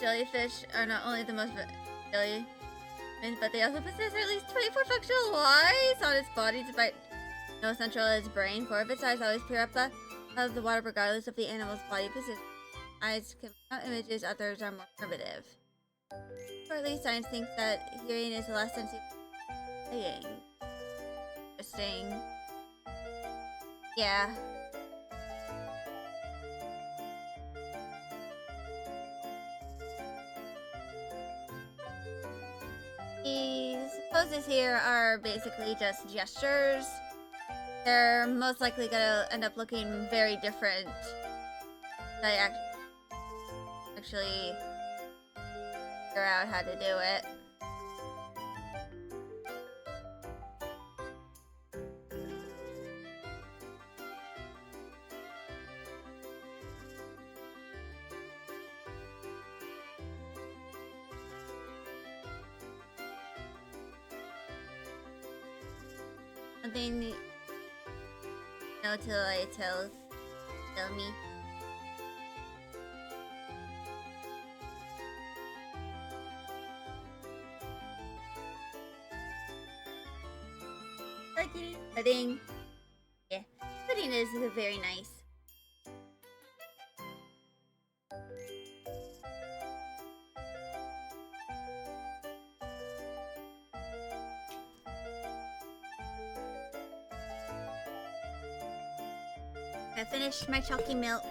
Jellyfish are not only the most jelly, but they also possess at least 24 functional eyes on its body, despite no central in its brain. 4 of its eyes always peer up out of the water regardless of the animal's body position. Eyes can count images, others are more primitive. Or at least science thinks that hearing is the last sense of playing. Interesting. Yeah. These poses here are basically just gestures. They're most likely gonna end up looking very different. I actually figure out how to do it. Something, you know, tell me. Pudding. Yeah, pudding is very nice. I finished my chalky milk.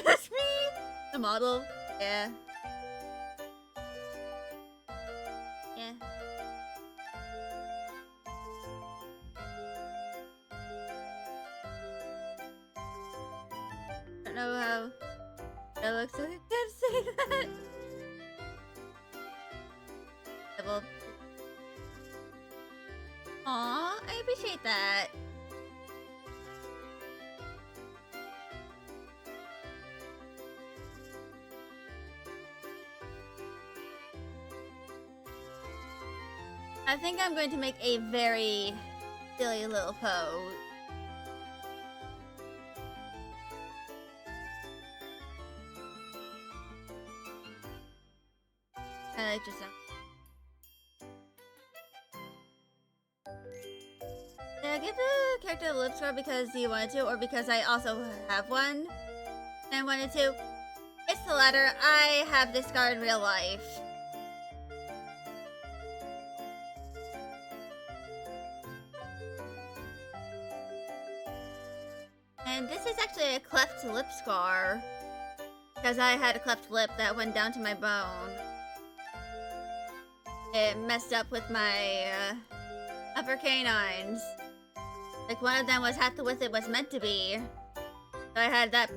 That's me! The model. Yeah. Yeah. I don't know how that looks, so I can't say that. Well, aw, I appreciate that. I think I'm going to make a very silly little pose. I like just did I give the character a lip scar because you wanted to, or because I also have one and I wanted to? It's the latter. I have this scar in real life. And this is actually a cleft lip scar. Because I had a cleft lip that went down to my bone. It messed up with my upper canines. Like one of them was half the width it was meant to be. So I had that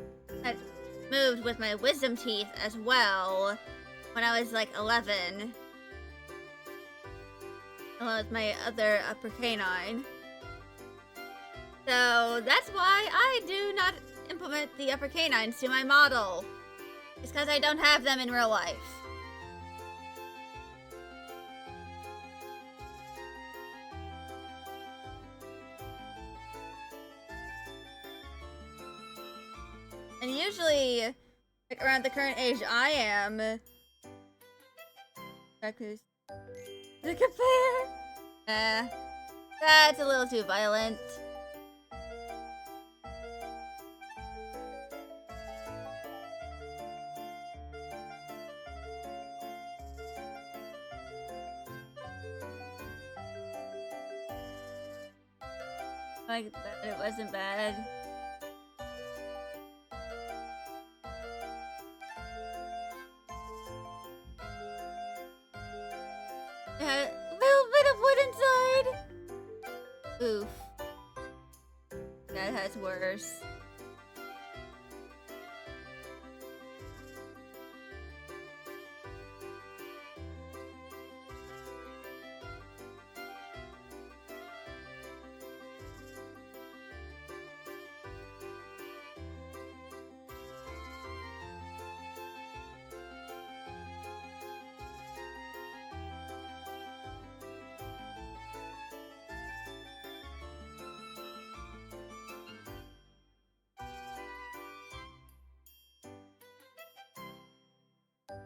moved with my wisdom teeth as well when I was like 11. Along with my other upper canine. So that's why I do not implement the upper canines to my model. It's because I don't have them in real life. And usually, like around the current age I am, to compare, that's a little too violent. Like that, it wasn't bad. It had a little bit of wood inside. Oof. That has worse.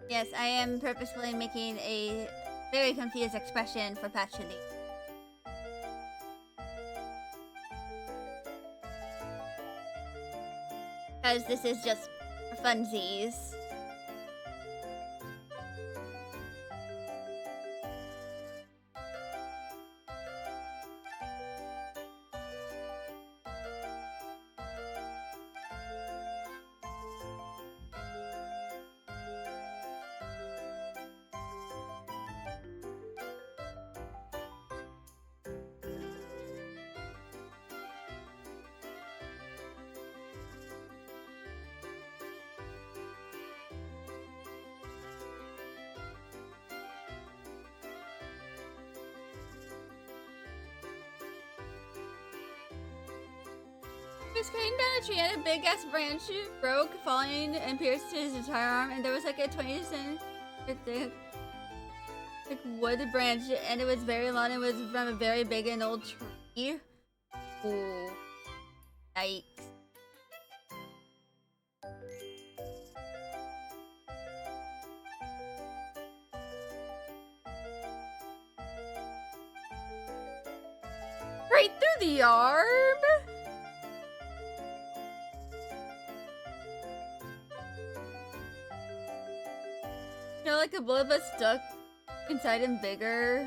Yes, I am purposefully making a very confused expression for Patchity. Because this is just for funsies. He was cutting down a tree and a big ass branch broke, falling and pierced his entire arm, and there was like a 20 centimeter thick wood branch, and it was very long. It was from a very big and old tree. Ooh. Yikes. Right through the arm? You know, like a bullet but stuck inside him bigger.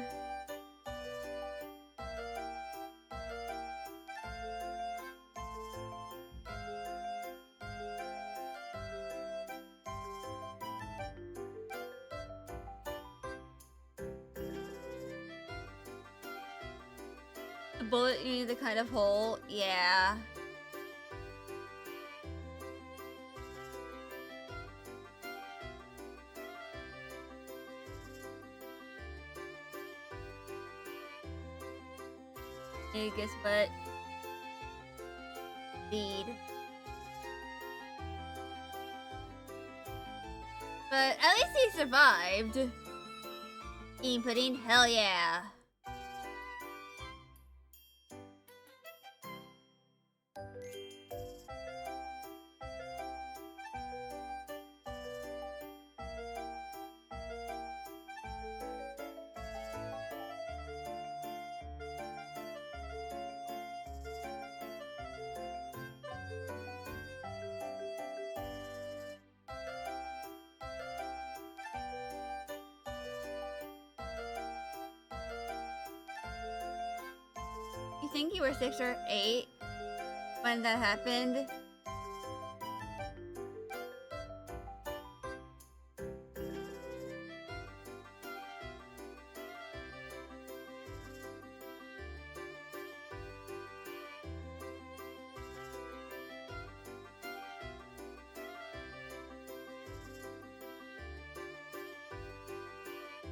The bullet, you need the kind of hole. Yeah. I guess what? Speed. But at least he survived. Team pudding, hell yeah. You think you were 6 or 8? when that happened.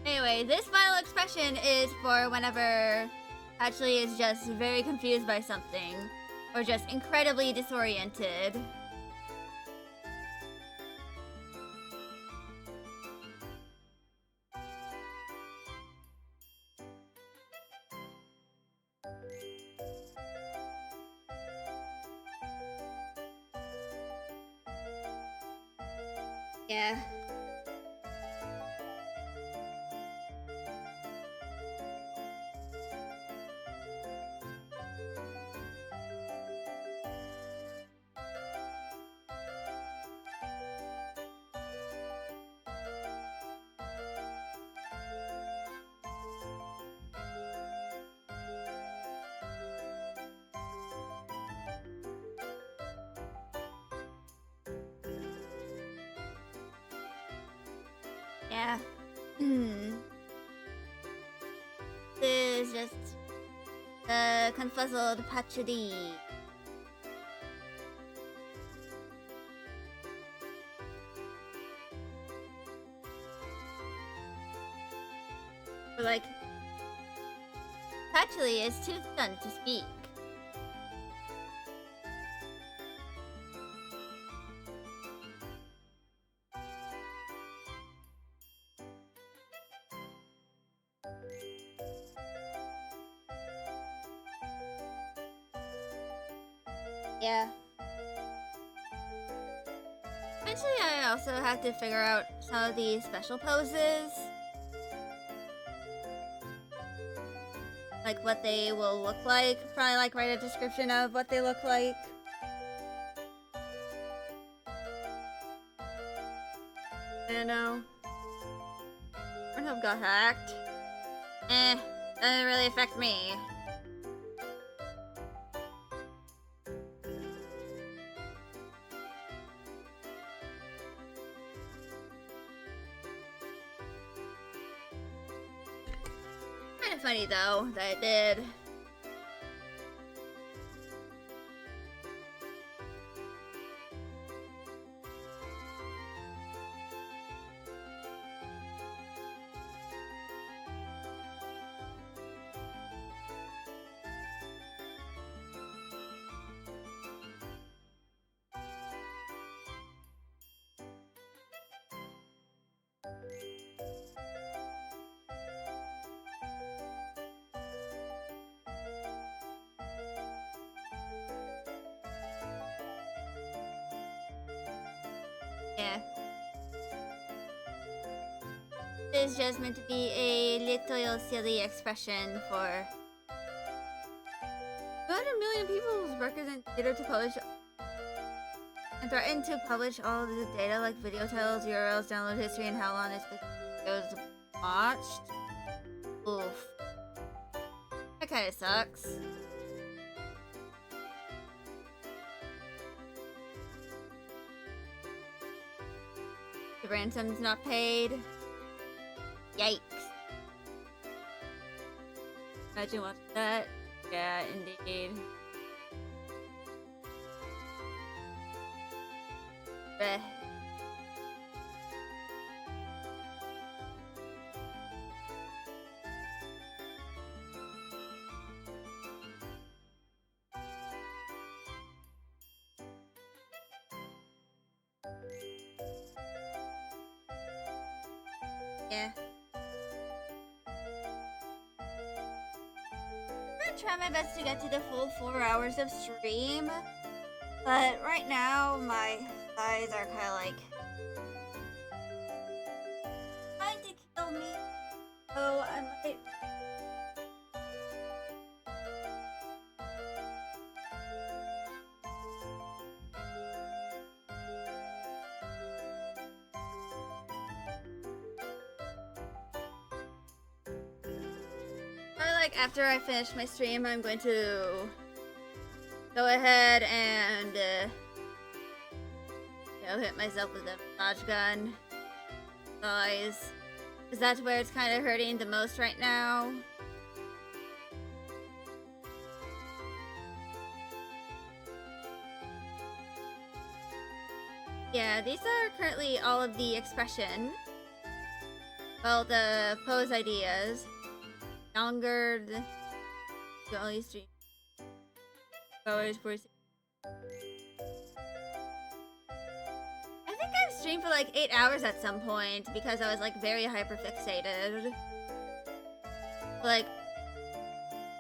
Anyway, this final expression is for whenever Ashley is just very confused by something, or just incredibly disoriented. Yeah. Yeah. This is just the confuzzled patchouli. Or like, patchouli is too stunned to speak. Yeah. Eventually, I also had to figure out some of the special poses. Like what they will look like. Probably like write a description of what they look like. I don't know. Pornhub got hacked. Doesn't really affect me. Kind of funny though that it did. Yeah. It's just meant to be a little silly expression for 200 million people represent data to publish and threaten to publish all of the data like video titles, URLs, download history, and how long it's videos watched. Oof. That kinda sucks. The ransom's not paid. Yikes. Imagine watching that. Yeah, indeed. Bleh. Yeah. I'm gonna try my best to get to the full 4 hours of stream, but right now my thighs are kind of like trying to kill me. So I might. Probably like after I finish my stream, I'm going to go ahead and hit myself with a massage gun. Guys, is that where it's kind of hurting the most right now? Yeah, these are currently all of the expression. Well, the pose ideas. Younger, the only stream. Always voice. I think I've streamed for like 8 hours at some point because I was like very hyper fixated. Like,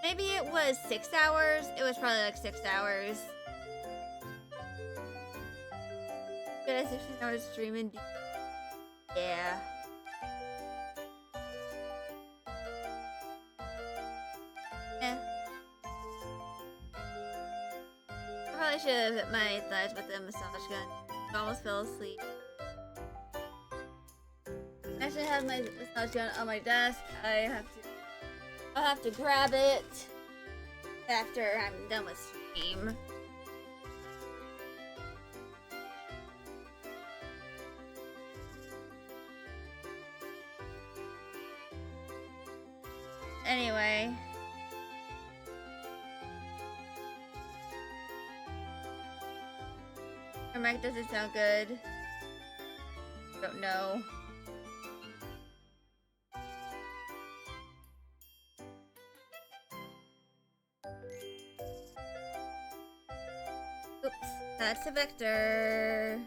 maybe it was 6 hours. It was probably like 6 hours. Did I 16 hours streaming? Yeah. Yeah. I probably should have hit my thighs with the massage gun. I almost fell asleep. I should have my massage gun on my desk. I'll have to grab it after I'm done with stream. Anyway. Your mic doesn't sound good. Don't know. Oops, that's a vector.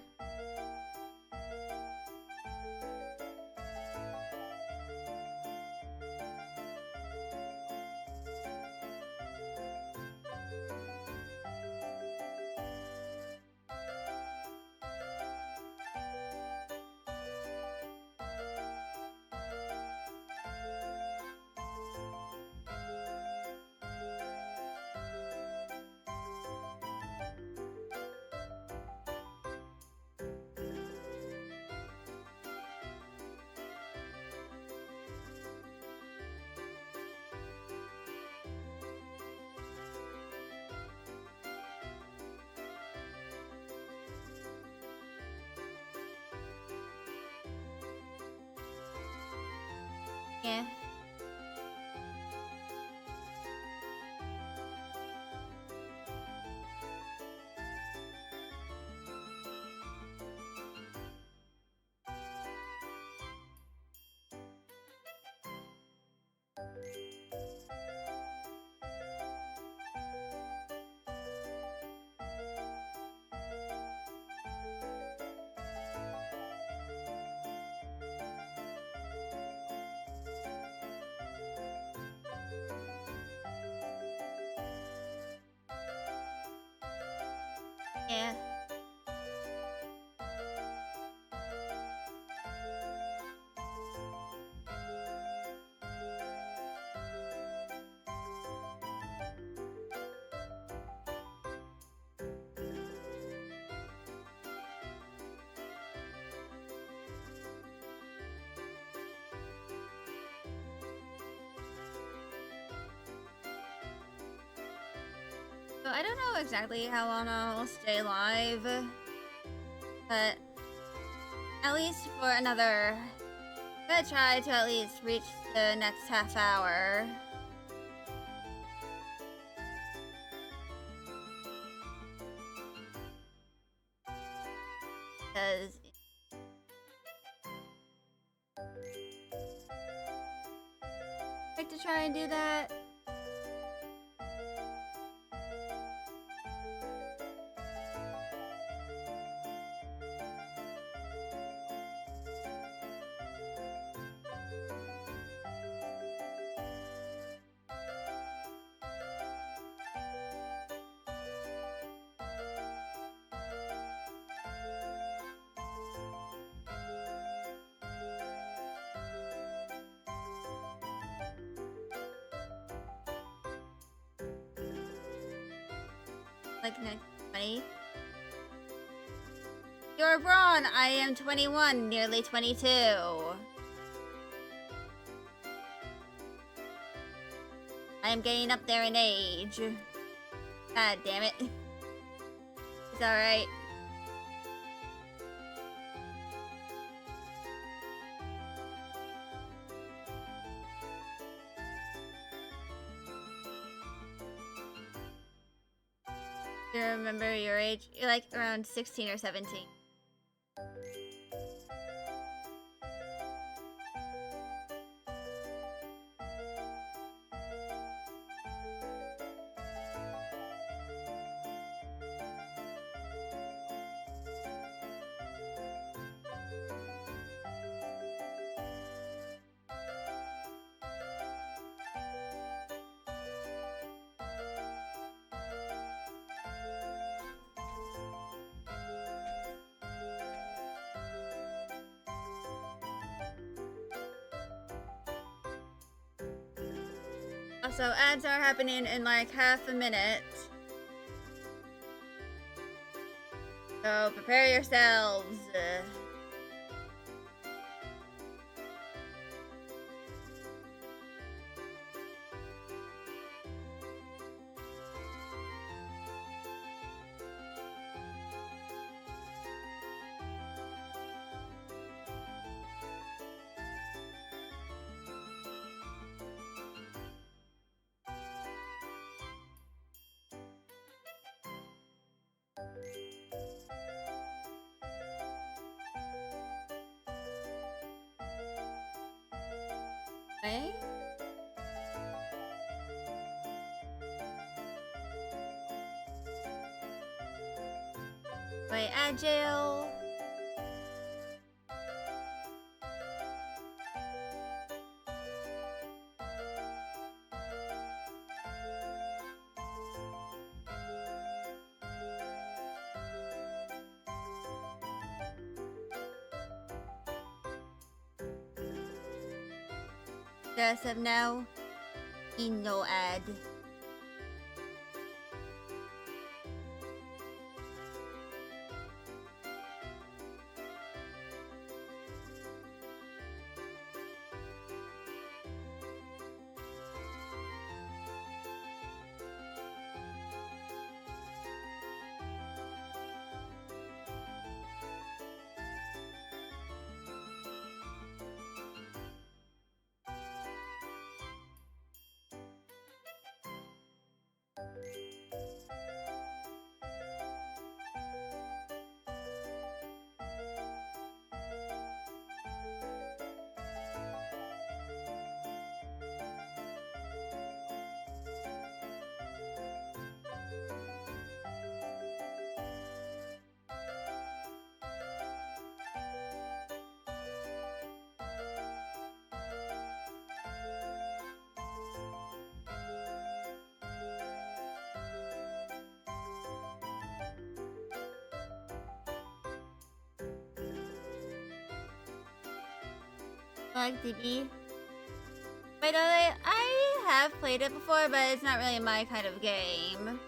Yeah. Yeah. So I don't know exactly how long I'll stay live, but at least for another, I'm gonna try to at least reach the next half hour. Because I like to try and do that. Like 20. You're Braun, I am 21, nearly 22. I am getting up there in age. God damn it. It's alright. Do you remember your age? You're like around 16 or 17. Also, ads are happening in like half a minute. So prepare yourselves. Okay. Play agile. As of now, no ad. Like DB. By the way, I have played it before, but it's not really my kind of game.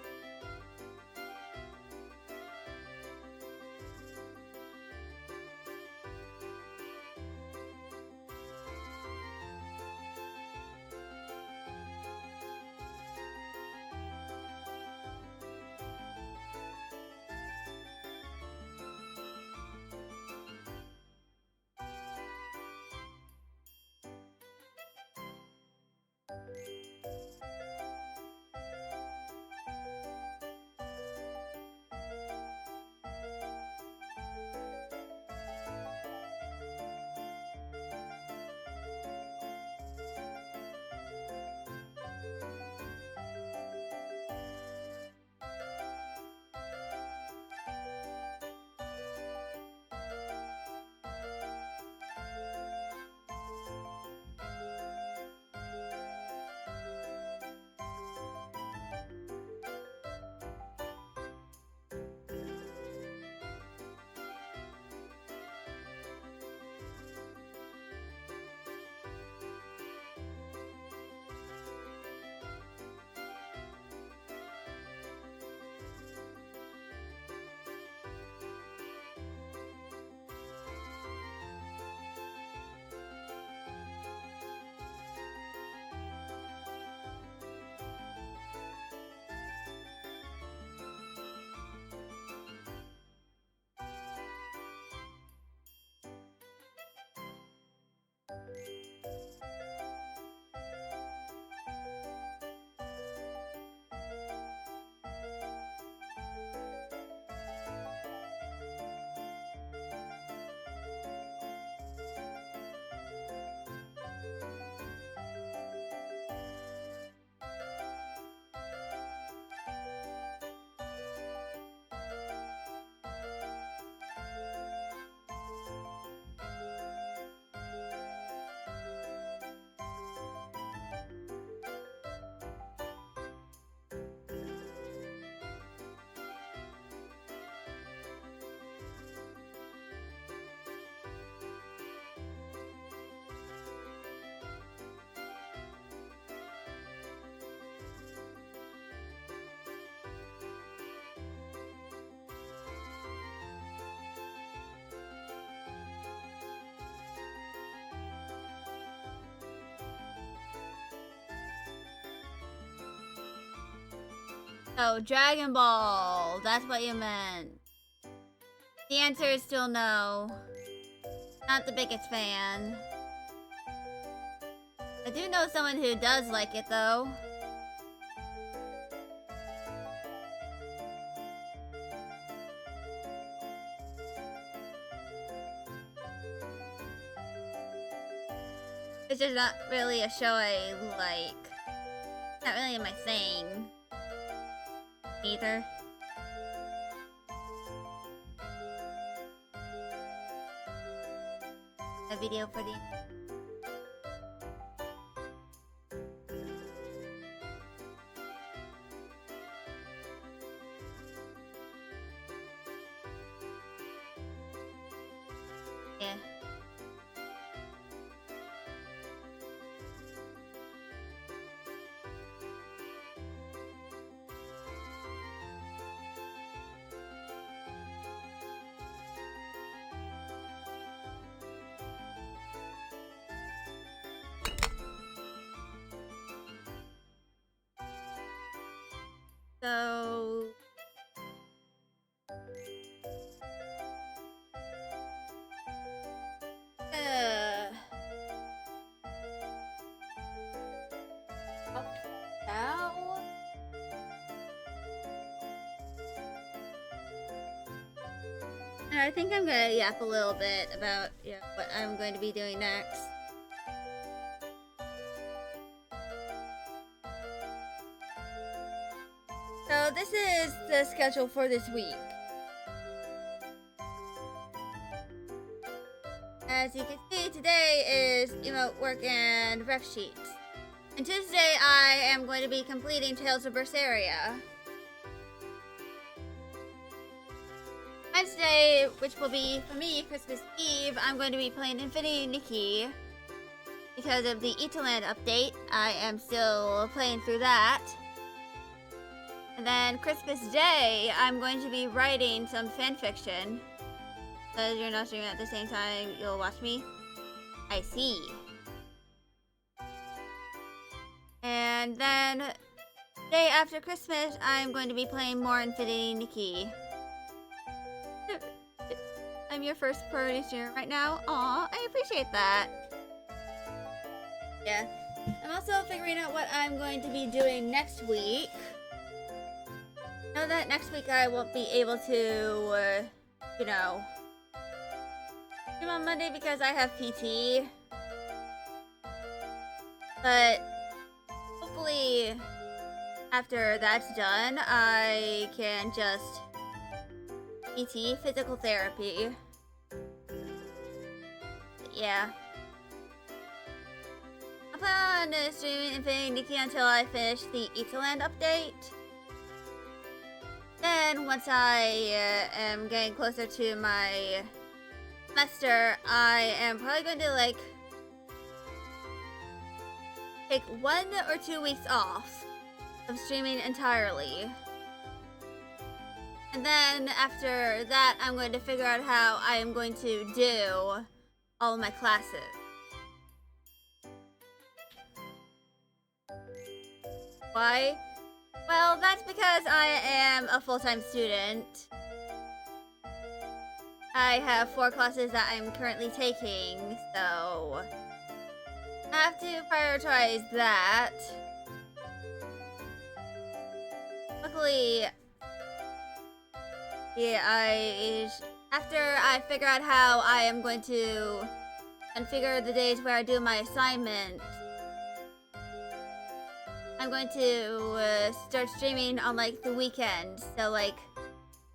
Oh, Dragon Ball. That's what you meant. The answer is still no. Not the biggest fan. I do know someone who does like it, though. It's just not really a show I like. Not really my thing. Either. A video for the... Yeah. So... Now? I think I'm gonna yap a little bit about what I'm going to be doing next. So this is the schedule for this week. As you can see, today is emote work and ref sheets. And Tuesday I am going to be completing Tales of Berseria. Wednesday, which will be, for me, Christmas Eve, I'm going to be playing Infinity Nikki. Because of the Italand update, I am still playing through that. And then Christmas Day, I'm going to be writing some fanfiction. Because you're not streaming at the same time, you'll watch me. I see. And then, day after Christmas, I'm going to be playing more Infinity Nikki. I'm your first party streamer right now. Aw, I appreciate that. Yeah. I'm also figuring out what I'm going to be doing next week. I know that next week I won't be able to, stream on Monday because I have PT. But hopefully after that's done, I can just PT, physical therapy. But yeah. I plan on streaming Infinity Nikki until I finish the Italand update. Then, once I am getting closer to my semester, I am probably going to, take 1 or 2 weeks off of streaming entirely. And then, after that, I'm going to figure out how I am going to do all of my classes. Why? Well, that's because I am a full-time student. I have 4 classes that I'm currently taking, so I have to prioritize that. Luckily, yeah, after I figure out how I am going to configure the days where I do my assignment, I'm going to start streaming on like the weekend, so like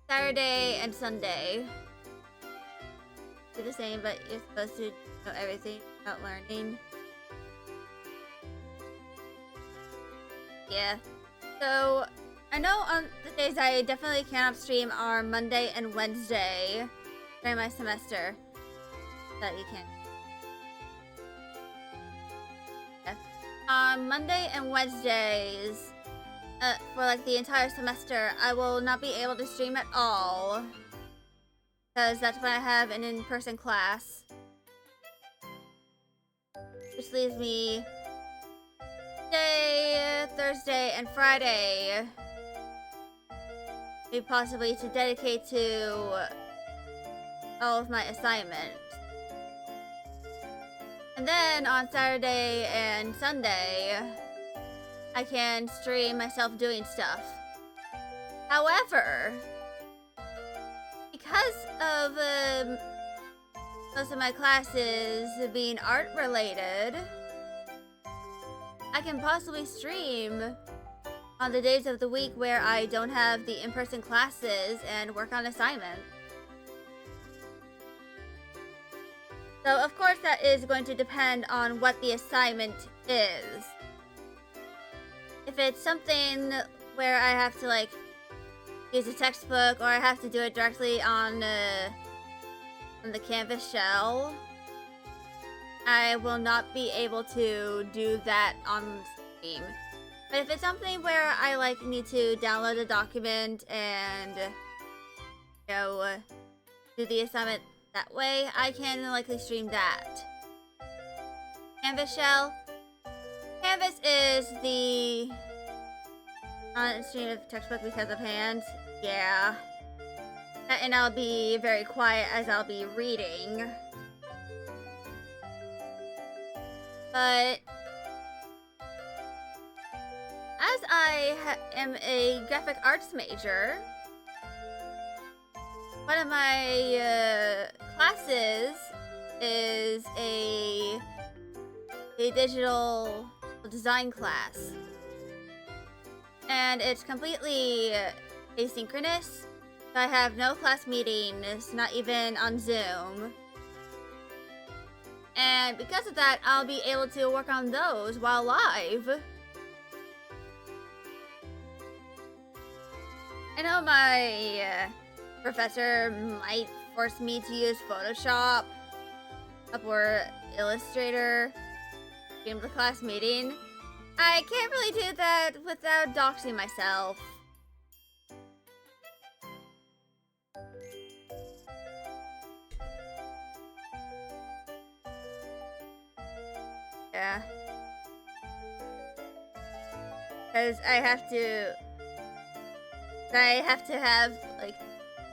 Saturday and Sunday. Do the same, but you're supposed to know everything about learning. Yeah. So I know on the days I definitely cannot stream are Monday and Wednesday during my semester. That you can. Yeah. On Monday and Wednesdays, for like the entire semester, I will not be able to stream at all. Because that's when I have an in-person class. Which leaves me Tuesday, Thursday, and Friday. Maybe possibly to dedicate to all of my assignments. And then on Saturday and Sunday, I can stream myself doing stuff. However, because of most of my classes being art related, I can possibly stream on the days of the week where I don't have the in-person classes and work on assignments. So of course that is going to depend on what the assignment is. If it's something where I have to like use a textbook, or I have to do it directly on the Canvas shell, I will not be able to do that on Steam. But if it's something where I like need to download a document and do the assignment that way, I can likely stream that. Canvas shell. Canvas is the stream of textbook because of hands. Yeah. And I'll be very quiet as I'll be reading. But as I am a graphic arts major, one of my classes is a digital design class. And it's completely asynchronous. So I have no class meetings, not even on Zoom. And because of that, I'll be able to work on those while live. I know my professor might force me to use Photoshop or Illustrator during the class meeting. I can't really do that without doxing myself. Yeah. Because I have to have, like,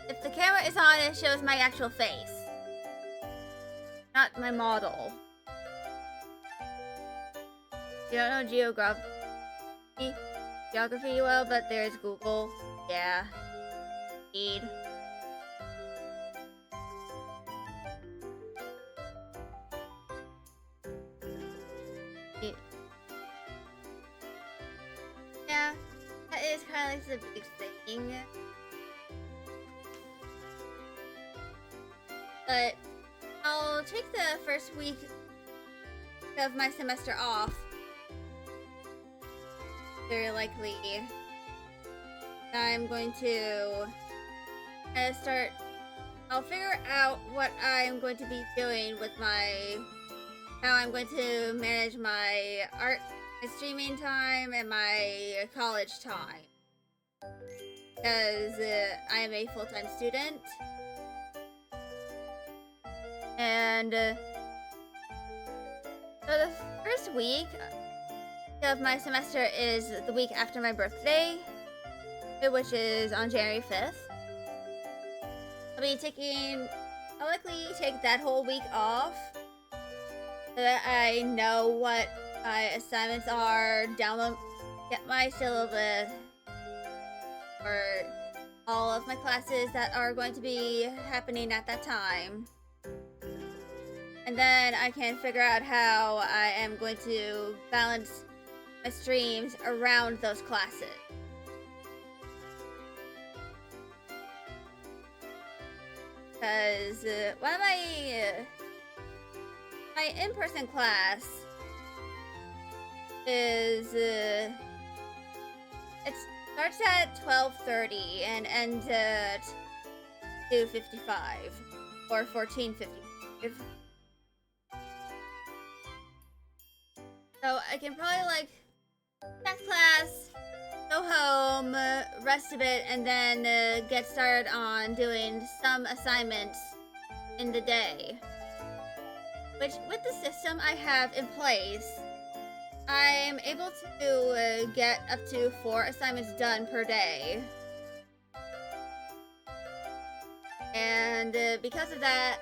if the camera is on, it shows my actual face. Not my model. You don't know geography well, but there's Google. Yeah. Indeed. Yeah, that is kind of like the big thing. But I'll take the first week of my semester off. Very likely. I'm going to start. I'll figure out what I'm going to be doing with how I'm going to manage my art, my streaming time, and my college time. Because I am a full-time student. And so the first week of my semester is the week after my birthday, which is on January 5th. I'll likely take that whole week off, so that I know what my assignments are, get my syllabus for all of my classes that are going to be happening at that time. And then I can figure out how I am going to balance my streams around those classes. Because one of my in-person class is it starts at 12:30 and ends at 2:55 or 14:55. So I can probably like tech class, go home, rest a bit, and then get started on doing some assignments in the day. Which, with the system I have in place, I'm able to get up to 4 assignments done per day. And because of that,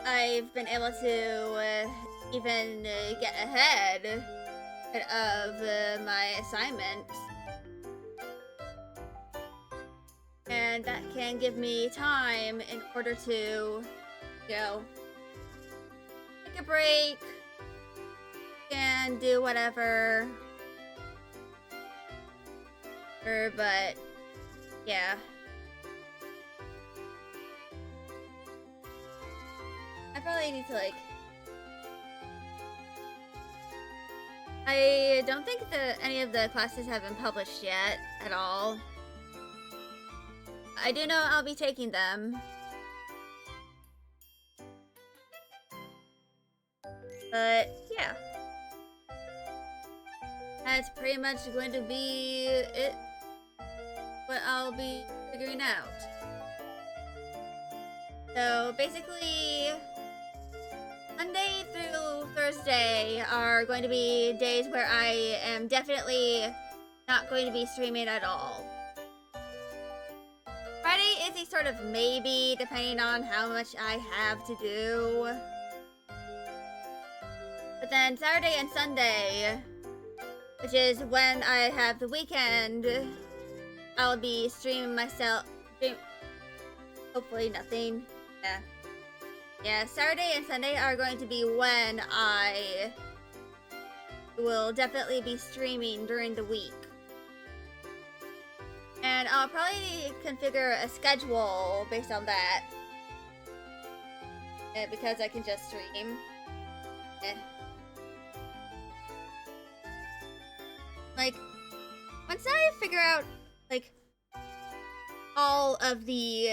I've been able to even get ahead of my assignments. And that can give me time in order to, you know, take a break and do whatever. But yeah. I probably need to like I don't think that any of the classes have been published yet at all. I do know I'll be taking them. But yeah. That's pretty much going to be it. What I'll be figuring out. So basically, Monday through Thursday are going to be days where I am definitely not going to be streaming at all. Friday is a sort of maybe, depending on how much I have to do. But then Saturday and Sunday, which is when I have the weekend, I'll be streaming myself. Hopefully nothing. Yeah, Saturday and Sunday are going to be when I will definitely be streaming during the week. And I'll probably configure a schedule based on that. Because I can just stream. Like, once I figure out, like, all of the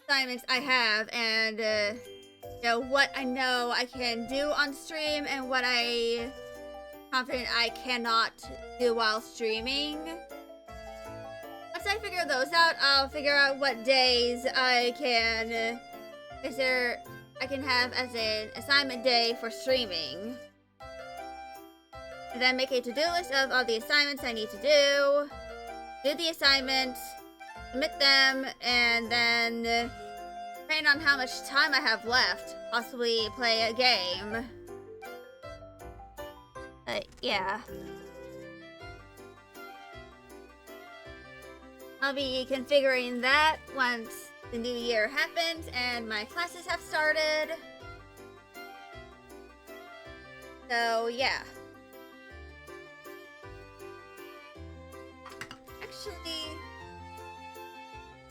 assignments I have and, you know, what I know I can do on stream and what I'm confident I cannot do while streaming. Once I figure those out, I'll figure out what days I can have as an assignment day for streaming. And then make a to-do list of all the assignments I need to do the assignments, submit them, and then, depending on how much time I have left, possibly play a game. Yeah. I'll be configuring that once the new year happens and my classes have started. So, yeah. Actually,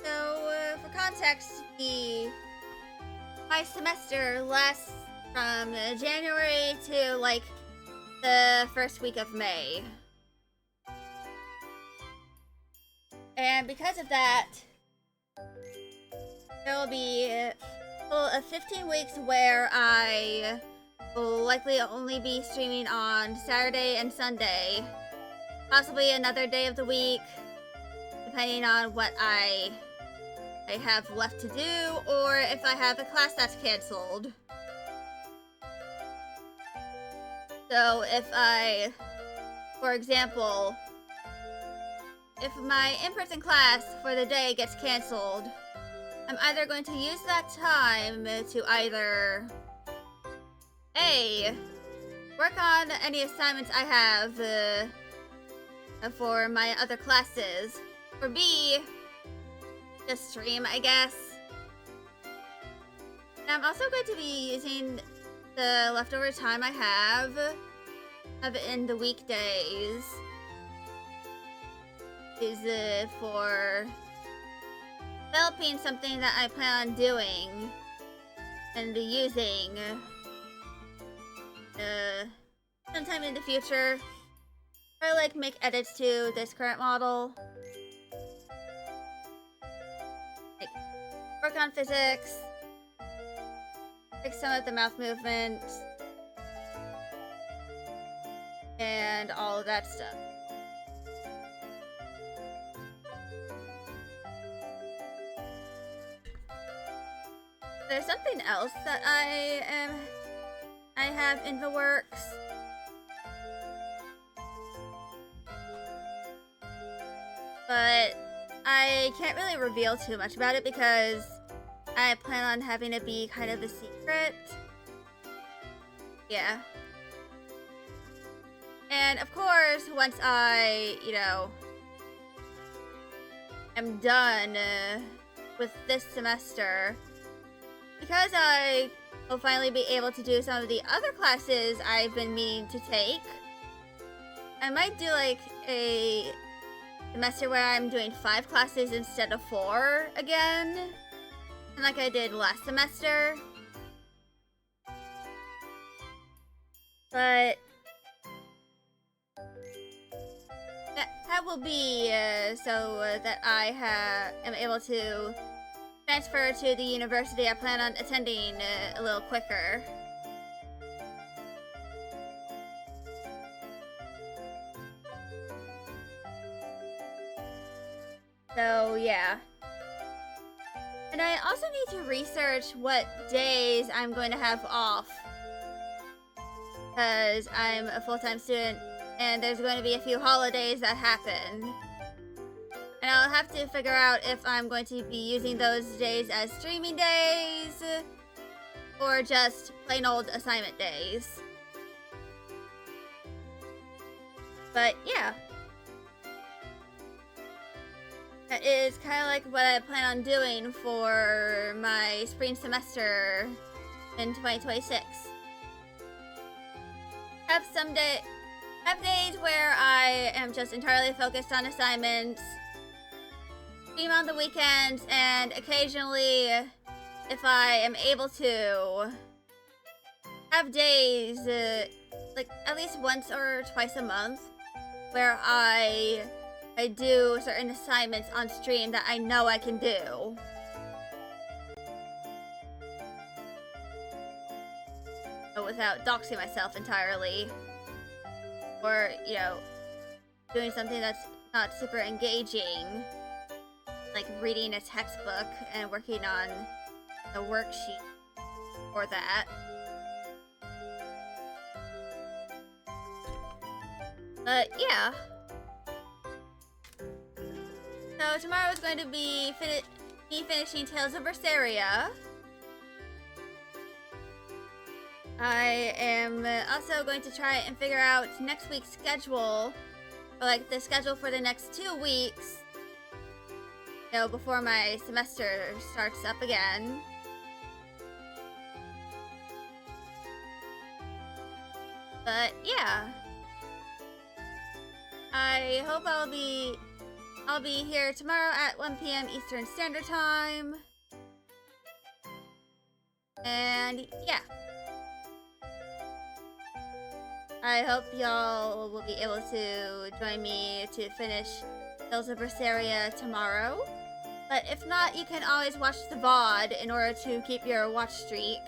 so for context, my semester lasts from January to like the first week of May. And because of that, there will be a total of 15 weeks where I will likely only be streaming on Saturday and Sunday. Possibly another day of the week, depending on what I have left to do, or if I have a class that's canceled. So if for example, if my in-person class for the day gets canceled, I'm either going to use that time to either A, work on any assignments I have for my other classes. Or B, just stream, I guess. And I'm also going to be using the leftover time I have in the weekdays is for developing something that I plan on doing and using sometime in the future. Or like make edits to this current model. Like work on physics. Fix some of the mouth movements. And all of that stuff. There's something else that I have in the works. But I can't really reveal too much about it because I plan on having it be kind of a secret. Yeah. And of course, once I, am done with this semester, because I will finally be able to do some of the other classes I've been meaning to take, I might do like a semester where I'm doing 5 classes instead of 4 again, like I did last semester. But that will be so that I am able to transfer to the university I plan on attending a little quicker. So, yeah. And I also need to research what days I'm going to have off. Because I'm a full-time student, and there's going to be a few holidays that happen. And I'll have to figure out if I'm going to be using those days as streaming days, or just plain old assignment days. But, yeah. That is kind of like what I plan on doing for my spring semester in 2026. Have days where I am just entirely focused on assignments, stream on the weekends, and occasionally, if I am able to, have days, like at least once or twice a month, where I do certain assignments on stream that I know I can do. But without doxing myself entirely. Or, doing something that's not super engaging. Like reading a textbook and working on a worksheet for that. But, yeah. So tomorrow is going to be me finishing Tales of Berseria. I am also going to try and figure out next week's schedule, or like the schedule for the next 2 weeks, before my semester starts up again. But yeah, I hope I'll be here tomorrow at 1 p.m. Eastern Standard Time. And yeah. I hope y'all will be able to join me to finish Tales of Berseria tomorrow. But if not, you can always watch the VOD in order to keep your watch streak.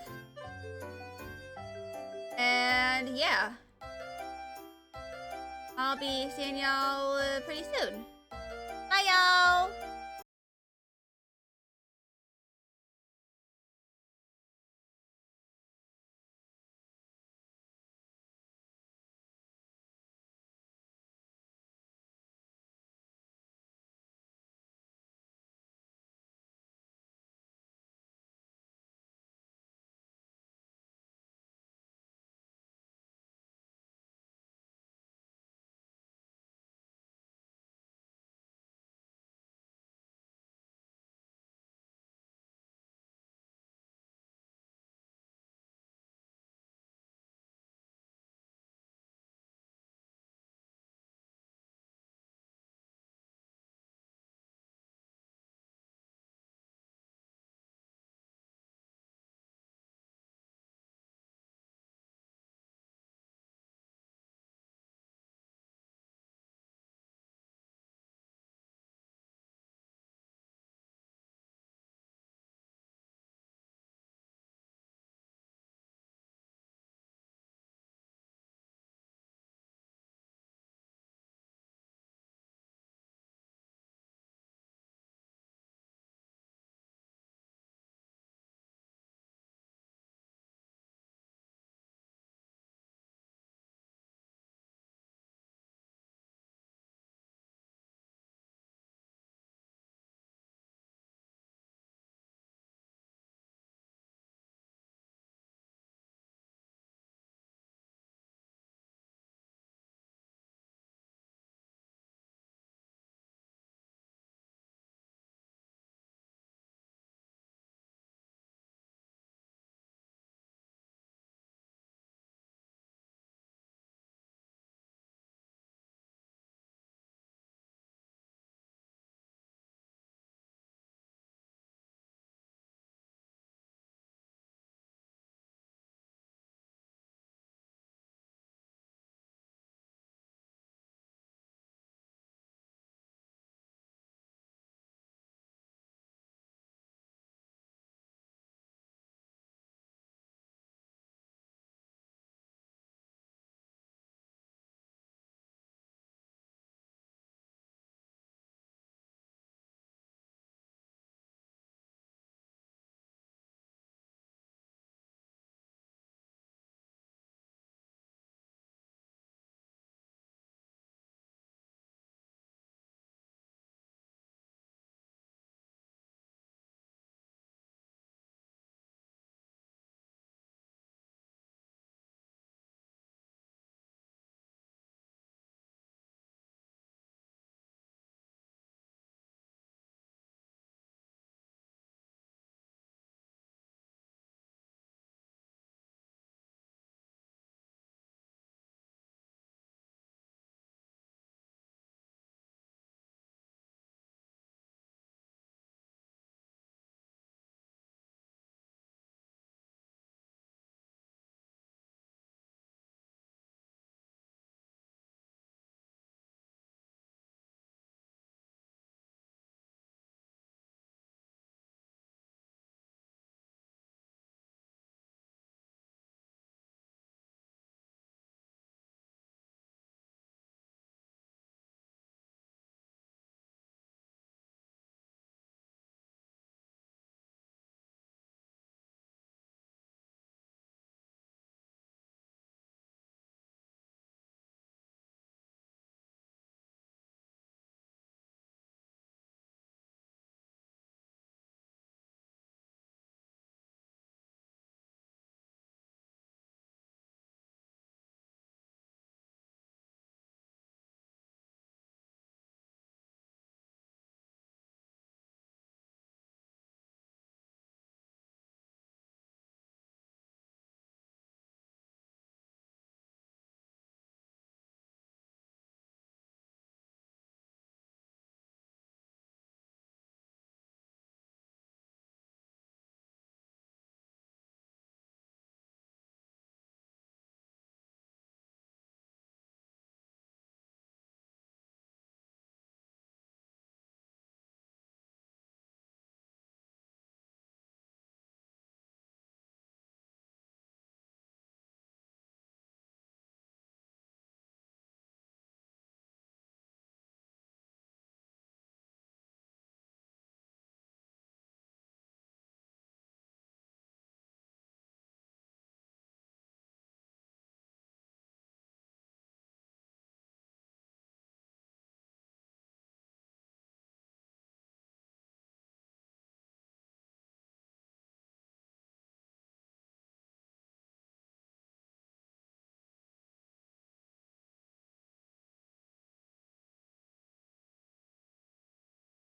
And yeah. I'll be seeing y'all pretty soon.